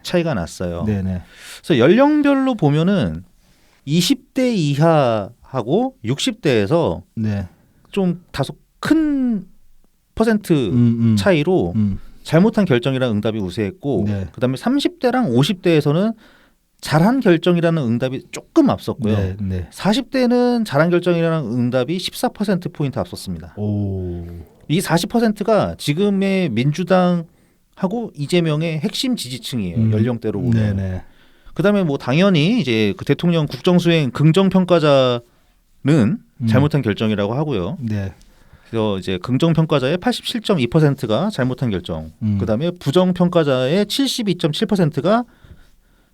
Speaker 1: 차이가 났어요. 그래서 연령별로 보면은 20대 이하하고 60대에서 좀 다소 큰 퍼센트 차이로 잘못한 결정이라는 응답이 우세했고, 그다음에 30대랑 50대에서는 잘한 결정이라는 응답이 조금 앞섰고요. 40대는 잘한 결정이라는 응답이 14%포인트 앞섰습니다. 이 40%가 지금의 민주당하고 이재명의 핵심 지지층이에요. 연령대로 보면. 그다음에 뭐 당연히 이제 그 대통령 국정수행 긍정평가자는 잘못한 결정이라고 하고요. 그래서 이제 긍정평가자의 87.2%가 잘못한 결정. 그다음에 부정평가자의 72.7%가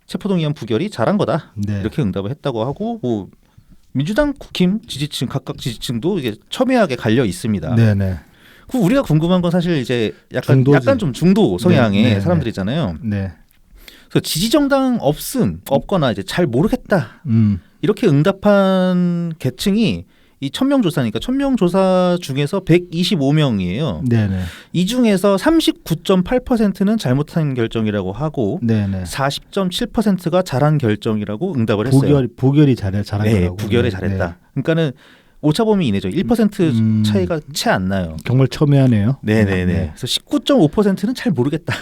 Speaker 1: 체포동의안 부결이 잘한 거다. 이렇게 응답을 했다고 하고 뭐 민주당 국힘 지지층 각각 지지층도 이게 첨예하게 갈려 있습니다. 그 우리가 궁금한 건 사실 이제 약간 좀 중도 성향의 사람들이잖아요. 그래서 지지정당 없거나 이제 잘 모르겠다 이렇게 응답한 계층이 이 1000명 조사니까 1000명 조사 중에서 125명이에요. 이 중에서 39.8%는 잘못한 결정이라고 하고 40.7%가 잘한 결정이라고 응답을 했어요.
Speaker 2: 부결이 잘한 거라고.
Speaker 1: 부결에 잘했다. 그러니까는 오차범위 이내죠. 1% 차이가 채 안 나요.
Speaker 2: 정말 첨예하네요.
Speaker 1: 그래서 19.5%는 잘 모르겠다.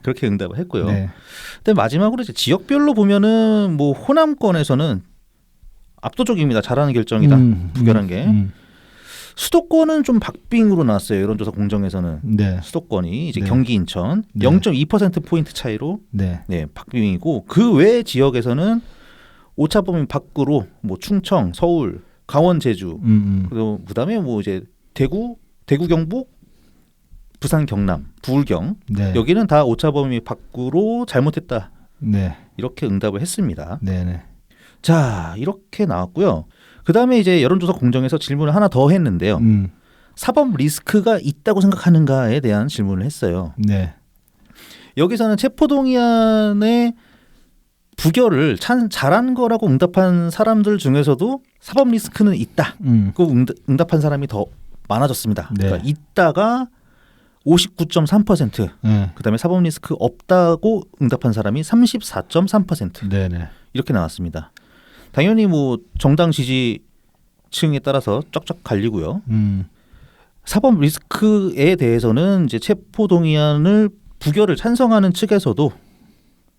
Speaker 1: 그렇게 응답을 했고요. 근데 마지막으로 이제 지역별로 보면은 뭐 호남권에서는 압도적입니다. 잘하는 결정이다. 부결한 게. 수도권은 좀 박빙으로 나왔어요. 여론조사 공정에서는. 수도권이 이제 경기 인천 0.2% 포인트 차이로 박빙이고 그 외 지역에서는 오차범위 밖으로 뭐 충청, 서울, 강원, 제주 그리고 그다음에 뭐 이제 대구 경북, 부산, 경남, 부울경 여기는 다 오차범위 밖으로 잘못했다. 이렇게 응답을 했습니다. 자, 이렇게 나왔고요. 그다음에 이제 여론조사 공정에서 질문을 하나 더 했는데요. 사법 리스크가 있다고 생각하는가에 대한 질문을 했어요. 여기서는 체포동의안의 부결을 잘한 거라고 응답한 사람들 중에서도 사법 리스크는 있다. 그 응답한 사람이 더 많아졌습니다. 그러니까 있다가 59.3%, 그다음에 사법 리스크 없다고 응답한 사람이 34.3%. 이렇게 나왔습니다. 당연히 뭐 정당 지지층에 따라서 쫙쫙 갈리고요. 사법 리스크에 대해서는 이제 체포동의안을 부결을 찬성하는 측에서도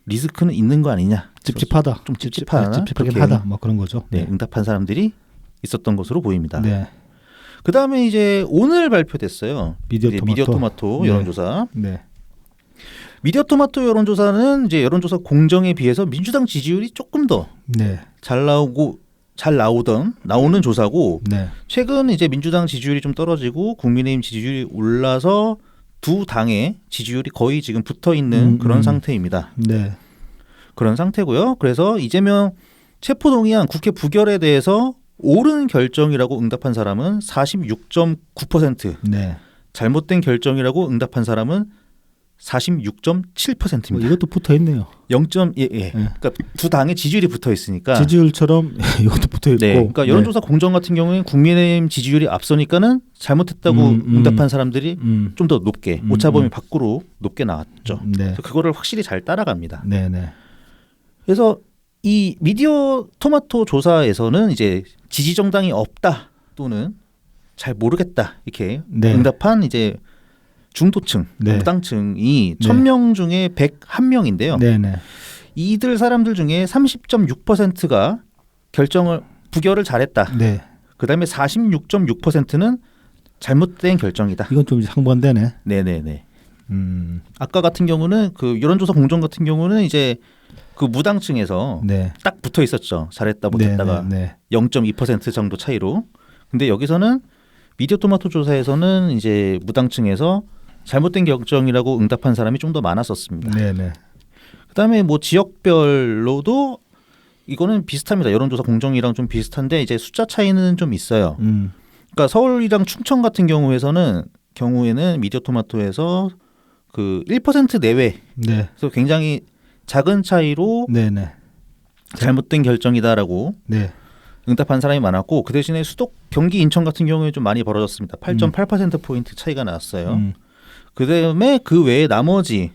Speaker 1: 리스크는 있는 거 아니냐.
Speaker 2: 찝찝하다.
Speaker 1: 좀 찝찝하나.
Speaker 2: 찝찝하긴 하다. 뭐 그런 거죠.
Speaker 1: 응답한 사람들이 있었던 것으로 보입니다. 그다음에 이제 오늘 발표됐어요.
Speaker 2: 미디어 토마토
Speaker 1: 여론조사. 미디어토마토 여론조사는 이제 여론조사 공정에 비해서 민주당 지지율이 조금 더
Speaker 2: 네.
Speaker 1: 나오는 조사고
Speaker 2: 네.
Speaker 1: 최근 이제 민주당 지지율이 좀 떨어지고 국민의힘 지지율이 올라서 두 당의 지지율이 거의 지금 붙어 있는 그런 상태입니다.
Speaker 2: 네.
Speaker 1: 그런 상태고요. 그래서 이재명 체포동의안 국회 부결에 대해서 옳은 결정이라고 응답한 사람은 46.9%,
Speaker 2: 네.
Speaker 1: 잘못된 결정이라고 응답한 사람은 46.7%입니다.
Speaker 2: 이것도 붙어 있네요.
Speaker 1: 0. 그러니까 두 당의 지지율이 붙어 있으니까
Speaker 2: 지지율처럼 이것도 붙어 있고.
Speaker 1: 네. 그러니까 여론조사 공정 같은 경우에는 국민의힘 지지율이 앞서니까는 잘못했다고 응답한 사람들이 좀 더 높게 오차범위 밖으로 높게 나왔죠.
Speaker 2: 네.
Speaker 1: 그래서 그거를 확실히 잘 따라갑니다.
Speaker 2: 네, 네.
Speaker 1: 그래서 이 미디어 토마토 조사에서는 이제 지지 정당이 없다 또는 잘 모르겠다 이렇게
Speaker 2: 네.
Speaker 1: 응답한 이제 중도층,
Speaker 2: 네.
Speaker 1: 무당층이
Speaker 2: 네.
Speaker 1: 1000명 중에 101명인데요.
Speaker 2: 네, 네.
Speaker 1: 이들 사람들 중에 30.6%가 부결을 잘했다.
Speaker 2: 네.
Speaker 1: 그다음에 46.6%는 잘못된 결정이다.
Speaker 2: 이건 좀 상반되네.
Speaker 1: 네네네. 아까 같은 경우는 그 여론조사 공정 같은 경우는 이제 그 무당층에서
Speaker 2: 네.
Speaker 1: 딱 붙어 있었죠. 잘했다 못했다가
Speaker 2: 네.
Speaker 1: 0.2% 정도 차이로. 근데 여기서는 미디어토마토 조사에서는 이제 무당층에서 잘못된 결정이라고 응답한 사람이 좀 더 많았었습니다.
Speaker 2: 네, 네.
Speaker 1: 그다음에 뭐 지역별로도 이거는 비슷합니다. 여론조사 공정이랑 좀 비슷한데 이제 숫자 차이는 좀 있어요. 그러니까 서울이랑 충청 같은 경우에는 미디어토마토에서 그 1% 내외.
Speaker 2: 네.
Speaker 1: 그래서 굉장히 작은 차이로
Speaker 2: 네, 네.
Speaker 1: 잘못된 결정이다라고
Speaker 2: 네.
Speaker 1: 응답한 사람이 많았고 그 대신에 수도 경기 인천 같은 경우에 좀 많이 벌어졌습니다. 8.8% 포인트 차이가 나왔어요. 그다음에 그 외에 나머지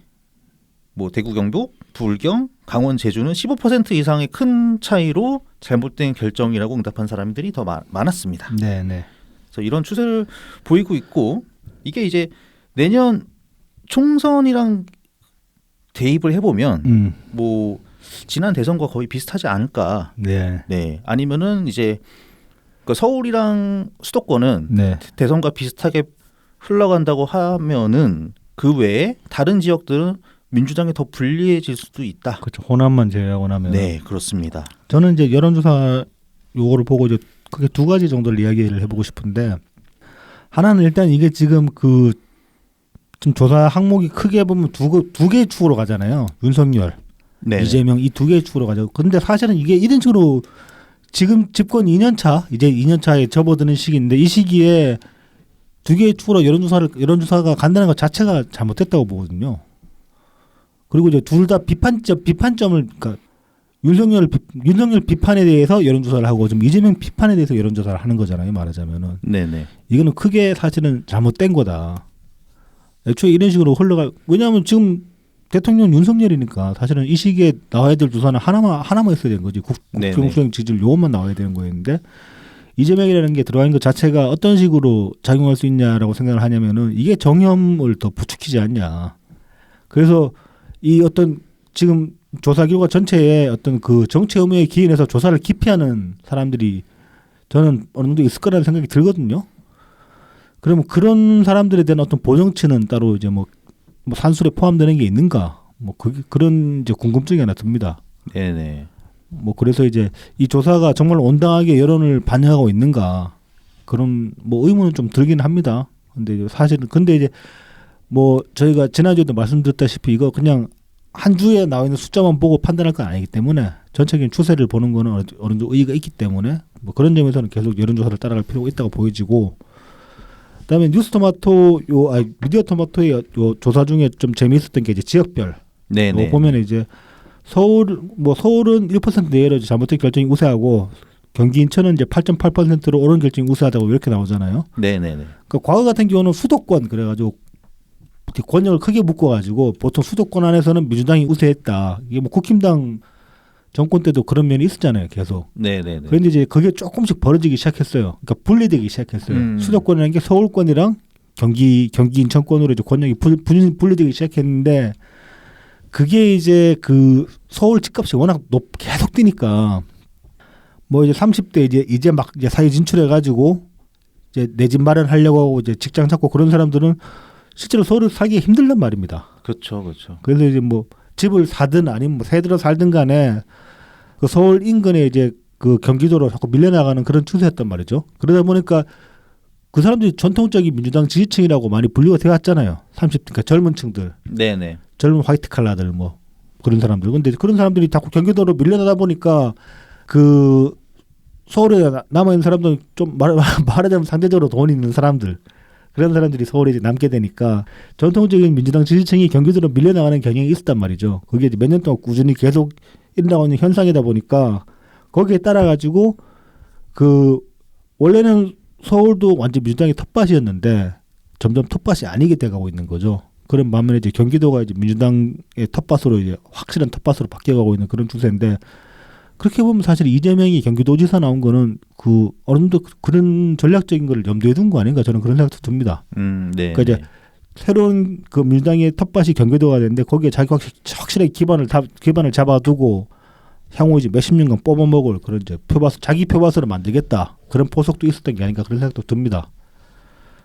Speaker 1: 뭐 대구, 경북, 불경, 강원, 제주는 15% 이상의 큰 차이로 잘못된 결정이라고 응답한 사람들이 더 많았습니다.
Speaker 2: 네, 네.
Speaker 1: 그래서 이런 추세를 보이고 있고 이게 이제 내년 총선이랑 대입을 해보면 뭐 지난 대선과 거의 비슷하지 않을까.
Speaker 2: 네.
Speaker 1: 네. 아니면은 이제 그 서울이랑 수도권은
Speaker 2: 네.
Speaker 1: 대선과 비슷하게 흘러간다고 하면은 그 외에 다른 지역들은 민주당이 더 불리해질 수도 있다.
Speaker 2: 그렇죠. 호남만 제외하고 나면.
Speaker 1: 네, 그렇습니다.
Speaker 2: 저는 이제 여론조사 요거를 보고 이제 크게 두 가지 정도를 이야기를 해보고 싶은데 하나는 일단 이게 지금 그 지금 조사 항목이 크게 보면 두 개의 축으로 가잖아요. 윤석열,
Speaker 1: 네.
Speaker 2: 이재명 이 두 개의 축으로 가죠. 근데 사실은 이게 이런 식으로 지금 집권 2년 차 이제 2년 차에 접어드는 시기인데 이 시기에 두 개의 축으로 여론조사가 간다는 것 자체가 잘못됐다고 보거든요. 그리고 이제 둘 다 비판점을 그러니까 윤석열 비판에 대해서 여론조사를 하고 좀 이재명 비판에 대해서 여론조사를 하는 거잖아요. 말하자면은
Speaker 1: 네네.
Speaker 2: 이거는 크게 사실은 잘못된 거다. 애초에 이런 식으로 왜냐하면 지금 대통령 윤석열이니까 사실은 이 시기에 나와야 될 조사는 하나만 있어야 되는 거지. 국정수행 지지율 요것만 나와야 되는 거였는데 이재명이라는 게 들어가는 것 자체가 어떤 식으로 작용할 수 있냐라고 생각을 하냐면은 이게 정념을 더 부추기지 않냐. 그래서 이 어떤 지금 조사 결과 전체에 어떤 그 정치 의무에 기인해서 조사를 기피하는 사람들이 저는 어느 정도 있을 거라는 생각이 들거든요. 그러면 그런 사람들에 대한 어떤 보정치는 따로 이제 뭐 산술에 포함되는 게 있는가? 뭐 그런 이제 궁금증이 하나 듭니다.
Speaker 1: 네네.
Speaker 2: 뭐 그래서 이제 이 조사가 정말 온당하게 여론을 반영하고 있는가? 그런 뭐 의문은 좀 들긴 합니다. 근데 이제 뭐 저희가 지난주에도 말씀드렸다시피 이거 그냥 한 주에 나와 있는 숫자만 보고 판단할 건 아니기 때문에 전체적인 추세를 보는 거는 어느 정도 의의가 있기 때문에 뭐 그런 점에서는 계속 여론조사를 따라갈 필요가 있다고 보여지고 그다음에 미디어토마토의 요 조사 중에 좀 재미있었던 게 이제 지역별.
Speaker 1: 네네.
Speaker 2: 보면 이제 서울은 1% 내외로 잘못된 결정이 우세하고 경기 인천은 이제 8.8%로 옳은 결정이 우세하다고 이렇게 나오잖아요.
Speaker 1: 네네네.
Speaker 2: 그러니까 과거 같은 경우는 수도권 그래가지고 권력을 크게 묶어가지고 보통 수도권 안에서는 민주당이 우세했다. 이게 뭐 국힘당 정권 때도 그런 면이 있었잖아요, 계속.
Speaker 1: 네네네.
Speaker 2: 그런데 이제 그게 조금씩 벌어지기 시작했어요. 그러니까 분리되기 시작했어요. 수도권이라는 게 서울권이랑 경기 인천권으로 이제 권력이 분리되기 시작했는데 그게 이제 그 서울 집값이 워낙 계속 뛰니까 뭐 이제 30대 이제 막 이제 사회 진출해가지고 이제 내 집 마련하려고 하고 이제 직장 찾고 그런 사람들은 실제로 서울을 살기 힘들단 말입니다.
Speaker 1: 그렇죠, 그렇죠.
Speaker 2: 그래서 이제 뭐 집을 사든 아니면 뭐 새들어 살든 간에 그 서울 인근에 이제 그 경기도로 자꾸 밀려나가는 그런 추세였단 말이죠. 그러다 보니까 그 사람들이 전통적인 민주당 지지층이라고 많이 분류가 되어 왔잖아요. 30, 그러니까 젊은 층들,
Speaker 1: 네네.
Speaker 2: 젊은 화이트 칼라들 뭐 그런 사람들. 근데 그런 사람들이 자꾸 경기도로 밀려나다 보니까 그 서울에 남아 있는 사람들은 좀 말하자면 상대적으로 돈 있는 사람들, 그런 사람들이 서울에 이제 남게 되니까 전통적인 민주당 지지층이 경기도로 밀려나가는 경향이 있었단 말이죠. 그게 몇 년 동안 꾸준히 계속 일어나고 있는 현상이다 보니까 거기에 따라 가지고 그 원래는 서울도 완전 민주당의 텃밭이었는데 점점 텃밭이 아니게 돼가고 있는 거죠. 그런 반면에 이제 경기도가 이제 민주당의 텃밭으로 이제 확실한 텃밭으로 바뀌어가고 있는 그런 추세인데, 그렇게 보면 사실 이재명이 경기도지사 나온 거는 그 어느 정도 그런 전략적인 걸 염두에 둔 거 아닌가, 저는 그런 생각도 듭니다.
Speaker 1: 네.
Speaker 2: 그러니까 이제 새로운 그 민주당의 텃밭이 경기도가 되는데 거기에 자기가 확실하게 기반을 잡아두고 향후 이제 몇십 년간 뽑아먹을 그런 이제 자기 표밭으로 만들겠다, 그런 포석도 있었던 게 아닌가, 그런 생각도 듭니다.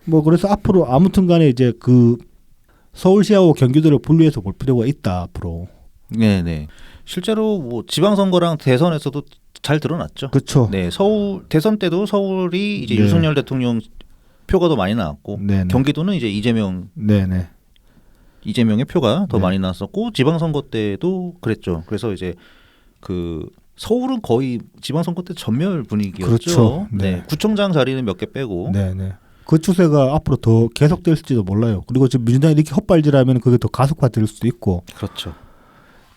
Speaker 2: 뭐 그래서 앞으로 아무튼간에 이제 그 서울시하고 경기도를 분리해서 볼 필요가 있다 앞으로.
Speaker 1: 네네. 실제로 뭐 지방선거랑 대선에서도 잘 드러났죠.
Speaker 2: 그렇죠.
Speaker 1: 네, 서울 대선 때도 서울이 이제
Speaker 2: 네.
Speaker 1: 윤석열 대통령 표가 더 많이 나왔고,
Speaker 2: 네네.
Speaker 1: 경기도는 이제
Speaker 2: 네네.
Speaker 1: 이재명의 표가 더
Speaker 2: 네.
Speaker 1: 많이 나왔었고, 지방선거 때도 그랬죠. 그래서 이제 그 서울은 거의 지방선거 때 전멸 분위기였죠.
Speaker 2: 그렇죠.
Speaker 1: 네.
Speaker 2: 네.
Speaker 1: 구청장 자리는 몇 개 빼고.
Speaker 2: 네네. 그 추세가 앞으로 더 계속될지도 몰라요. 그리고 지금 민주당이 이렇게 헛발질하면 그게 더 가속화될 수도 있고.
Speaker 1: 그렇죠.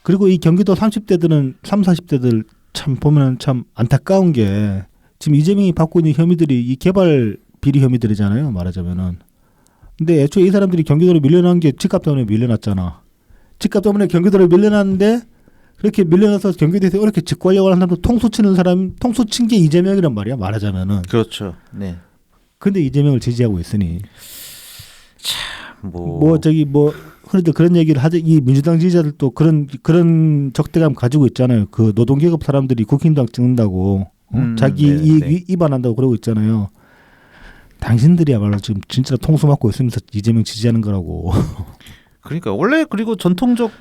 Speaker 2: 그리고 이 경기도 30대들은 30, 40대들 참 보면 참 안타까운 게 지금 이재명이 받고 있는 혐의들이 이 개발 비리 혐의들이잖아요, 말하자면은. 근데 애초에 이 사람들이 경기도로 밀려난 게 집값 때문에 밀려났잖아. 집값 때문에 경기도로 밀려났는데, 그렇게 밀려나서 경기도에서 이렇게 직구하려고 하는 사람도 통수 친 게 이재명이란 말이야, 말하자면은.
Speaker 1: 그렇죠. 네.
Speaker 2: 근데 이재명을 지지하고 있으니
Speaker 1: 뭐
Speaker 2: 그런데 그런 얘기를 하죠. 이 민주당 지지자들도 그런 적대감 가지고 있잖아요. 그 노동계급 사람들이 국힘당 찍는다고 자기
Speaker 1: 네,
Speaker 2: 이익
Speaker 1: 네.
Speaker 2: 위반한다고 그러고 있잖아요. 당신들이야말로 지금 진짜 통수 맞고 있으면서 이재명 지지하는 거라고.
Speaker 1: 그러니까 원래 그리고 전통적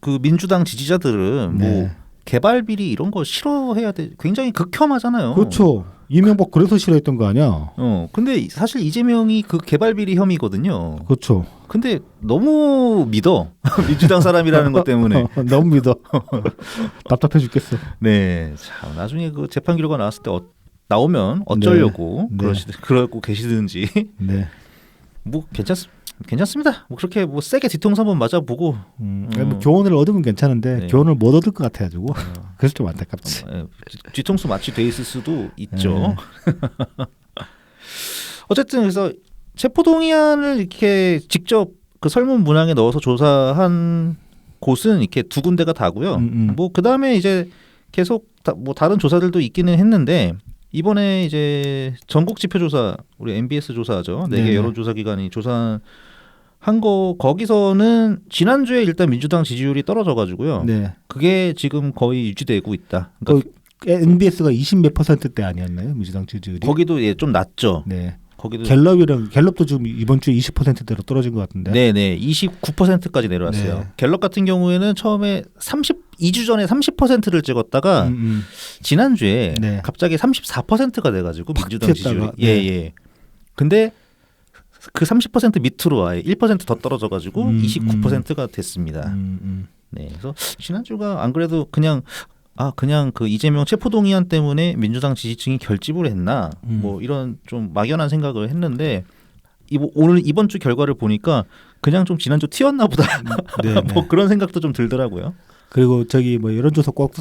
Speaker 1: 그 민주당 지지자들은
Speaker 2: 네.
Speaker 1: 뭐 개발 비리 이런 거 싫어해야 돼. 굉장히 극혐하잖아요.
Speaker 2: 그렇죠. 이명박 그래서 싫어했던 거 아니야.
Speaker 1: 근데 사실 이재명이 그 개발 비리 혐의거든요.
Speaker 2: 그렇죠.
Speaker 1: 근데 너무 믿어. 민주당 사람이라는 것 때문에.
Speaker 2: 너무 믿어. 답답해 죽겠어.
Speaker 1: 네. 자, 나중에 그 재판 결과 나왔을 때 나오면 어쩌려고
Speaker 2: 네.
Speaker 1: 그러고 계시든지.
Speaker 2: 네.
Speaker 1: 뭐 괜찮습니다. 뭐 그렇게 뭐 세게 뒤통수 한번 맞아보고.
Speaker 2: 뭐 교훈을 얻으면 괜찮은데
Speaker 1: 네.
Speaker 2: 교훈을 못 얻을 것 같아가지고 그래서 좀 안타깝지.
Speaker 1: 뒤통수 맞이 돼 있을 수도 있죠. 어쨌든 그래서 체포동의안을 이렇게 직접 그 설문 문항에 넣어서 조사한 곳은 이렇게 두 군데가 다고요. 뭐 그 다음에 이제 계속 뭐 다른 조사들도 있기는 했는데, 이번에 이제 전국 지표 조사, 우리 MBS 조사죠. 4개 여론조사 기관이 조사한 거, 거기서는 지난주에 일단 민주당 지지율이 떨어져가지고요.
Speaker 2: 네.
Speaker 1: 그게 지금 거의 유지되고 있다. 그러니까
Speaker 2: MBS가 20몇 %대 아니었나요? 민주당 지지율이.
Speaker 1: 거기도 좀 낮죠.
Speaker 2: 네.
Speaker 1: 거기도
Speaker 2: 갤럽도 지금 이번 주에 20%대로 떨어진 것 같은데.
Speaker 1: 네네 29%까지 내려왔어요.
Speaker 2: 네.
Speaker 1: 갤럽 같은 경우에는 처음에 2주 전에 30%를 찍었다가 지난주에
Speaker 2: 네.
Speaker 1: 갑자기 34%가 돼가지고 민주당 지지율이
Speaker 2: 네.
Speaker 1: 근데 그 30% 밑으로 아예 1% 더 떨어져가지고 29%가 됐습니다. 네, 그래서 지난주가 안 그래도 그냥 그 이재명 체포동의안 때문에 민주당 지지층이 결집을 했나 뭐 이런 좀 막연한 생각을 했는데, 오늘 이번 주 결과를 보니까 그냥 좀 지난주 튀었나 보다. 뭐 그런 생각도 좀 들더라고요.
Speaker 2: 그리고 저기 뭐 여론조사 꽃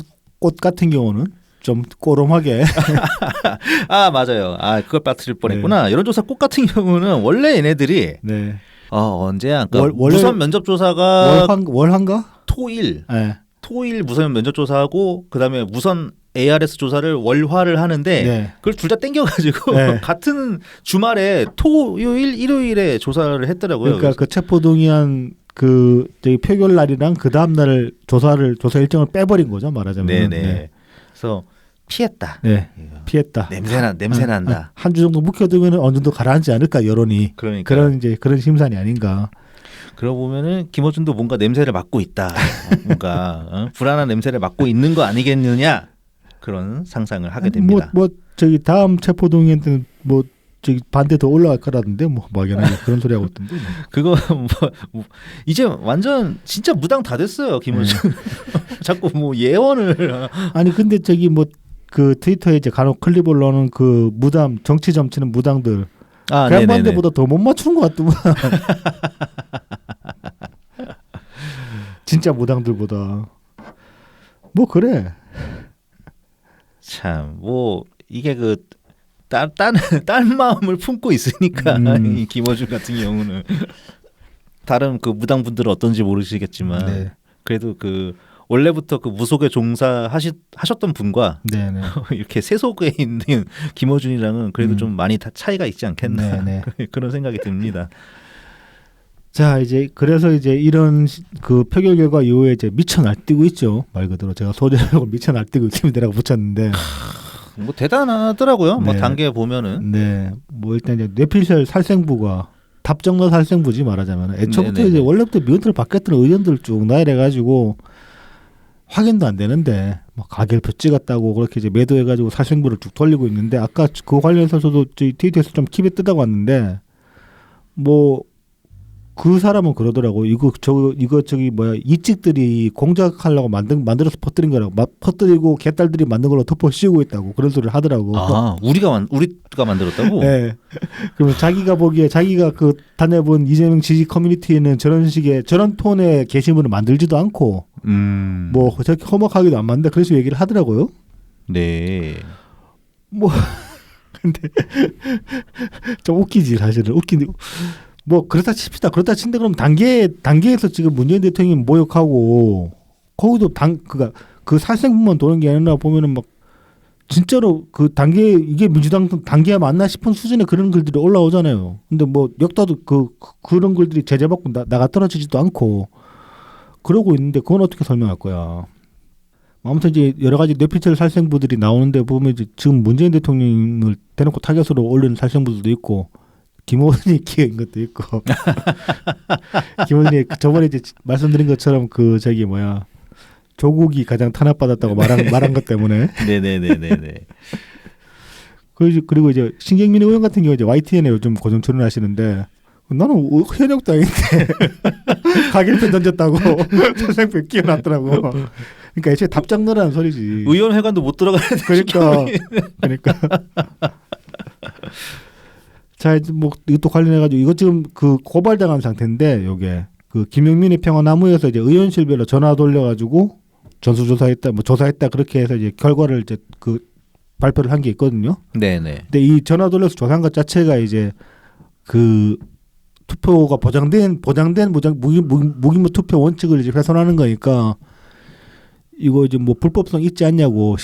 Speaker 2: 같은 경우는 좀 꼬름하게.
Speaker 1: 맞아요. 그걸 빠뜨릴 뻔했구나. 여론조사 꽃 같은 경우는 원래 얘네들이
Speaker 2: 네.
Speaker 1: 언제야? 그러니까 무선 면접조사가
Speaker 2: 월한가?
Speaker 1: 토일.
Speaker 2: 네.
Speaker 1: 토일 무선 면접조사하고 그다음에 무선 ARS 조사를 월화를 하는데
Speaker 2: 네.
Speaker 1: 그걸 둘 다 땡겨가지고
Speaker 2: 네.
Speaker 1: 같은 주말에 토요일 일요일에 조사를 했더라고요.
Speaker 2: 그러니까 그 체포동의안 그 저기 표결 날이랑 그 다음 날 조사 일정을 빼버린 거죠, 말하자면.
Speaker 1: 네네.
Speaker 2: 네.
Speaker 1: 그래서 피했다.
Speaker 2: 네. 피했다.
Speaker 1: 냄새 난다.
Speaker 2: 한 주 정도 묵혀두면 어느 정도 가라앉지 않을까, 여론이.
Speaker 1: 그러니까
Speaker 2: 그런 심산이 아닌가.
Speaker 1: 그러고 보면은 김어준도 뭔가 냄새를 맡고 있다. 뭔가 불안한 냄새를 맡고 있는 거 아니겠느냐 그런 상상을 하게 됩니다.
Speaker 2: 뭐 저기 다음 체포동의안에는 뭐 저기 반대 더 올라갈 거라던데 뭐 막연하게 그런 소리 하고 있던데.
Speaker 1: 그거 뭐 이제 완전 진짜 무당 다 됐어요 김어준. 자꾸 뭐 예언을.
Speaker 2: 아니 근데 저기 뭐 그 트위터에 이제 간혹 클립 올라오는 그 무당 정치 점치는 무당들 그 양반들보다 더 못 맞추는 것 같더만. 진짜 무당들보다. 뭐 그래.
Speaker 1: 참 뭐 이게 그 딴 마음을 품고 있으니까 이 김어준 같은 경우는 다른 그 무당분들은 어떤지 모르시겠지만
Speaker 2: 네.
Speaker 1: 그래도 그 원래부터 그 무속에 종사하셨던 분과
Speaker 2: 네네.
Speaker 1: 이렇게 세속에 있는 김어준이랑은 그래도 좀 많이 다 차이가 있지 않겠나
Speaker 2: 네네.
Speaker 1: 그런 생각이 듭니다.
Speaker 2: 자 이제 그래서 이제 이런 그 표결 결과 이후에 이제 미쳐 날뛰고 있죠. 말 그대로 제가 소제목을 미쳐 날뛰고 있습니다라고 붙였는데.
Speaker 1: 뭐 대단하더라고요. 뭐
Speaker 2: 네.
Speaker 1: 단계 보면은.
Speaker 2: 네. 뭐 일단 이제 뇌피셜 살생부가 답정너 살생부지 말하자면 애초부터
Speaker 1: 네네네.
Speaker 2: 이제 원래부터 면허를 받겠던 의원들 쭉 나열해 가지고 확인도 안 되는데 뭐 가결표 찍었다고 그렇게 이제 매도해 가지고 살생부를 쭉 돌리고 있는데 아까 그 관련해서도 저희 트위터에서 좀 킵에 뜨다고 왔는데 뭐 그 사람은 그러더라고. 이거 저기 뭐야 이찍들이 공작하려고 만들어서 퍼뜨린 거라고. 퍼뜨리고 개딸들이 만든 걸로 덮어 씌우고 있다고 그런 소리를 하더라고.
Speaker 1: 아 우리가 만들었다고?
Speaker 2: 네. 그러면 자기가 보기에 자기가 그 다녀본 이재명 지지 커뮤니티에는 저런 식의 저런 톤의 게시물을 만들지도 않고 뭐 저렇게 험악하기도 안 만든다. 그래서 얘기를 하더라고요.
Speaker 1: 네.
Speaker 2: 뭐 근데 좀 웃기지 사실은 웃긴데. 뭐 그렇다 칩시다. 그렇다 친데 그럼 단계에서 지금 문재인 대통령이 모욕하고 거기도 그 살생부만 도는 게 아니라 보면은 막 진짜로 그 단계 이게 민주당 단계야 맞나 싶은 수준의 그런 글들이 올라오잖아요. 근데 뭐 역다도 그런 글들이 제재받고 나가 떨어지지도 않고 그러고 있는데 그건 어떻게 설명할 거야. 아무튼 이제 여러 가지 뇌피셜 살생부들이 나오는데 보면 이제 지금 문재인 대통령을 대놓고 타겟으로 올리는 살생부들도 있고. 김호준이 기획인 것도 있고 김호준이 저번에 이제 말씀드린 것처럼 그 저기 뭐야 조국이 가장 탄압받았다고 말한 것 때문에
Speaker 1: 네네네네네.
Speaker 2: 그리고 이제 신경민 의원 같은 경우 이제 YTN에 요즘 고정 출연하시는데 나는 현역도 아닌데 가결표 던졌다고 선생표 끼워놨더라고. 그러니까 애초에 답장너라는 소리지.
Speaker 1: 의원회관도 못 들어가는.
Speaker 2: 그러니까. 자, 뭐 이것도 관련해가지고 이것 지금 그 고발당한 상태인데 요게 그 김용민의 평화나무에서 이제 의원실별로 전화 돌려가지고 전수조사했다, 뭐 조사했다 그렇게 해서 이제 결과를 이제 그 발표를 한 게 있거든요.
Speaker 1: 네네.
Speaker 2: 근데 이 전화 돌려서 조사한 것 자체가 이제 그 투표가 보장된 무기무 투표 원칙을 이제 훼손하는 거니까 이거 이제 뭐 불법성 있지 않냐고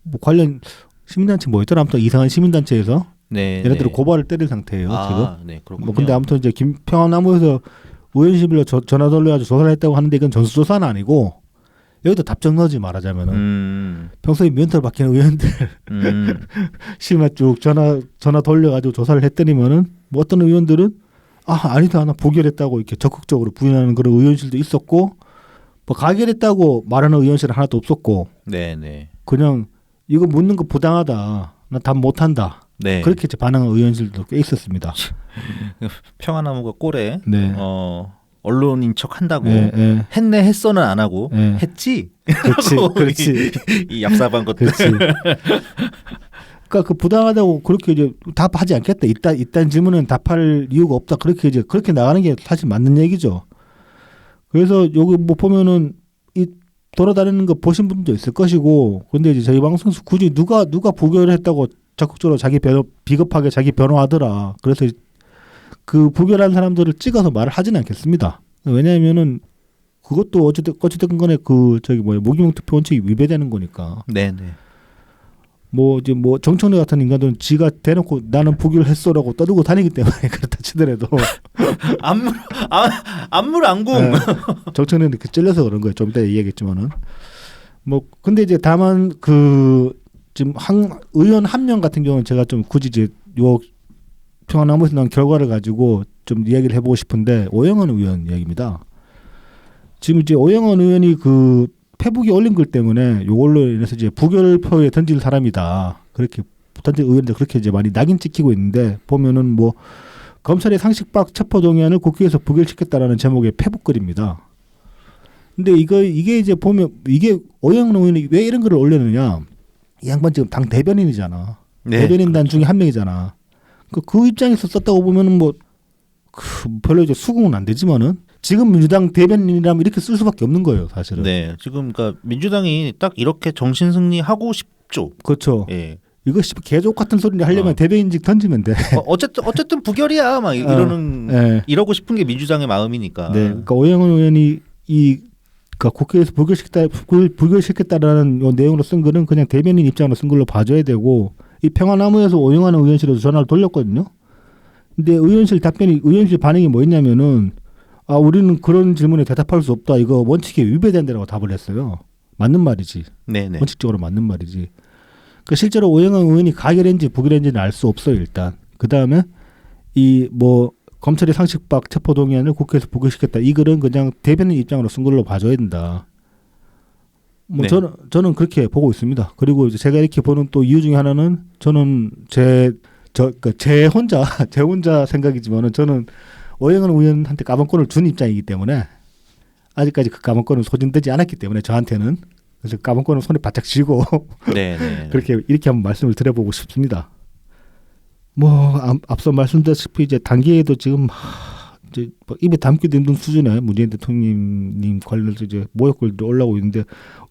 Speaker 2: 뭐 관련 시민단체 뭐 있더라 아무튼 이상한 시민단체에서.
Speaker 1: 네.
Speaker 2: 얘네들은 고발을 때릴 상태예요 지금.
Speaker 1: 네, 그렇군요.
Speaker 2: 뭐 근데 아무튼 이제 김평화나무에서 의원실별로 전화 돌려가지고 조사를 했다고 하는데 이건 전수조사는 아니고 여기도 답정 넣지 말하자면은 평소에 면허를 받기는 의원들 실마 쭉 전화 돌려가지고 조사를 했더니면은 뭐 어떤 의원들은 아니다 나 부결했다고 이렇게 적극적으로 부인하는 그런 의원실도 있었고 뭐 가결했다고 말하는 의원실은 하나도 없었고.
Speaker 1: 네네.
Speaker 2: 그냥 이거 묻는 거 부당하다 나 답 못한다.
Speaker 1: 네.
Speaker 2: 그렇게 이제 반응한 의원실도 꽤 있었습니다.
Speaker 1: 평화나무가 꼴에
Speaker 2: 네.
Speaker 1: 언론인 척 한다고
Speaker 2: 네.
Speaker 1: 했네 했어는 안 하고
Speaker 2: 네.
Speaker 1: 했지.
Speaker 2: 그렇지.
Speaker 1: 이 얍삽한 것들.
Speaker 2: 그렇지. 그러니까 그 부당하다고 그렇게 이제 답하지 않겠다. 이딴 질문은 답할 이유가 없다. 그렇게 나가는 게 사실 맞는 얘기죠. 그래서 여기 뭐 보면은 이 돌아다니는 거 보신 분도 있을 것이고, 근데 이제 저희 방송에서 굳이 누가 부결을 했다고 적극적으로 비겁하게 자기 변호하더라. 그래서 그 부결한 사람들을 찍어서 말을 하지는 않겠습니다. 왜냐하면은 그것도 어찌됐건 간에 그 저기 뭐야 무기명 투표 원칙이 위배되는 거니까.
Speaker 1: 네네.
Speaker 2: 뭐 이제 뭐 정청래 같은 인간들은 지가 대놓고 나는 부결했어라고 떠들고 다니기 때문에 그렇다 치더라도
Speaker 1: 안물안궁.
Speaker 2: 네, 정청래는 이렇게 찔려서 그런 거예요. 좀 이따 얘기하겠지만은 뭐 근데 이제 다만 그 지금 의원 한 명 같은 경우는 제가 좀 굳이 이제 요 평화나무에서 나온 결과를 가지고 좀 이야기를 해보고 싶은데 오영원 의원 이야기입니다. 지금 이제 오영원 의원이 그 페북에 올린 글 때문에 이걸로 인해서 이제 부결표에 던질 사람이다. 그렇게 던질 의원들 그렇게 이제 많이 낙인 찍히고 있는데 보면은 뭐 검찰의 상식 밖 체포동의안을 국회에서 부결시켰다라는 제목의 페북 글입니다. 근데 이게 이제 보면 이게 오영원 의원이 왜 이런 글을 올렸느냐? 이 양반 지금 당 대변인이잖아.
Speaker 1: 네.
Speaker 2: 대변인단 중에 한 명이잖아. 그 입장에서 썼다고 보면은 뭐 별로 이제 수긍은 안 되지만은 지금 민주당 대변인이라면 이렇게 쓸 수밖에 없는 거예요, 사실은.
Speaker 1: 네, 지금 그러니까 민주당이 딱 이렇게 정신 승리하고 싶죠.
Speaker 2: 그렇죠.
Speaker 1: 예.
Speaker 2: 이거 개족 같은 소리를 하려면 대변인직 던지면 돼.
Speaker 1: 어쨌든 부결이야 막 이러는
Speaker 2: 네.
Speaker 1: 이러고 싶은 게 민주당의 마음이니까.
Speaker 2: 네. 그러니까 오영원 의원이 그러니까 국회에서 부결시켰다라는 요 내용으로 쓴 글은 그냥 대변인 입장으로 쓴 걸로 봐줘야 되고 이 평화나무에서 오영환 의원실에서 전화를 돌렸거든요. 근데 의원실 반응이 뭐였냐면은 우리는 그런 질문에 대답할 수 없다. 이거 원칙에 위배된다라고 답을 했어요. 맞는 말이지.
Speaker 1: 네네.
Speaker 2: 원칙적으로 맞는 말이지. 그 실제로 오영환 의원이 가결했는지 부결했는지는 알 수 없어요. 일단. 그 다음에 이 뭐 검찰의 상식 밖 체포동의안을 국회에서 부결시켰다. 이 글은 그냥 대변인 입장으로 쓴 걸로 봐줘야 된다. 뭐
Speaker 1: 네.
Speaker 2: 저는 그렇게 보고 있습니다. 그리고 이제 제가 이렇게 보는 또 이유 중에 하나는 저는 제 혼자 생각이지만은 저는 오영환 의원한테 까방권을 준 입장이기 때문에 아직까지 그 까방권은 소진되지 않았기 때문에 저한테는 그래서 까방권을 손에 바짝 쥐고
Speaker 1: 네네.
Speaker 2: 그렇게 이렇게 한번 말씀을 드려보고 싶습니다. 뭐 앞서 말씀드렸다시피 이제 단계에도 지금 이제 뭐 입에 담기도 힘든 수준의 문재인 대통령님 관련해서 이제 모욕글들이 올라오고 있는데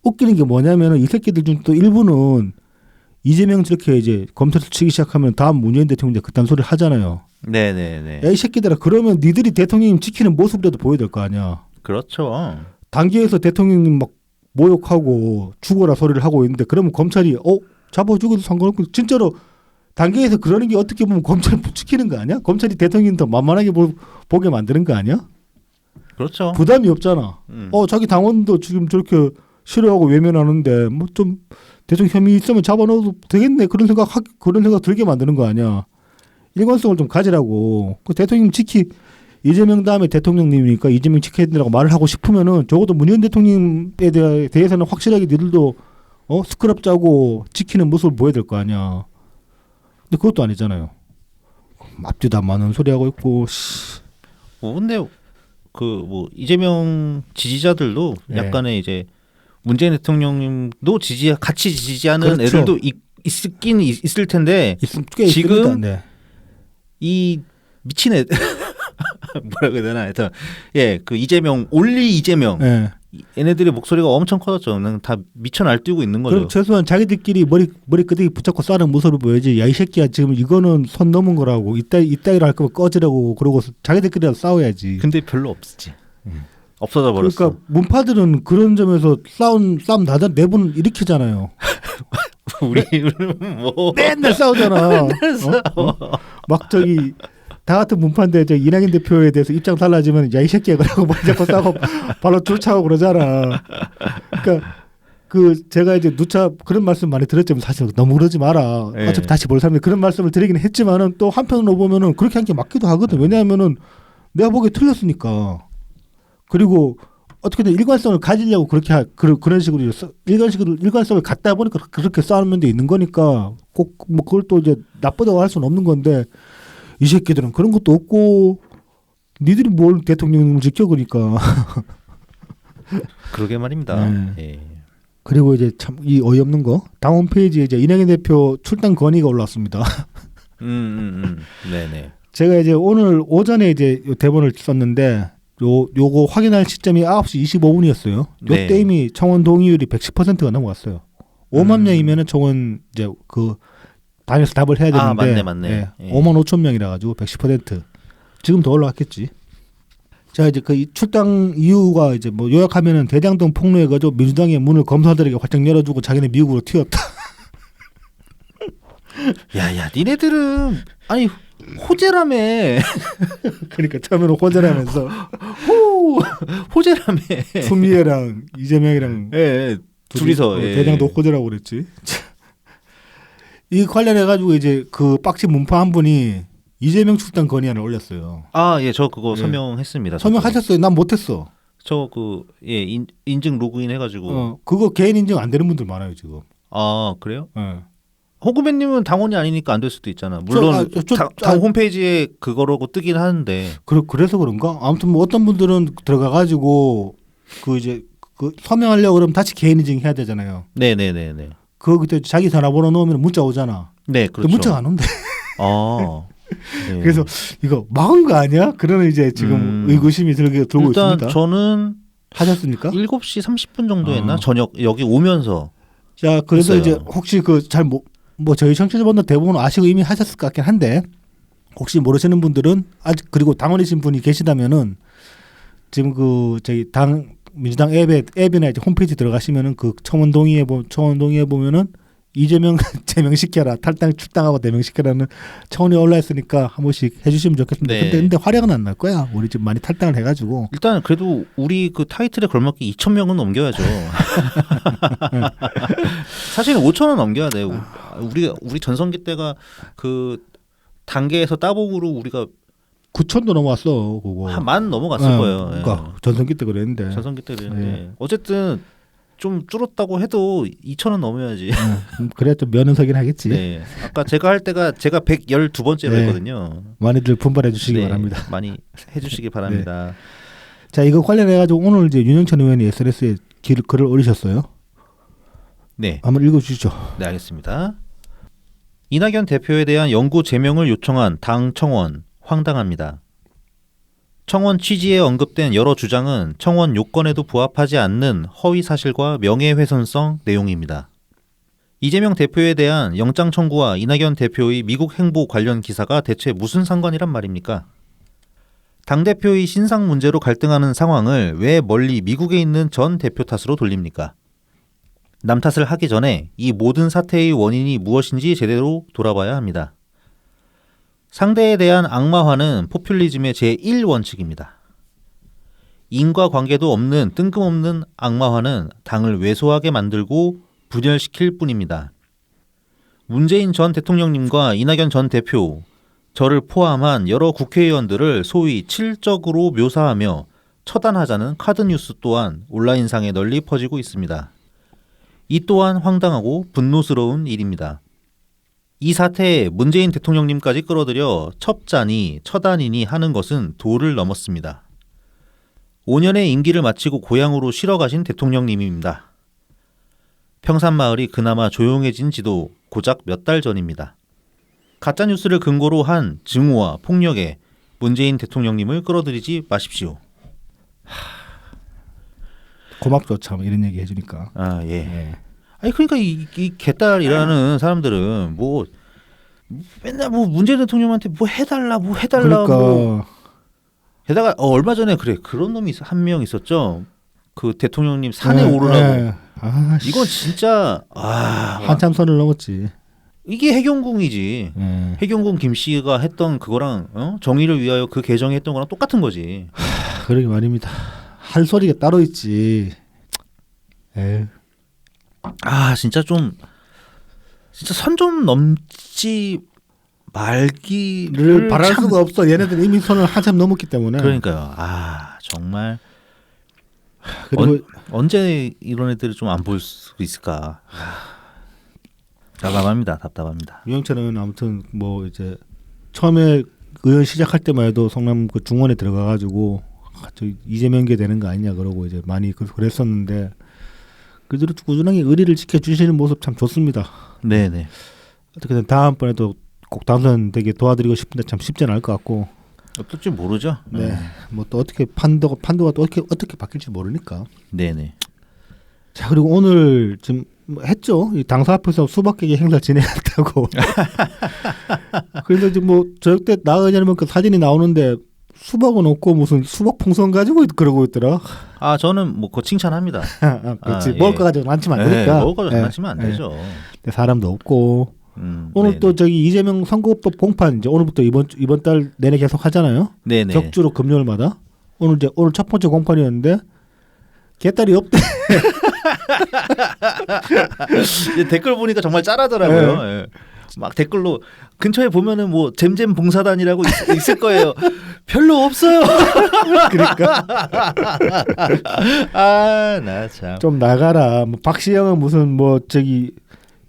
Speaker 2: 웃기는 게 뭐냐면은 이 새끼들 중 또 일부는 이재명 저렇게 이제 검찰을 치기 시작하면 다음 문재인 대통령이 그딴 소리를 하잖아요.
Speaker 1: 네네네.
Speaker 2: 야, 이 새끼들아 그러면 니들이 대통령님 지키는 모습이라도 보여야 될 거 아니야.
Speaker 1: 그렇죠.
Speaker 2: 단계에서 대통령님 막 모욕하고 죽어라 소리를 하고 있는데 그러면 검찰이 잡아 죽어도 상관없고 진짜로 단계에서 그러는 게 어떻게 보면 검찰을 지키는 거 아니야? 검찰이 대통령 더 만만하게 보게 만드는 거 아니야?
Speaker 1: 그렇죠.
Speaker 2: 부담이 없잖아. 자기 당원도 지금 저렇게 싫어하고 외면하는데 뭐 좀 대통령 혐의 있으면 잡아넣어도 되겠네 그런 생각 들게 만드는 거 아니야? 일관성을 좀 가지라고. 그 대통령 이재명 다음에 대통령님이니까 이재명 지켜야 된다고 말을 하고 싶으면은 적어도 문재인 대통령에 대해서는 확실하게 니들도 스크럽 짜고 지키는 모습을 보여야 될 거 아니야. 근데 그것도 아니잖아요. 앞뒤도 안 맞는 소리 하고 있고.
Speaker 1: 근데 그 뭐 이재명 지지자들도
Speaker 2: 네.
Speaker 1: 약간의 이제 문재인 대통령님도 같이 지지하는
Speaker 2: 그렇죠.
Speaker 1: 애들도 있긴 있을 텐데
Speaker 2: 꽤
Speaker 1: 지금
Speaker 2: 있습니다. 네.
Speaker 1: 이 미친 애 뭐라고 해야 되나 하여튼 그 이재명 올리 이재명
Speaker 2: 네.
Speaker 1: 얘네들의 목소리가 엄청 커졌죠. 다 미쳐 날뛰고 있는 거죠.
Speaker 2: 그럼 최소한 자기들끼리 머리 끄덕이 붙잡고 싸는 모습을 보여야지. 야 이 새끼야 지금 이거는 선 넘은 거라고 이따위로 할 거면 꺼지라고 그러고 자기들끼리 싸워야지.
Speaker 1: 근데 별로 없지. 없어져 버렸어.
Speaker 2: 그러니까 문파들은 그런 점에서 싸움 나다 내분 일으키잖아요.
Speaker 1: 우리는 뭐
Speaker 2: 맨날 싸우잖아. 막 저기 다 같은 문파인데 저 이낙연 대표에 대해서 입장 달라지면 야 이 새끼야 그러고 머리 잡고 싸고 발로 쫓아오고 그러잖아. 그러니까 제가 이제 누차 그런 말씀 많이 드렸지만 사실 너무 그러지 마라.
Speaker 1: 네.
Speaker 2: 어차피 다시 볼 사람이 그런 말씀을 드리긴 했지만은 또 한편으로 보면은 그렇게 한 게 맞기도 하거든. 왜냐하면은 내가 보기에 틀렸으니까. 그리고 어떻게든 일관성을 가지려고 그런 식으로 일관성을 갖다 보니까 그렇게 싸우는 데 있는 거니까 꼭 뭐 그걸 또 이제 나쁘다고 할 수는 없는 건데 이 새끼들은 그런 것도 없고 니들이 뭘 대통령을 지켜 그러니까.
Speaker 1: 그러게 말입니다.
Speaker 2: 네.
Speaker 1: 예.
Speaker 2: 그리고 이제 참 이 어이없는 거 당 홈페이지에 이제 이낙연 대표 출당 건의가 올라왔습니다.
Speaker 1: 네네.
Speaker 2: 제가 이제 오늘 오전에 이제 요 대본을 썼는데 요거 확인할 시점이 9시 25분이었어요. 요
Speaker 1: 네.
Speaker 2: 때 이미 청원 동의율이 110%가 넘어갔어요. 5만 명이면은 청원 이제 그 당에서 답을 해야 되는데
Speaker 1: 맞네.
Speaker 2: 예,
Speaker 1: 예.
Speaker 2: 5만 5천 명이라 가지고 110%. 지금 더 올라갔겠지. 자 이제 그 출당 이유가 이제 뭐 요약하면은 대장동 폭로해 가지고 민주당의 문을 검사들에게 활짝 열어주고 자기네 미국으로 튀었다.
Speaker 1: 야야 니네들은 아니 호재라며.
Speaker 2: 그러니까 처음에는 호전하면서
Speaker 1: 호재라며.
Speaker 2: 추미애랑 이재명이랑
Speaker 1: 둘이서
Speaker 2: 대장동 호재라고 그랬지. 이 관련해 가지고 이제 그 빡친 문파 한 분이 이재명 출당 건의안을 올렸어요.
Speaker 1: 아, 예, 저 그거
Speaker 2: 예.
Speaker 1: 서명했습니다.
Speaker 2: 서명하셨어요? 난 못했어.
Speaker 1: 저 예, 인증 로그인 해가지고.
Speaker 2: 그거 개인 인증 안 되는 분들 많아요 지금.
Speaker 1: 아, 그래요?
Speaker 2: 예.
Speaker 1: 호구배님은 당원이 아니니까 안 될 수도 있잖아. 물론 당 홈페이지에 그거라고 뜨긴 하는데.
Speaker 2: 그래서 그런가? 아무튼 뭐 어떤 분들은 들어가가지고 그 서명하려고 그러면 다시 개인 인증 해야 되잖아요.
Speaker 1: 네네네네.
Speaker 2: 그때 자기 전화번호 넣으면 문자 오잖아.
Speaker 1: 네, 그렇죠.
Speaker 2: 문자가 안 온대.
Speaker 1: 아. 네.
Speaker 2: 그래서 이거 막은 거 아니야? 그런 이제 지금 의구심이 들고
Speaker 1: 일단
Speaker 2: 있습니다.
Speaker 1: 저는
Speaker 2: 하셨습니까?
Speaker 1: 7시 30분 정도 했나? 저녁 여기 오면서.
Speaker 2: 자, 그래서
Speaker 1: 했어요.
Speaker 2: 이제 혹시 뭐 저희 청취자분들 대부분 아시고 이미 하셨을 것 같긴 한데 혹시 모르시는 분들은 아직 그리고 당원이신 분이 계시다면은 지금 저희 민주당 앱이나 이제 홈페이지 들어가시면은 그 청원 동의에 보면은 이재명 제명시켜라, 출당하고 대명시켜라는 청원이 올라 있으니까 한 번씩 해주시면 좋겠습니다.
Speaker 1: 네.
Speaker 2: 근데 화력은 안 날 거야. 우리 지금 많이 탈당을 해가지고.
Speaker 1: 일단 그래도 우리 그 타이틀에 걸맞게 2,000명은 넘겨야죠. 사실은 5,000원 넘겨야 돼요. 우리 전성기 때가 그 단계에서 따봉으로 우리가
Speaker 2: 9천도 넘어왔어. 그거.
Speaker 1: 한 만 넘어갔을 거예요.
Speaker 2: 그러니까 전성기 때 그랬는데.
Speaker 1: 전성기 때 그랬는데
Speaker 2: 네.
Speaker 1: 어쨌든 좀 줄었다고 해도 2,000원 넘어야지.
Speaker 2: 그래야 좀 면은 서긴 하겠지.
Speaker 1: 네. 아까 제가 할 때가 제가 112번째로
Speaker 2: 네.
Speaker 1: 했거든요.
Speaker 2: 많이들 분발해 주시기
Speaker 1: 네,
Speaker 2: 바랍니다.
Speaker 1: 많이 해주시기 바랍니다.
Speaker 2: 자, 이거 관련해 가지고 오늘 이제 윤영찬 의원이 SNS에 글을 올리셨어요.
Speaker 1: 네,
Speaker 2: 한번 읽어주시죠.
Speaker 1: 네 알겠습니다. 이낙연 대표에 대한 영구 제명을 요청한 당 청원 황당합니다. 청원 취지에 언급된 여러 주장은 청원 요건에도 부합하지 않는 허위 사실과 명예훼손성 내용입니다. 이재명 대표에 대한 영장 청구와 이낙연 대표의 미국 행보 관련 기사가 대체 무슨 상관이란 말입니까? 당대표의 신상 문제로 갈등하는 상황을 왜 멀리 미국에 있는 전 대표 탓으로 돌립니까? 남 탓을 하기 전에 이 모든 사태의 원인이 무엇인지 제대로 돌아봐야 합니다. 상대에 대한 악마화는 포퓰리즘의 제1원칙입니다. 인과관계도 없는 뜬금없는 악마화는 당을 왜소하게 만들고 분열시킬 뿐입니다. 문재인 전 대통령님과 이낙연 전 대표, 저를 포함한 여러 국회의원들을 소위 칠적으로 묘사하며 처단하자는 카드뉴스 또한 온라인상에 널리 퍼지고 있습니다. 이 또한 황당하고 분노스러운 일입니다. 이 사태에 문재인 대통령님까지 끌어들여 첩자니 처단이니 하는 것은 도를 넘었습니다. 5년의 임기를 마치고 고향으로 쉬러 가신 대통령님입니다. 평산마을이 그나마 조용해진 지도 고작 몇 달 전입니다. 가짜뉴스를 근거로 한 증오와 폭력에 문재인 대통령님을 끌어들이지 마십시오.
Speaker 2: 고맙죠, 참 이런 얘기 해주니까.
Speaker 1: 아, 예.
Speaker 2: 예.
Speaker 1: 아니 그러니까 이 개딸이라는 사람들은 뭐 맨날 뭐 문재인 대통령한테 뭐 해달라
Speaker 2: 그러니까
Speaker 1: 뭐 게다가 얼마 전에 그런 놈이 한 명 있었죠. 그 대통령님 산에 오르라고.
Speaker 2: 아,
Speaker 1: 이건 진짜
Speaker 2: 한참 선을 넘었지.
Speaker 1: 이게 해경궁이지. 해경궁 김 씨가 했던 그거랑 정의를 위하여 그 개정이 했던 거랑 똑같은 거지.
Speaker 2: 그러게 말입니다. 할 소리가 따로 있지. 에휴.
Speaker 1: 진짜 선 좀 넘지 말기를
Speaker 2: 바랄
Speaker 1: 참...
Speaker 2: 수가 없어. 얘네들 이미 선을 한참 넘었기 때문에.
Speaker 1: 그러니까요. 정말
Speaker 2: 그리고
Speaker 1: 언제 이런 애들을 좀 안 볼 수 있을까? 답답합니다.
Speaker 2: 유영찬 의원 아무튼 뭐 이제 처음에 의원 시작할 때만 해도 성남 그 중원에 들어가가지고 저 이재명계 되는 거 아니냐 그러고 이제 많이 그랬었는데 그대로 꾸준하게 의리를 지켜주시는 모습 참 좋습니다.
Speaker 1: 네네.
Speaker 2: 어떻게든 다음번에도 꼭 당선되게 도와드리고 싶은데 참 쉽지는 않을 것 같고.
Speaker 1: 어떨지 모르죠.
Speaker 2: 네. 뭐 또 어떻게 판도가 또 어떻게 바뀔지 모르니까.
Speaker 1: 네네.
Speaker 2: 자, 그리고 오늘 지금 했죠. 이 당사 앞에서 수박 깨기 행사 진행했다고. 그래서 이제 뭐 저녁 때 나가냐면 그 사진이 나오는데 수박은 없고 무슨 수박 풍선 가지고 그러고 있더라.
Speaker 1: 저는 뭐 그거 칭찬합니다.
Speaker 2: 그렇지.
Speaker 1: 예.
Speaker 2: 먹을 거 가지고 많지만 안 되니까.
Speaker 1: 먹을 거 가지고 많지면 안 되죠.
Speaker 2: 사람도 없고. 오늘
Speaker 1: 네네.
Speaker 2: 또 저기 이재명 선거법 공판 이제 오늘부터 이번 달 내내 계속 하잖아요.
Speaker 1: 네네.
Speaker 2: 격주로 금요일마다. 오늘 첫 번째 공판이었는데 개딸이 없대.
Speaker 1: 댓글 보니까 정말 짠하더라고요. 예. 막 댓글로 근처에 보면은 뭐 잼잼 봉사단이라고 있을 거예요. 별로 없어요.
Speaker 2: 그러니까
Speaker 1: 아, 나 참.
Speaker 2: 좀 나가라. 뭐 박시영은 무슨 뭐 저기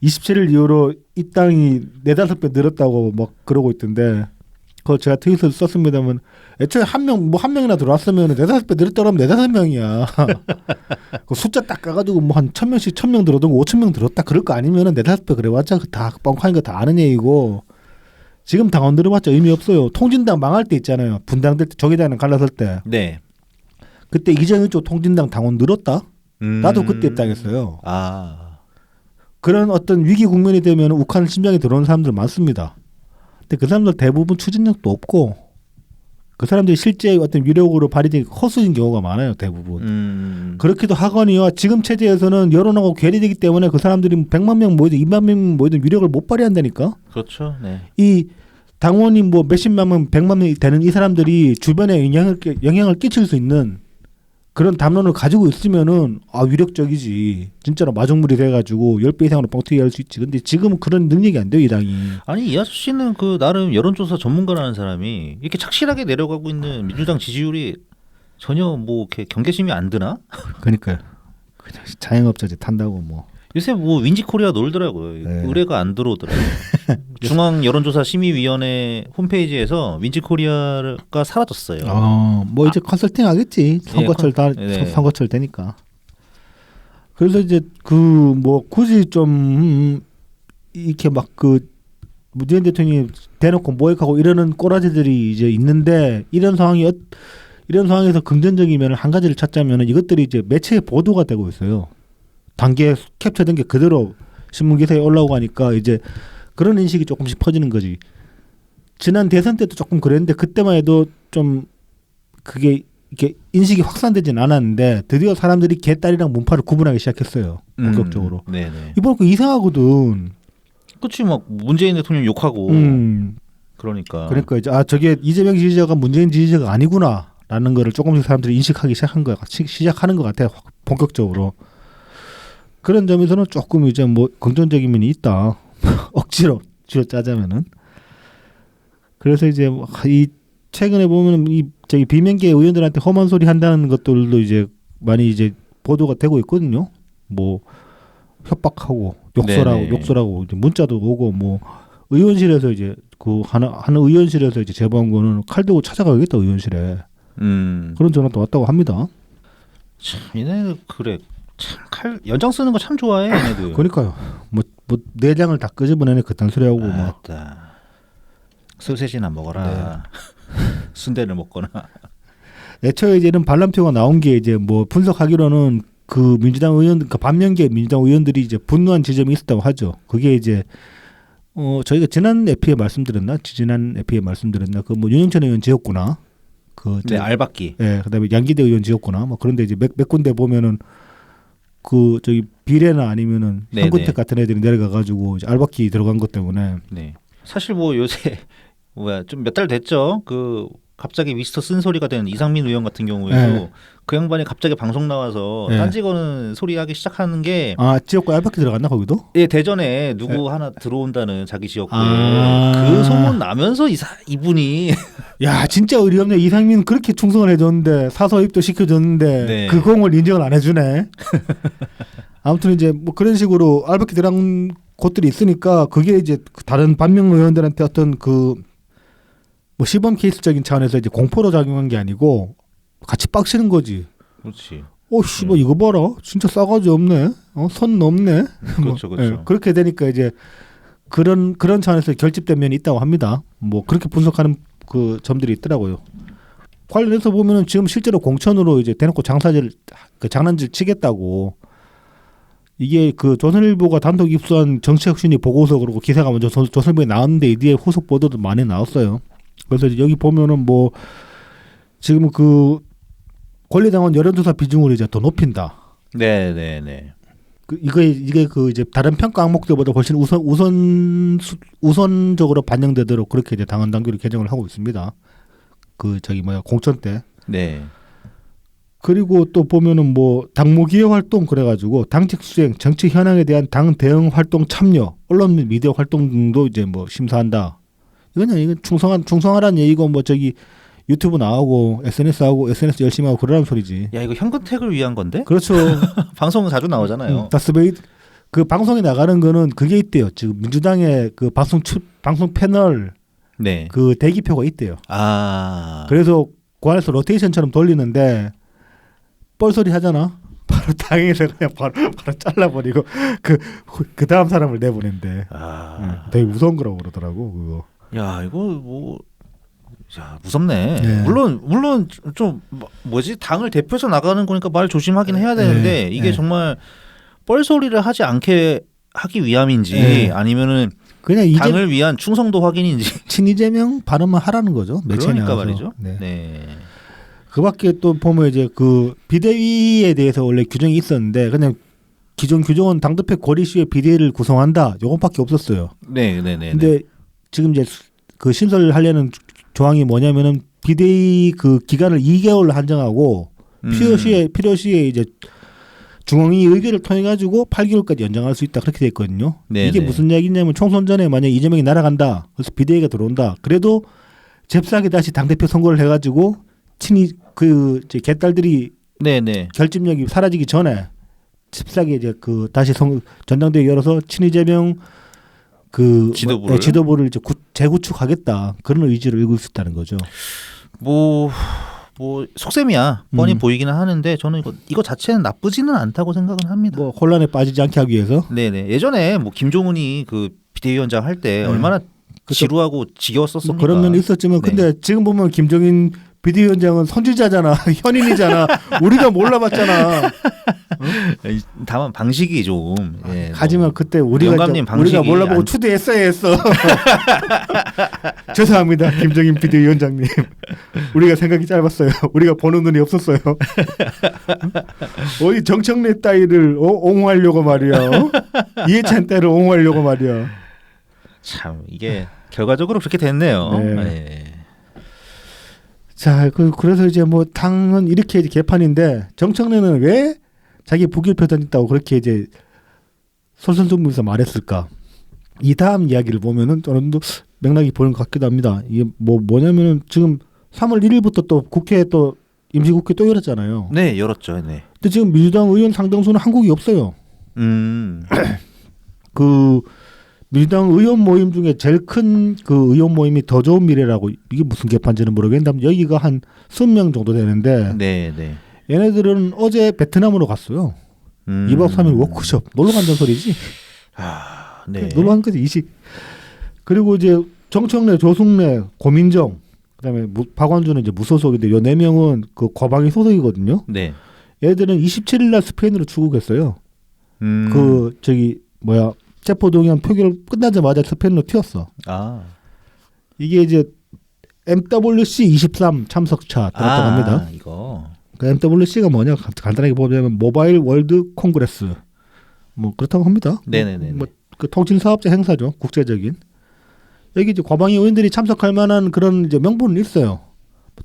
Speaker 2: 27일 이후로 입당이 4-5배 늘었다고 막 그러고 있던데 그거 제가 트윗을 썼습니다만 애초에 한 명이나 들어왔으면 4-5배 늘었다고 하면 4-5명이야. 그 숫자 딱 까가지고 뭐 한 1,000명씩 1,000명 들어도 5,000명 들었다 그럴 거 아니면은 4-5배 그래봤자 다 뻥카인 거 다 아는 얘기고 지금 당원 들어봤자 의미 없어요. 통진당 망할 때 있잖아요. 분당될 때 저기당은 갈라설 때.
Speaker 1: 네.
Speaker 2: 그때 이재명 쪽 통진당 당원 늘었다. 나도 그때 입당했어요.
Speaker 1: 아.
Speaker 2: 그런 어떤 위기 국면이 되면 욱하는 심정이 들어오는 사람들 많습니다. 근데 그 사람들 대부분 추진력도 없고 그 사람들이 실제 어떤 위력으로 발휘된 허수인 경우가 많아요. 대부분. 그렇기도 하거니와 지금 체제에서는 여론하고 괴리되기 때문에 그 사람들이 100만 명 모이든 2만 명 모이든 위력을 못 발휘한다니까.
Speaker 1: 그렇죠. 네.
Speaker 2: 이 당원이 뭐 몇십만 명, 100만 명이 되는 이 사람들이 주변에 영향을 끼칠 수 있는 그런 담론을 가지고 있으면은 위력적이지. 진짜로 마중물이 돼가지고 10배 이상으로 뻥튀기 할 수 있지. 근데 지금은 그런 능력이 안 돼요, 이 당이.
Speaker 1: 아니 이 아저씨는 그 나름 여론조사 전문가라는 사람이 이렇게 착실하게 내려가고 있는 민주당 지지율이 전혀 뭐 이렇게 경계심이 안 드나?
Speaker 2: 그러니까요. 그냥 자영업자지 탄다고 뭐.
Speaker 1: 요새 뭐 윈지코리아 놀더라고요.
Speaker 2: 네.
Speaker 1: 의뢰가 안 들어오더라고요. 중앙 여론조사 심의위원회 홈페이지에서 윈지코리아가 사라졌어요.
Speaker 2: 뭐 이제 컨설팅 하겠지. 선거철 선거철 되니까. 그래서 이제 그 뭐 굳이 좀 이렇게 막 그 문재인 대통령이 대놓고 모욕하고 이러는 꼬라지들이 이제 있는데 이런 상황에서 긍정적인 면을 한 가지를 찾자면은 이것들이 이제 매체에 보도가 되고 있어요. 단계 캡처된 게 그대로 신문 기사에 올라오고 하니까 이제 그런 인식이 조금씩 퍼지는 거지. 지난 대선 때도 조금 그랬는데 그때만 해도 좀 그게 이렇게 인식이 확산되진 않았는데 드디어 사람들이 개딸이랑 문파를 구분하기 시작했어요. 본격적으로.
Speaker 1: 네네.
Speaker 2: 이번 거 이상하거든.
Speaker 1: 그치 막 문재인 대통령 욕하고 그러니까
Speaker 2: 이제 저게 이재명 지지자가 문재인 지지자가 아니구나라는 거를 조금씩 사람들이 인식하기 시작하는 것 같아요. 본격적으로. 그런 점에서는 조금 이제 뭐 긍정적인 면이 있다. 억지로 쥐어짜자면은. 그래서 이제 이 최근에 보면 이 저기 비명계 의원들한테 험한 소리 한다는 것들도 이제 많이 이제 보도가 되고 있거든요. 뭐 협박하고 욕설하고 이제 문자도 오고 뭐 의원실에서 이제 그 하나 의원실에서 이제 제보한 거는 칼 들고 찾아가겠다 의원실에. 그런 전화도 왔다고 합니다.
Speaker 1: 참 얘네들 그래. 참 연장 쓰는 거 참 좋아해 얘네들.
Speaker 2: 그러니까요. 뭐 내장을 다 끄집어내네 그딴 소리 하고 막.
Speaker 1: 소세지나 먹어라. 네. 순대를 먹거나.
Speaker 2: 애초에 이제 이런 반란표가 나온 게 이제 뭐 분석하기로는 그 민주당 의원, 그 반면계 민주당 의원들이 이제 분노한 지점이 있었다고 하죠. 그게 이제 저희가 지난 에피에 말씀드렸나? 그 뭐 윤영찬 의원 지었구나.
Speaker 1: 네, 알박기.
Speaker 2: 네, 그다음에 양기대 의원 지었구나. 뭐 그런데 이제 몇 군데 보면은 그 저기 비례나 아니면은 현근택 같은 애들이 내려가가지고 이제 알박기 들어간 것 때문에.
Speaker 1: 네. 사실 뭐 요새 좀 몇 달 됐죠. 그 갑자기 미스터 쓴소리가 된 이상민 의원 같은 경우에도 그 양반이 갑자기 방송 나와서 딴지 거는 소리 하기 시작하는 게
Speaker 2: 지역구에 알박기 들어갔나 거기도?
Speaker 1: 예, 대전에 누구 하나 들어온다는 자기 지역구에 그 소문 나면서 이분이
Speaker 2: 야 진짜 의리 없네. 이상민 그렇게 충성을 해줬는데 사서입도 시켜줬는데 그 공을 인정을 안 해주네. 아무튼 이제 뭐 그런 식으로 알박기 들어간 곳들이 있으니까 그게 이제 다른 반명 의원들한테 어떤 그 뭐 시범 케이스적인 차원에서 이제 공포로 작용한 게 아니고 같이 빡치는 거지.
Speaker 1: 그렇지.
Speaker 2: 씨발 이거 봐라. 진짜 싸가지 없네. 선 넘네.
Speaker 1: 그렇죠, 그렇죠.
Speaker 2: 그렇게 되니까 이제 그런 차원에서 결집된 면이 있다고 합니다. 뭐 그렇게 분석하는 그 점들이 있더라고요. 관련해서 보면은 지금 실제로 공천으로 이제 대놓고 장난질 치겠다고. 이게 그 조선일보가 단독 입수한 정치혁신위 보고서 그러고 기사가 먼저 조선일보에 나왔는데 이 뒤에 후속 보도도 많이 나왔어요. 그래서 여기 보면은 뭐 지금 그 권리당원 여론조사 비중을 이제 더 높인다.
Speaker 1: 네.
Speaker 2: 이게 그 이제 다른 평가 항목들보다 훨씬 우선적으로 반영되도록 그렇게 이제 당원 당규를 개정을 하고 있습니다. 그 저기 공천 때.
Speaker 1: 네.
Speaker 2: 그리고 또 보면은 뭐 당무기획 활동 그래가지고 당직 수행, 정치 현황에 대한 당 대응 활동 참여, 언론 및 미디어 활동 등도 이제 뭐 심사한다. 이건 충성하라는 얘기고 뭐 저기 유튜브 나오고 SNS 하고 SNS 열심히 하고 그러라는 소리지.
Speaker 1: 야 이거 현근택을 위한 건데?
Speaker 2: 그렇죠.
Speaker 1: 방송 자주 나오잖아요.
Speaker 2: 다스베이드 그 방송에 나가는 거는 그게 있대요. 지금 민주당의 그 방송 패널
Speaker 1: 네.
Speaker 2: 그 대기표가 있대요.
Speaker 1: 아.
Speaker 2: 그래서 그 안에서 로테이션처럼 돌리는데 뻘소리 하잖아. 바로 당에서 그냥 바로 잘라버리고 그 다음 사람을 내보낸대. 되게 무서운 거라고 그러더라고 그거.
Speaker 1: 야 이거 뭐. 야 무섭네.
Speaker 2: 네.
Speaker 1: 물론 좀 뭐지 당을 대표해서 나가는 거니까 말 조심하긴 해야 되는데 이게 정말 뻘소리를 하지 않게 하기 위함인지 아니면은
Speaker 2: 그냥
Speaker 1: 당을 위한 충성도 확인인지.
Speaker 2: 친이재명 발언만 하라는 거죠.
Speaker 1: 그러니까 말이죠. 네.
Speaker 2: 그밖에 또 보면 이제 그 비대위에 대해서 원래 규정이 있었는데 그냥 기존 규정은 당대표 고리 시에 비대위를 구성한다. 요것밖에 없었어요.
Speaker 1: 네.
Speaker 2: 근데 지금 이제 그 신설하려는 조항이 뭐냐면은 비대위 그 기간을 2개월로 한정하고 필요시에 이제 중앙위 의결을 통해 가지고 8개월까지 연장할 수 있다 그렇게 돼 있거든요. 이게 무슨 얘기냐면 총선 전에 만약 이재명이 날아간다. 그래서 비대위가 들어온다. 그래도 잽싸게 다시 당 대표 선거를 해가지고 친이 그 이제 개딸들이 결집력이 사라지기 전에 잽싸게 이제 그 다시 전당대회 열어서 친이재명 그 지도부를 이제 재구축하겠다 그런 의지를 읽을 수 있다는 거죠.
Speaker 1: 뭐 속셈이야 뻔히 보이기는 하는데 저는 이거 자체는 나쁘지는 않다고 생각은 합니다.
Speaker 2: 뭐 혼란에 빠지지 않게 하기 위해서.
Speaker 1: 네네. 예전에 뭐 김종훈이 그 비대위원장 할 때 얼마나 지루하고 지겨웠었습니까?
Speaker 2: 뭐 그런 면이 있었지만 근데 지금 보면 김종인 비대위원장은 선지자잖아. 현인이잖아. 우리가 몰라봤잖아.
Speaker 1: 다만 방식이 좀.
Speaker 2: 하지만 그때 우리가 몰라보고 추대했어야 했어. 죄송합니다. 김정인 비대위원장님. 우리가 생각이 짧았어요. 우리가 보는 눈이 없었어요. 어디 정청래 따위를 옹호하려고 말이야. 이해찬 따위를 옹호하려고 말이야.
Speaker 1: 참 이게 결과적으로 그렇게 됐네요. 네.
Speaker 2: 자, 그래서 이제 뭐 당은 이렇게 개판인데 정청래는 왜 자기 부결표 던졌다고 그렇게 이제 솔선수범해서 말했을까? 이 다음 이야기를 보면은 어느 정도 맥락이 보이는 것 같기도 합니다. 이게 뭐냐면은 지금 3월 1일부터 또 국회 또 임시국회 또 열었잖아요.
Speaker 1: 네, 열었죠. 네.
Speaker 2: 근데 지금 민주당 의원 상당수는 한국이 없어요. 그 민주당 의원 모임 중에 제일 큰 그 의원 모임이 더 좋은 미래라고 이게 무슨 개판지는 모르겠는데 여기가 한 20명 정도 되는데 얘네들은 어제 베트남으로 갔어요. 2박 3일 워크숍 놀러 간다는 소리지. 놀러 간 거지 이식. 그리고 이제 정청래, 조승래, 고민정 그다음에 박완주는 이제 무소속인데 요 4명은 그 과방위 소속이거든요. 얘들은 27일 날 스페인으로 출국했어요. 그 저기 뭐야 체포동의안 표결 끝나자마자 스페인으로 튀었어. 이게 이제 MWC 23 참석차 들었다고 합니다.
Speaker 1: 이거.
Speaker 2: 그 MWC가 뭐냐 간단하게 보자면 모바일 월드 콩그레스 뭐 그렇다고 합니다.
Speaker 1: 네네네.
Speaker 2: 뭐 그 통신 사업자 행사죠. 국제적인. 여기 이제 과방위 의원들이 참석할 만한 그런 이제 명분은 있어요.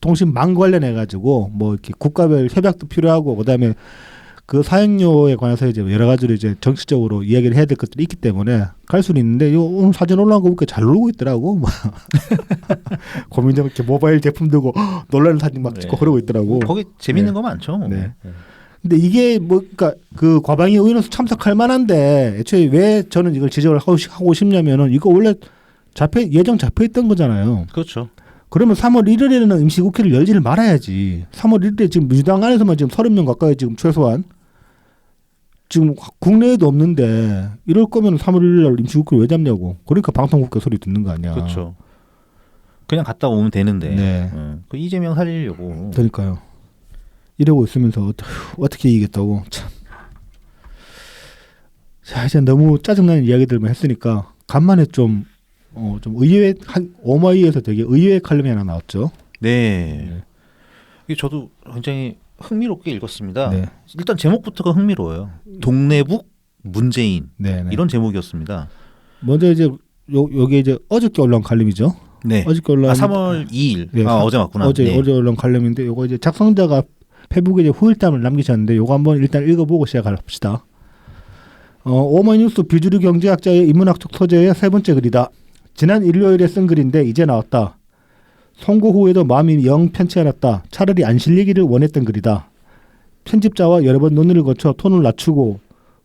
Speaker 2: 통신망 관련해 가지고 뭐 이렇게 국가별 협약도 필요하고 그다음에 그 사용료에 관해서 이제 여러 가지로 이제 정치적으로 이야기를 해야 될 것들이 있기 때문에 갈 수는 있는데 오늘 사진 올라온 거 보니까 잘 놀고 있더라고. 고민정 이렇게 모바일 제품 들고 놀라는 사진 막 찍고 그러고 있더라고.
Speaker 1: 거기 재밌는 거 많죠.
Speaker 2: 근데 이게 뭐 그러니까 그 과방위 의원으로서 참석할 만한데 애초에 왜 저는 이걸 지적을 하고 싶냐면은 이거 원래 예정 잡혀 있던 거잖아요.
Speaker 1: 그렇죠.
Speaker 2: 그러면 3월 1일에는 임시국회를 열지를 말아야지. 3월 1일에 지금 민주당 안에서만 지금 30명 가까이 지금 최소한 지금 국내에도 없는데 이럴 거면 3월 1일 날 임시국회를 왜 잡냐고. 그러니까 방송국회 소리 듣는 거 아니야.
Speaker 1: 그렇죠. 그냥 갔다 오면 되는데. 그 이재명 살리려고.
Speaker 2: 그러니까요. 이러고 있으면서 어떻게 이기겠다고. 참. 자, 이제 너무 짜증나는 이야기들만 했으니까 간만에 좀 의외 오마이에서 되게 의외의 칼럼이 하나 나왔죠.
Speaker 1: 이게 저도 굉장히 흥미롭게 읽었습니다. 일단 제목부터가 흥미로워요. 동네북 문재인 이런 제목이었습니다.
Speaker 2: 먼저 이제 요게 이제 어저께 올라온 칼럼이죠. 어저께 올라온
Speaker 1: 3월 2일. 어제 맞구나.
Speaker 2: 어제 올라온 칼럼인데 요거 이제 작성자가 페북에 이제 후일담을 남기셨는데 요거 한번 일단 읽어보고 시작합시다. 오마이뉴스 비주류 경제학자의 인문학적 소재의 세 번째 글이다. 지난 일요일에 쓴 글인데 이제 나왔다. 선고 후에도 마음이 영 편치 않았다. 차라리 안 실리기를 원했던 글이다. 편집자와 여러 번 논의를 거쳐 톤을 낮추고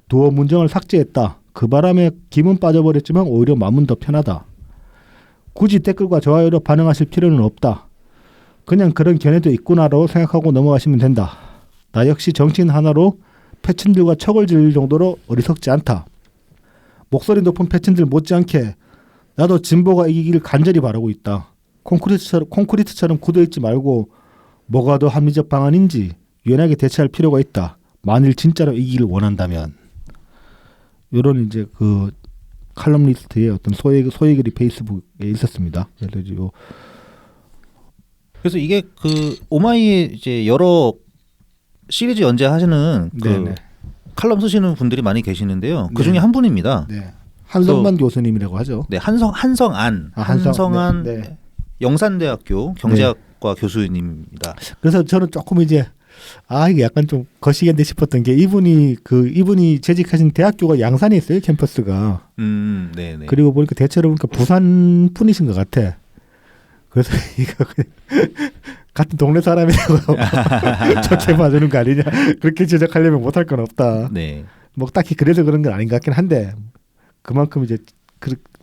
Speaker 2: 두어 문장을 삭제했다. 그 바람에 김은 빠져버렸지만 오히려 마음은 더 편하다. 굳이 댓글과 좋아요로 반응하실 필요는 없다. 그냥 그런 견해도 있구나로 생각하고 넘어가시면 된다. 나 역시 정치인 하나로 패친들과 척을 지을 정도로 어리석지 않다. 목소리 높은 패친들 못지않게 나도 진보가 이기길 간절히 바라고 있다. 콘크리트처럼 굳어있지 말고 뭐가 더 합리적 방안인지 유연하게 대처할 필요가 있다. 만일 진짜로 이기길 원한다면. 이런 이제 그 칼럼니스트의 어떤 소외글이 페이스북에 있었습니다.
Speaker 1: 그래서 이게 그 오마이에 이제 여러 시리즈 연재하시는 그
Speaker 2: 네네.
Speaker 1: 칼럼 쓰시는 분들이 많이 계시는데요. 그 중에
Speaker 2: 네.
Speaker 1: 한 분입니다.
Speaker 2: 네. 한성만 교수님이라고 하죠.
Speaker 1: 네, 한성안
Speaker 2: 네.
Speaker 1: 영산대학교 경제학과 교수님입니다.
Speaker 2: 그래서 저는 조금 이제 이게 약간 좀 거시기한데 싶었던 게 이분이 재직하신 대학교가 양산에 있어요, 캠퍼스가.
Speaker 1: 네네.
Speaker 2: 그리고 보니까 대체로 보니까 부산 분이신 것 같아. 그래서 이거 같은 동네 사람이라고 저체 봐주는 거 아니냐, 그렇게 지적하려면 못할 건 없다.
Speaker 1: 네.
Speaker 2: 뭐 딱히 그래서 그런 건 아닌 것 같긴 한데 그만큼 이제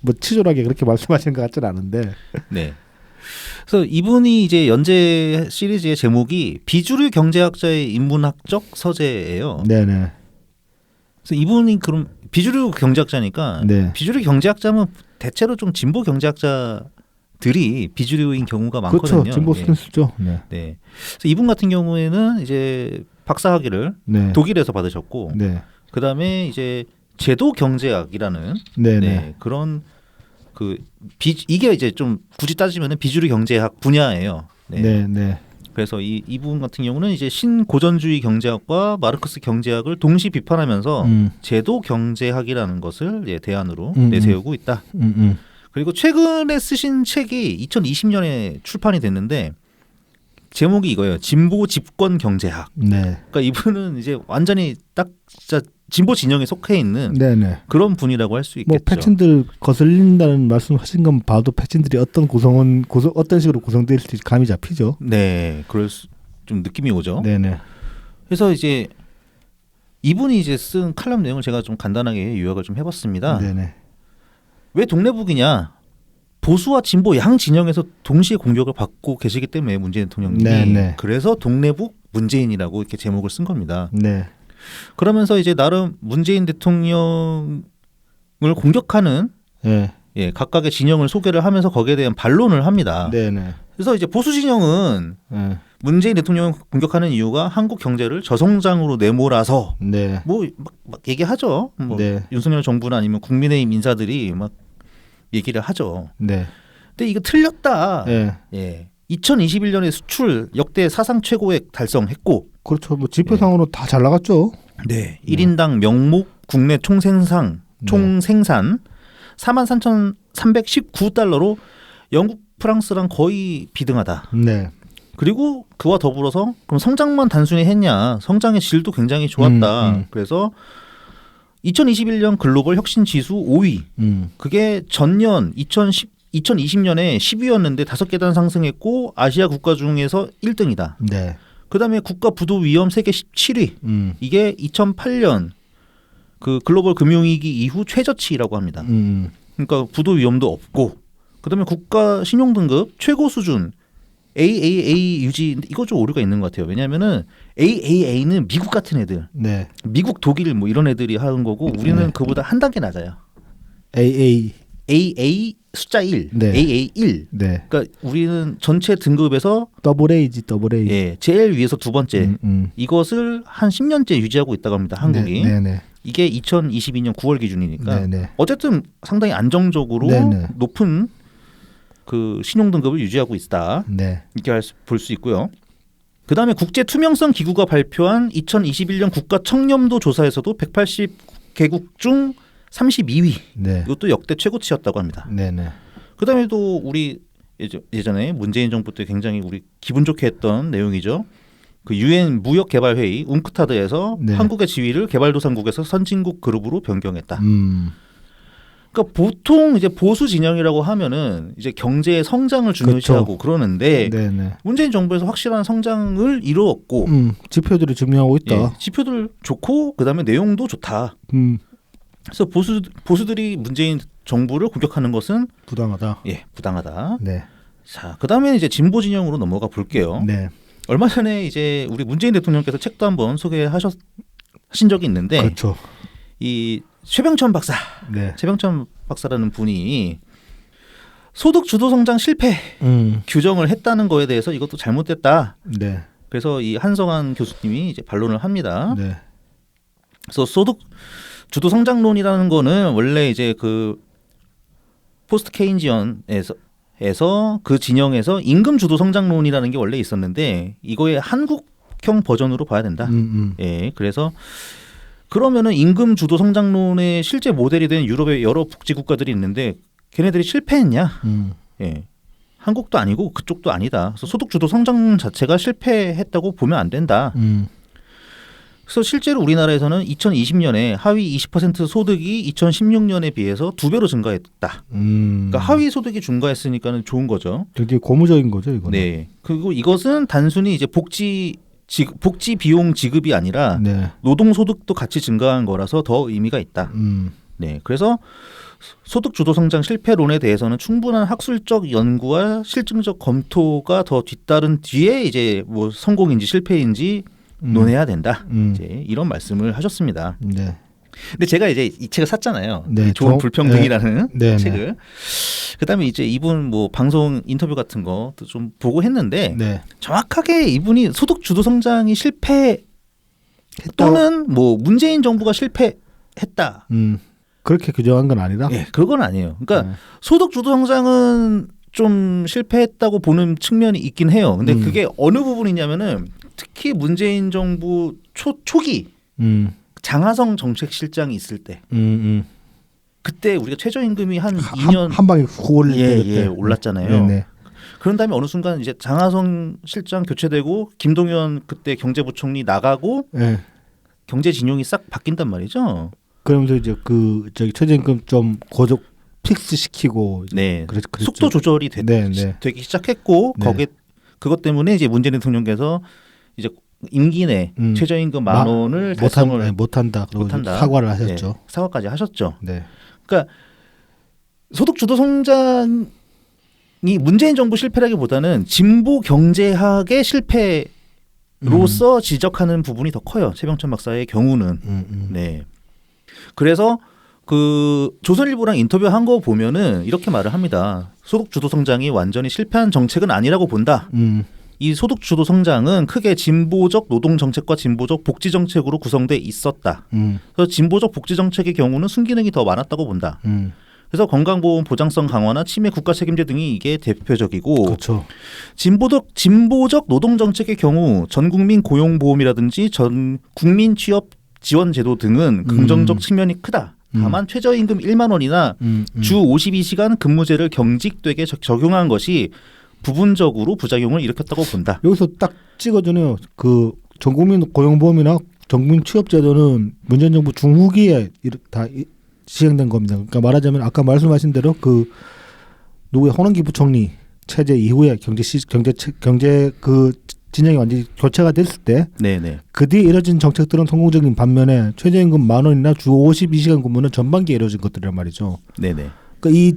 Speaker 2: 뭐 치졸하게 그렇게 말씀하시는 것 같지는 않은데.
Speaker 1: 네. 그래서 이분이 이제 연재 시리즈의 제목이 비주류 경제학자의 인문학적 서재예요.
Speaker 2: 네네.
Speaker 1: 그래서 이분이 그럼 비주류 경제학자니까
Speaker 2: 네.
Speaker 1: 비주류 경제학자면 대체로 좀 진보 경제학자들이 비주류인 경우가 많거든요.
Speaker 2: 그렇죠. 진보 스탠스죠. 네.
Speaker 1: 네. 그래서 이분 같은 경우에는 이제 박사학위를
Speaker 2: 네.
Speaker 1: 독일에서 받으셨고,
Speaker 2: 네.
Speaker 1: 그 다음에 이제 제도 경제학이라는
Speaker 2: 네네.
Speaker 1: 네, 그런 이게 이제 좀 굳이 따지면은 비주류 경제학 분야예요. 네.
Speaker 2: 네. 네.
Speaker 1: 그래서 이분 같은 경우는 이제 신고전주의 경제학과 마르크스 경제학을 동시 비판하면서 제도 경제학이라는 것을 대안으로 내세우고 있다. 그리고 최근에 쓰신 책이 2020년에 출판이 됐는데 제목이 이거예요. 진보 집권 경제학.
Speaker 2: 네.
Speaker 1: 그러니까 이분은 이제 완전히 딱 진짜 진보 진영에 속해 있는
Speaker 2: 네네.
Speaker 1: 그런 분이라고 할 수 있겠죠.
Speaker 2: 뭐 패친들 거슬린다는 말씀하신 건 봐도 패친들이 어떤 어떤 식으로 구성될지 감이 잡히죠.
Speaker 1: 네, 좀 느낌이 오죠.
Speaker 2: 네네.
Speaker 1: 그래서 이제 이분이 이제 쓴 칼럼 내용을 제가 좀 간단하게 요약을 좀 해봤습니다.
Speaker 2: 네네.
Speaker 1: 왜 동네북이냐? 보수와 진보 양 진영에서 동시에 공격을 받고 계시기 때문에 문재인 대통령님이
Speaker 2: 네네.
Speaker 1: 그래서 동네북 문재인이라고 이렇게 제목을 쓴 겁니다.
Speaker 2: 네.
Speaker 1: 그러면서 이제 나름 문재인 대통령을 공격하는
Speaker 2: 네.
Speaker 1: 각각의 진영을 소개를 하면서 거기에 대한 반론을 합니다.
Speaker 2: 네네.
Speaker 1: 그래서 이제 보수 진영은
Speaker 2: 네.
Speaker 1: 문재인 대통령을 공격하는 이유가 한국 경제를 저성장으로 내몰아서
Speaker 2: 네.
Speaker 1: 뭐 막 얘기하죠. 뭐
Speaker 2: 네.
Speaker 1: 윤석열 정부나 아니면 국민의힘 인사들이 막 얘기를 하죠.
Speaker 2: 네.
Speaker 1: 근데 이거 틀렸다.
Speaker 2: 네.
Speaker 1: 예. 2021년에 수출 역대 사상 최고액 달성했고,
Speaker 2: 그렇죠. 뭐 지표상으로 다 잘 나갔죠.
Speaker 1: 네. 1인당 명목 국내 총생산 43,319달러로 영국, 프랑스랑 거의 비등하다.
Speaker 2: 네.
Speaker 1: 그리고 그와 더불어서 그럼 성장만 단순히 했냐? 성장의 질도 굉장히 좋았다. 그래서 2021년 글로벌 혁신 지수 5위. 그게 전년 2020년에 10위였는데 5계단 상승했고 아시아 국가 중에서 1등이다.
Speaker 2: 네.
Speaker 1: 그다음에 국가 부도 위험 세계 17위. 이게 2008년 그 글로벌 금융위기 이후 최저치라고 합니다. 그러니까 부도 위험도 없고, 그다음에 국가 신용 등급 최고 수준 AAA 유지, 이거 좀 오류가 있는 것 같아요. 왜냐하면은 AAA는 미국 같은 애들,
Speaker 2: 네.
Speaker 1: 미국, 독일 뭐 이런 애들이 하는 거고 우리는
Speaker 2: 네.
Speaker 1: 그보다 한 단계 낮아요.
Speaker 2: AA
Speaker 1: 숫자 1,
Speaker 2: 네.
Speaker 1: AA 1.
Speaker 2: 네.
Speaker 1: 그러니까 우리는 전체 등급에서
Speaker 2: 더블 A지 더블 A.
Speaker 1: 예, 제일 위에서 두 번째. 이것을 한 10년째 유지하고 있다고 합니다. 한국이.
Speaker 2: 네. 네.
Speaker 1: 이게 2022년 9월 기준이니까
Speaker 2: 네.
Speaker 1: 어쨌든 상당히 안정적으로
Speaker 2: 네.
Speaker 1: 높은 그 신용 등급을 유지하고 있다.
Speaker 2: 네.
Speaker 1: 이렇게 볼 수 있고요. 그다음에 국제 투명성 기구가 발표한 2021년 국가 청렴도 조사에서도 180개국 중 32위.
Speaker 2: 네.
Speaker 1: 이것도 역대 최고치였다고 합니다.
Speaker 2: 네네.
Speaker 1: 그다음에 또 우리 예전에 문재인 정부 때 굉장히 우리 기분 좋게 했던 내용이죠. 그 유엔 무역개발회의 웅크타드에서
Speaker 2: 네.
Speaker 1: 한국의 지위를 개발도상국에서 선진국 그룹으로 변경했다.
Speaker 2: 음.
Speaker 1: 그러니까 보통 이제 보수 진영이라고 하면은 이제 경제의 성장을 중요시하고 그러는데
Speaker 2: 네네.
Speaker 1: 문재인 정부에서 확실한 성장을 이루었고
Speaker 2: 지표들이 증명하고 있다.
Speaker 1: 예, 지표들 좋고 그다음에 내용도 좋다. 그래서 보수들이 문재인 정부를 공격하는 것은
Speaker 2: 부당하다.
Speaker 1: 예, 부당하다.
Speaker 2: 네.
Speaker 1: 자, 그다음에 이제 진보 진영으로 넘어가 볼게요.
Speaker 2: 네.
Speaker 1: 얼마 전에 이제 우리 문재인 대통령께서 책도 한번 소개하신 적이 있는데
Speaker 2: 그렇죠.
Speaker 1: 이 최병천 박사,
Speaker 2: 네.
Speaker 1: 최병천 박사라는 분이 소득 주도 성장 실패 규정을 했다는 거에 대해서 이것도 잘못됐다.
Speaker 2: 네.
Speaker 1: 그래서 이 한성환 교수님이 이제 반론을 합니다.
Speaker 2: 네.
Speaker 1: 그래서 소득 주도 성장론이라는 거는 원래 이제 그 포스트 케인지언에서 그 진영에서 임금 주도 성장론이라는 게 원래 있었는데 이거의 한국형 버전으로 봐야 된다. 예, 그래서 그러면은 임금 주도 성장론의 실제 모델이 된 유럽의 여러 복지 국가들이 있는데 걔네들이 실패했냐? 예, 한국도 아니고 그쪽도 아니다. 그래서 소득 주도 성장 자체가 실패했다고 보면 안 된다. 그래서 실제로 우리나라에서는 2020년에 하위 20% 소득이 2016년에 비해서 2배로 증가했다. 그러니까 하위 소득이 증가했으니까는 좋은 거죠.
Speaker 2: 되게 고무적인 거죠, 이거는.
Speaker 1: 네. 그리고 이것은 단순히 이제 복지 비용 지급이 아니라
Speaker 2: 네.
Speaker 1: 노동 소득도 같이 증가한 거라서 더 의미가 있다. 네. 그래서 소득 주도 성장 실패론에 대해서는 충분한 학술적 연구와 실증적 검토가 더 뒤따른 뒤에 이제 뭐 성공인지 실패인지 논해야 된다. 이제 이런 말씀을 하셨습니다.
Speaker 2: 네.
Speaker 1: 근데 제가 이제 이 책을 샀잖아요.
Speaker 2: 네,
Speaker 1: 좋은 불평등이라는
Speaker 2: 네.
Speaker 1: 책을. 그다음에 이제 이분 뭐 방송 인터뷰 같은 것도 좀 보고 했는데
Speaker 2: 네.
Speaker 1: 정확하게 이분이 소득 주도 성장이 실패 또는 뭐 문재인 정부가 실패했다.
Speaker 2: 그렇게 규정한 건 아니다.
Speaker 1: 예, 그건 아니에요. 그러니까 소득 주도 성장은 좀 실패했다고 보는 측면이 있긴 해요. 근데 그게 어느 부분이냐면은 특히 문재인 정부 초기 장하성 정책실장이 있을 때 그때 우리가 최저임금이 한 2년
Speaker 2: 한 방에 훅 올릴
Speaker 1: 올랐잖아요.
Speaker 2: 네네.
Speaker 1: 그런 다음에 어느 순간 이제 장하성 실장 교체되고 김동연 그때 경제부총리 나가고
Speaker 2: 네.
Speaker 1: 경제 진영이 싹 바뀐단 말이죠.
Speaker 2: 그러면서 이제 그 저기 최저임금 좀 고적 픽스 시키고
Speaker 1: 네.
Speaker 2: 그랬죠.
Speaker 1: 속도 조절이 되기 시작했고
Speaker 2: 네.
Speaker 1: 거기에 그것 때문에 이제 문재인 대통령께서 이제 임기 내 최저임금 10,000원을 달성을
Speaker 2: 못한다.
Speaker 1: 못한다.
Speaker 2: 사과를 하셨죠.
Speaker 1: 네, 사과까지 하셨죠.
Speaker 2: 네.
Speaker 1: 그러니까 소득 주도 성장이 문재인 정부 실패라기보다는 진보 경제학의 실패로서 지적하는 부분이 더 커요. 최병천 박사의 경우는. 네. 그래서 그 조선일보랑 인터뷰한 거 보면은 이렇게 말을 합니다. 소득 주도 성장이 완전히 실패한 정책은 아니라고 본다. 이 소득 주도 성장은 크게 진보적 노동 정책과 진보적 복지 정책으로 구성돼 있었다. 그래서 진보적 복지 정책의 경우는 순기능이 더 많았다고 본다. 그래서 건강보험 보장성 강화나 치매 국가 책임제 등이 이게 대표적이고,
Speaker 2: 그렇죠.
Speaker 1: 진보적 노동 정책의 경우 전국민 고용보험이라든지 전 국민 취업 지원 제도 등은 긍정적 측면이 크다. 다만 최저임금 1만 원이나 주 52시간 근무제를 경직되게 적용한 것이 부분적으로 부작용을 일으켰다고 본다.
Speaker 2: 여기서 딱 찍어주네요. 그 전국민 고용보험이나 전국민 취업제도는 문재인 정부 중후기에 다 시행된 겁니다. 그러니까 말하자면 아까 말씀하신 대로 그 누구의 홍남기 부총리 체제 이후에 경제 그 진영이 완전히 교체가 됐을 때 그 뒤에 이뤄진 정책들은 성공적인 반면에 최저임금 10,000원이나 주 52시간 근무는 전반기에 이뤄진 것들이란 말이죠.
Speaker 1: 네네.
Speaker 2: 그러니까 이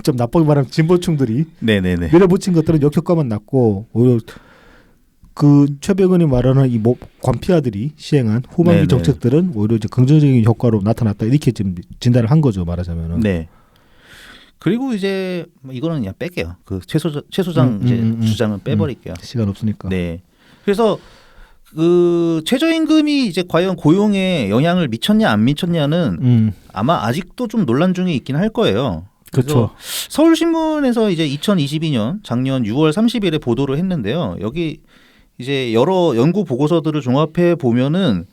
Speaker 2: 좀 나쁘게 말하면 진보층들이 밀어붙인 것들은 역효과만 났고 오히려 그 최백은이 말하는 이 관피아들이 시행한 후반기 정책들은 오히려 이제 긍정적인 효과로 나타났다 이렇게 지금 진단을 한 거죠, 말하자면은.
Speaker 1: 네. 그리고 이제 이거는 그냥 뺄게요. 그 최소장 이제 주장은 빼버릴게요.
Speaker 2: 시간 없으니까.
Speaker 1: 네. 그래서 그 최저임금이 이제 과연 고용에 영향을 미쳤냐 안 미쳤냐는 아마 아직도 좀 논란 중에 있긴 할 거예요.
Speaker 2: 그렇죠.
Speaker 1: 서울신문에서 이제 2022년 작년 6월 30일에 보도를 했는데요. 여기 이제 여러 연구 보고서들을 종합해 보면은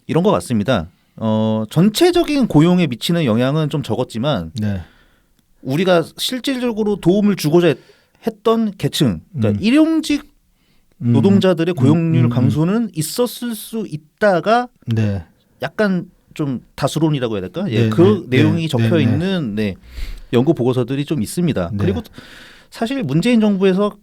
Speaker 1: 이런 것 같습니다. 전체적인 고용에 미치는 영향은 좀 적었지만 우리가 실질적으로 도움을 주고자 했던 계층, 그러니까 일용직 노동자들의 고용률
Speaker 2: 음.
Speaker 1: 감소는 있었을 수 있다가
Speaker 2: 네.
Speaker 1: 약간 좀 다수론이라고 해야 될까? 예,
Speaker 2: 네,
Speaker 1: 그
Speaker 2: 네,
Speaker 1: 내용이
Speaker 2: 네,
Speaker 1: 적혀
Speaker 2: 네,
Speaker 1: 있는 연구 보고서들이 좀 있습니다.
Speaker 2: 네.
Speaker 1: 그리고 사실 문재인 정부에서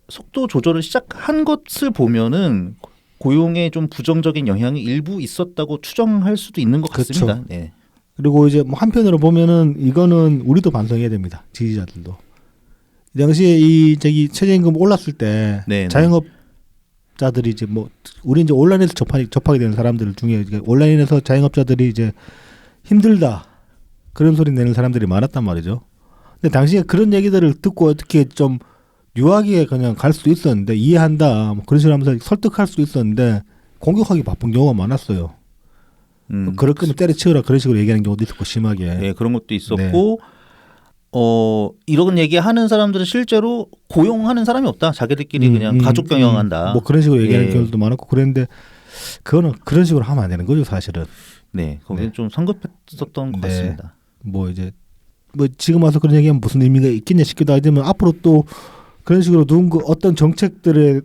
Speaker 1: 속도 조절을 시작한 것을 보면은 고용에 좀 부정적인 영향이 일부 있었다고 추정할 수도 있는 것
Speaker 2: 그렇죠.
Speaker 1: 같습니다. 네.
Speaker 2: 그리고 이제 뭐 한편으로 보면은 이거는 우리도 반성해야 됩니다. 지지자들도. 이 당시에 이 최저임금 올랐을 때
Speaker 1: 네, 네.
Speaker 2: 자영업자들이 이제 뭐 우리 이제 온라인에서 접하게 되는 사람들 중에 이제 온라인에서 자영업자들이 이제 힘들다 그런 소리 내는 사람들이 많았단 말이죠. 근데 당시에 그런 얘기들을 듣고 어떻게 좀 유하게 그냥 갈 수도 있었는데 이해한다 뭐 그런 식으로 하면서 설득할 수도 있었는데 공격하기 바쁜 경우가 많았어요. 그럴 거면 때려치우라 그런 식으로 얘기하는 경우도 있었고 심하게.
Speaker 1: 네, 그런 것도 있었고 이런 얘기하는 사람들은 실제로 고용하는 사람이 없다. 자기들끼리 그냥 가족 경영한다.
Speaker 2: 뭐 그런 식으로 얘기하는
Speaker 1: 예.
Speaker 2: 경우도 많았고 그랬는데 그거는 그런 식으로 하면 안 되는 거죠 사실은.
Speaker 1: 네, 거기는
Speaker 2: 네.
Speaker 1: 좀 성급했었던 것
Speaker 2: 네.
Speaker 1: 같습니다.
Speaker 2: 뭐 이제 뭐 지금 와서 그런 얘기하면 무슨 의미가 있겠냐 싶기도 하지만 앞으로 또 그런 식으로 어떤 정책들을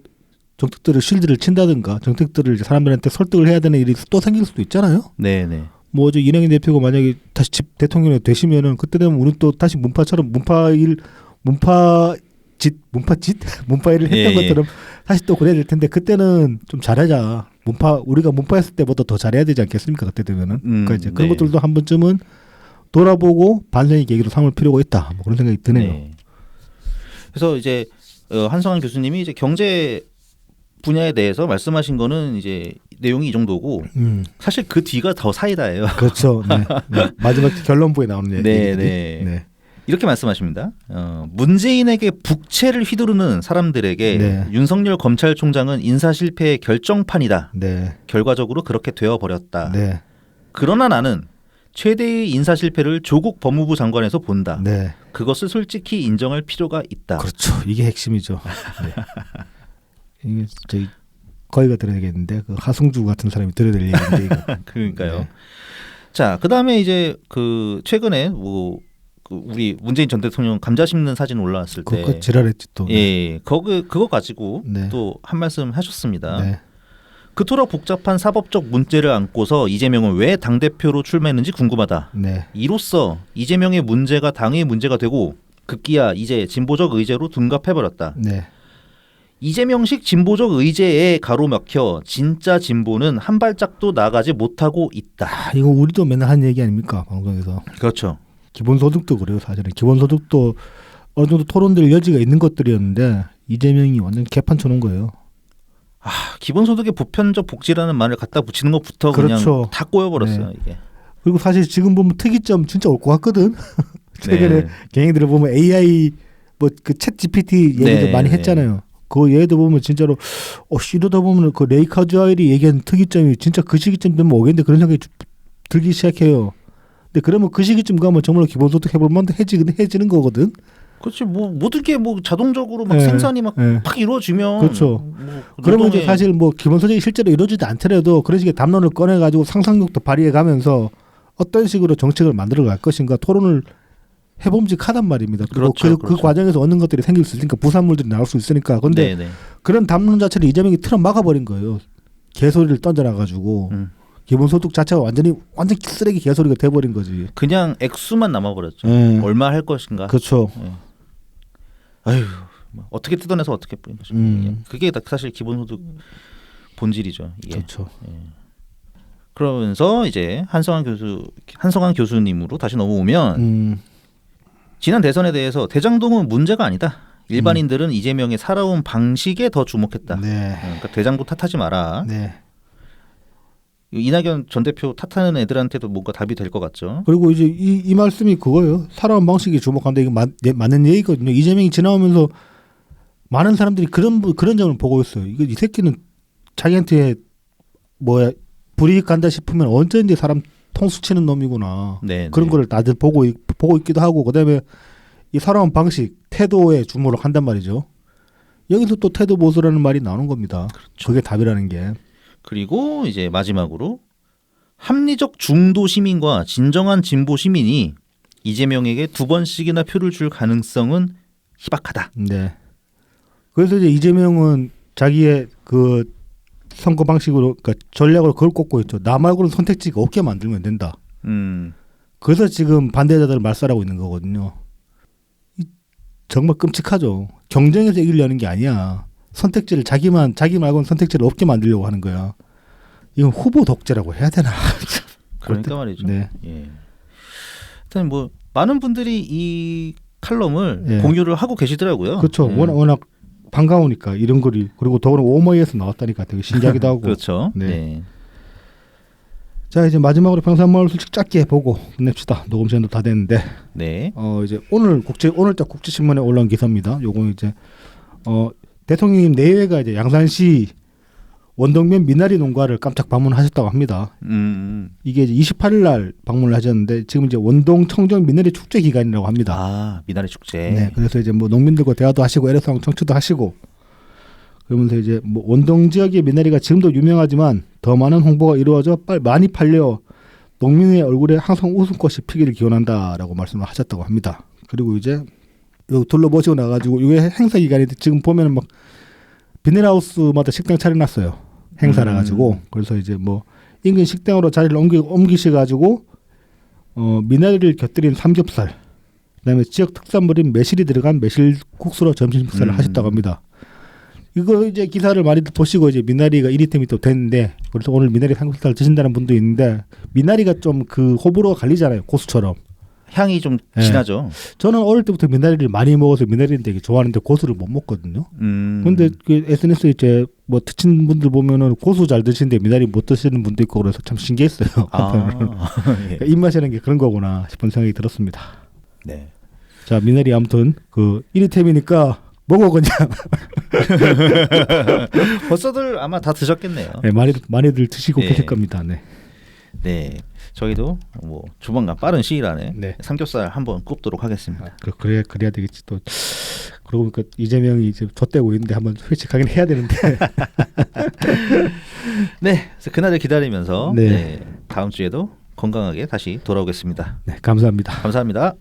Speaker 2: 실드를 친다든가 정책들을 이제 사람들한테 설득을 해야 되는 일이 또 생길 수도 있잖아요.
Speaker 1: 네, 네.
Speaker 2: 뭐 저 이낙연 대표가 만약에 다시 대통령이 되시면은 그때 되면 우리 또 다시 문파일을 했던
Speaker 1: 예, 예.
Speaker 2: 것처럼 다시 또 그래야 될 텐데 그때는 좀 잘하자. 우리가 문파했을 때보다 더 잘해야 되지 않겠습니까? 그때 되면은. 그러니까 이제 그런
Speaker 1: 네.
Speaker 2: 것들도 한 번쯤은 돌아보고 반성의 계기로 삼을 필요가 있다. 뭐 그런 생각이 드네요.
Speaker 1: 네. 그래서 이제 한성환 교수님이 이제 경제 분야에 대해서 말씀하신 거는 이제 내용이 이 정도고 사실 그 뒤가 더 사이다예요.
Speaker 2: 그렇죠. 네. 네. 마지막 결론부에 나오는 얘기.
Speaker 1: 네, 네. 이렇게 말씀하십니다. 문재인에게 북채를 휘두르는 사람들에게
Speaker 2: 네.
Speaker 1: 윤석열 검찰총장은 인사 실패의 결정판이다.
Speaker 2: 네.
Speaker 1: 결과적으로 그렇게 되어버렸다.
Speaker 2: 네.
Speaker 1: 그러나 나는 최대의 인사 실패를 조국 법무부 장관에서 본다.
Speaker 2: 네.
Speaker 1: 그것을 솔직히 인정할 필요가 있다.
Speaker 2: 그렇죠. 이게 핵심이죠. 네. 이게 저희 거기가 들어야겠는데 그 하승주 같은 사람이 들어야 될 얘기인데 이거.
Speaker 1: 그러니까요.
Speaker 2: 네.
Speaker 1: 자, 그다음에 이제 그 최근에 그 우리 문재인 전 대통령 감자 심는 사진 올라왔을 때
Speaker 2: 그거 지랄했지 또.
Speaker 1: 예, 그거 가지고
Speaker 2: 네.
Speaker 1: 또 한 말씀 하셨습니다.
Speaker 2: 네.
Speaker 1: 그토록 복잡한 사법적 문제를 안고서 이재명은 왜 당대표로 출마했는지 궁금하다.
Speaker 2: 네.
Speaker 1: 이로써 이재명의 문제가 당의 문제가 되고 급기야 이제 진보적 의제로 둔갑해버렸다.
Speaker 2: 네.
Speaker 1: 이재명식 진보적 의제에 가로막혀 진짜 진보는 한 발짝도 나가지 못하고 있다.
Speaker 2: 이거 우리도 맨날 한 얘기 아닙니까 방송에서.
Speaker 1: 그렇죠.
Speaker 2: 기본소득도 그래요 사실은. 기본소득도 어느 정도 토론될 여지가 있는 것들이었는데 이재명이 완전 개판 쳐놓은 거예요.
Speaker 1: 기본소득의 보편적 복지라는 말을 갖다 붙이는 것부터
Speaker 2: 그렇죠.
Speaker 1: 그냥 다 꼬여버렸어요.
Speaker 2: 네.
Speaker 1: 이게.
Speaker 2: 그리고 사실 지금 보면 특이점 진짜 올 것 같거든. 최근에
Speaker 1: 네.
Speaker 2: 경영들을 보면 AI 뭐 그 챗 GPT 얘기도
Speaker 1: 네.
Speaker 2: 많이 했잖아요. 그 얘도 보면 진짜로 이러다 보면 그 레이 카즈와일이 얘기한 특이점이 진짜 그 시기쯤 되면 오겠는데 그런 생각이 들기 시작해요. 근데 그러면 그 시기쯤 가면 정말로 기본소득 해볼 만도 해지는 거거든.
Speaker 1: 그렇지 뭐 모든 게 뭐 자동적으로 막
Speaker 2: 네.
Speaker 1: 생산이 막
Speaker 2: 네.
Speaker 1: 이루어지면
Speaker 2: 그렇죠.
Speaker 1: 뭐
Speaker 2: 그러면 이제
Speaker 1: 노동의-
Speaker 2: 사실 뭐 기본소득이 실제로 이루어지지 않더라도 그런 식의 담론을 꺼내가지고 상상력도 발휘해가면서 어떤 식으로 정책을 만들어갈 것인가 토론을 해봄직하단 말입니다. 그리고
Speaker 1: 그렇죠,
Speaker 2: 그
Speaker 1: 그렇죠.
Speaker 2: 과정에서 얻는 것들이 생길 수 있으니까 부산물들이 나올 수 있으니까. 근데
Speaker 1: 네네.
Speaker 2: 그런 담론 자체를 이재명이 틀어 막아버린 거예요. 개소리를 던져놔가지고 기본소득 자체가 완전 쓰레기 개소리가 돼버린 거지.
Speaker 1: 그냥 액수만 남아버렸죠.
Speaker 2: 네.
Speaker 1: 얼마 할 것인가.
Speaker 2: 그렇죠.
Speaker 1: 아유 뭐 어떻게 뜯어내서 어떻게 뿌린 것인가. 그게 사실 기본소득 본질이죠. 이게.
Speaker 2: 그렇죠.
Speaker 1: 그러면서 이제 한성환 교수님으로 다시 넘어오면 지난 대선에 대해서 대장동은 문제가 아니다. 일반인들은 이재명의 살아온 방식에 더 주목했다.
Speaker 2: 네.
Speaker 1: 그러니까 대장동 탓하지 마라.
Speaker 2: 네.
Speaker 1: 이낙연 전 대표 탓하는 애들한테도 뭔가 답이 될 것 같죠.
Speaker 2: 그리고 이제 이 말씀이 그거예요. 살아온 방식에 주목한다. 이거 맞는 얘기거든요. 이재명이 지나오면서 많은 사람들이 그런 점을 보고 있어요. 이 새끼는 자기한테 불이익 간다 싶으면 언제든지 사람 통수 치는 놈이구나.
Speaker 1: 네,
Speaker 2: 그런
Speaker 1: 네.
Speaker 2: 거를 다들 보고 있기도 하고 그다음에 이 살아온 방식, 태도에 주목을 한단 말이죠. 여기서 또 태도 보수라는 말이 나오는 겁니다.
Speaker 1: 그렇죠.
Speaker 2: 그게 답이라는 게.
Speaker 1: 그리고 이제 마지막으로 합리적 중도 시민과 진정한 진보 시민이 이재명에게 2번씩이나 표를 줄 가능성은 희박하다.
Speaker 2: 네. 그래서 이제 이재명은 자기의 그 선거 방식으로 그러니까 전략으로 그걸 꼽고 있죠. 나 말고는 선택지가 없게 만들면 된다. 그래서 지금 반대자들을 말살하고 있는 거거든요. 정말 끔찍하죠. 경쟁에서 이기려는 게 아니야. 선택지를 자기 말고는 선택지를 없게 만들려고 하는 거야. 이건 후보 독재라고 해야 되나?
Speaker 1: 그러니까 말이죠.
Speaker 2: 네.
Speaker 1: 예. 일단 뭐 많은 분들이 이 칼럼을
Speaker 2: 예.
Speaker 1: 공유를 하고 계시더라고요.
Speaker 2: 그렇죠.
Speaker 1: 예.
Speaker 2: 워낙 반가우니까 이런 글이 그리고 더구나 오머이에서 나왔다니까 되게 신기하기도 하고.
Speaker 1: 그렇죠.
Speaker 2: 네.
Speaker 1: 네.
Speaker 2: 자 이제 마지막으로 평산마을 솔직 짧게 보고 끝냅시다. 녹음 시간도 다 됐는데
Speaker 1: 네.
Speaker 2: 이제 오늘자 국제신문에 올라온 기사입니다. 요거 이제 대통령님 내외가 이제 양산시 원동면 미나리 농가를 깜짝 방문하셨다고 합니다. 이게 이제 28일 날 방문을 하셨는데 지금 이제 원동 청정 미나리 축제 기간이라고 합니다.
Speaker 1: 아, 미나리 축제.
Speaker 2: 네, 그래서 이제 뭐 농민들과 대화도 하시고 애로사항 청취도 하시고 그러면서 이제 뭐 원동 지역의 미나리가 지금도 유명하지만 더 많은 홍보가 이루어져 많이 팔려 농민의 얼굴에 항상 웃음꽃이 피기를 기원한다라고 말씀을 하셨다고 합니다. 그리고 이제 여기 둘러보시고 나가지고 이게 행사 기간인데 지금 보면은 막 비닐하우스마다 식당 차려놨어요. 행사라 가지고 그래서 이제 뭐 인근 식당으로 자리를 옮기셔가지고 미나리를 곁들인 삼겹살, 그다음에 지역 특산물인 매실이 들어간 매실국수로 점심 식사를 하셨다고 합니다. 이거 이제 기사를 많이 보시고 이제 미나리가 1위템이 또 됐는데 그래서 오늘 미나리 삼겹살 드신다는 분도 있는데 미나리가 좀 그 호불호가 갈리잖아요. 고수처럼.
Speaker 1: 향이 좀
Speaker 2: 네.
Speaker 1: 진하죠.
Speaker 2: 저는 어릴 때부터 미나리를 많이 먹어서 미나리는 되게 좋아하는데 고수를 못 먹거든요. 근데 그 SNS에 이제 뭐 드신 분들 보면은 고수 잘 드시는데 미나리 못 드시는 분도 있고 그래서 참 신기했어요.
Speaker 1: 예.
Speaker 2: 그러니까 입맛이라는 게 그런 거구나 싶은 생각이 들었습니다.
Speaker 1: 네.
Speaker 2: 자 미나리 아무튼 그 1위템이니까 먹어 그냥.
Speaker 1: 벌써들 아마 다 드셨겠네요.
Speaker 2: 네, 많이들 드시고
Speaker 1: 네.
Speaker 2: 계실 겁니다. 네.
Speaker 1: 네. 저희도 뭐 조만간 빠른 시일 안에
Speaker 2: 네.
Speaker 1: 삼겹살 한번 굽도록 하겠습니다.
Speaker 2: 그래야 되겠지 또. 그러고 보니까 이재명이 이제 좆대고 있는데 한번 회식하긴 해야 되는데.
Speaker 1: 네. 그래서 그날을 기다리면서
Speaker 2: 네.
Speaker 1: 네, 다음 주에도 건강하게 다시 돌아오겠습니다.
Speaker 2: 네, 감사합니다.
Speaker 1: 감사합니다.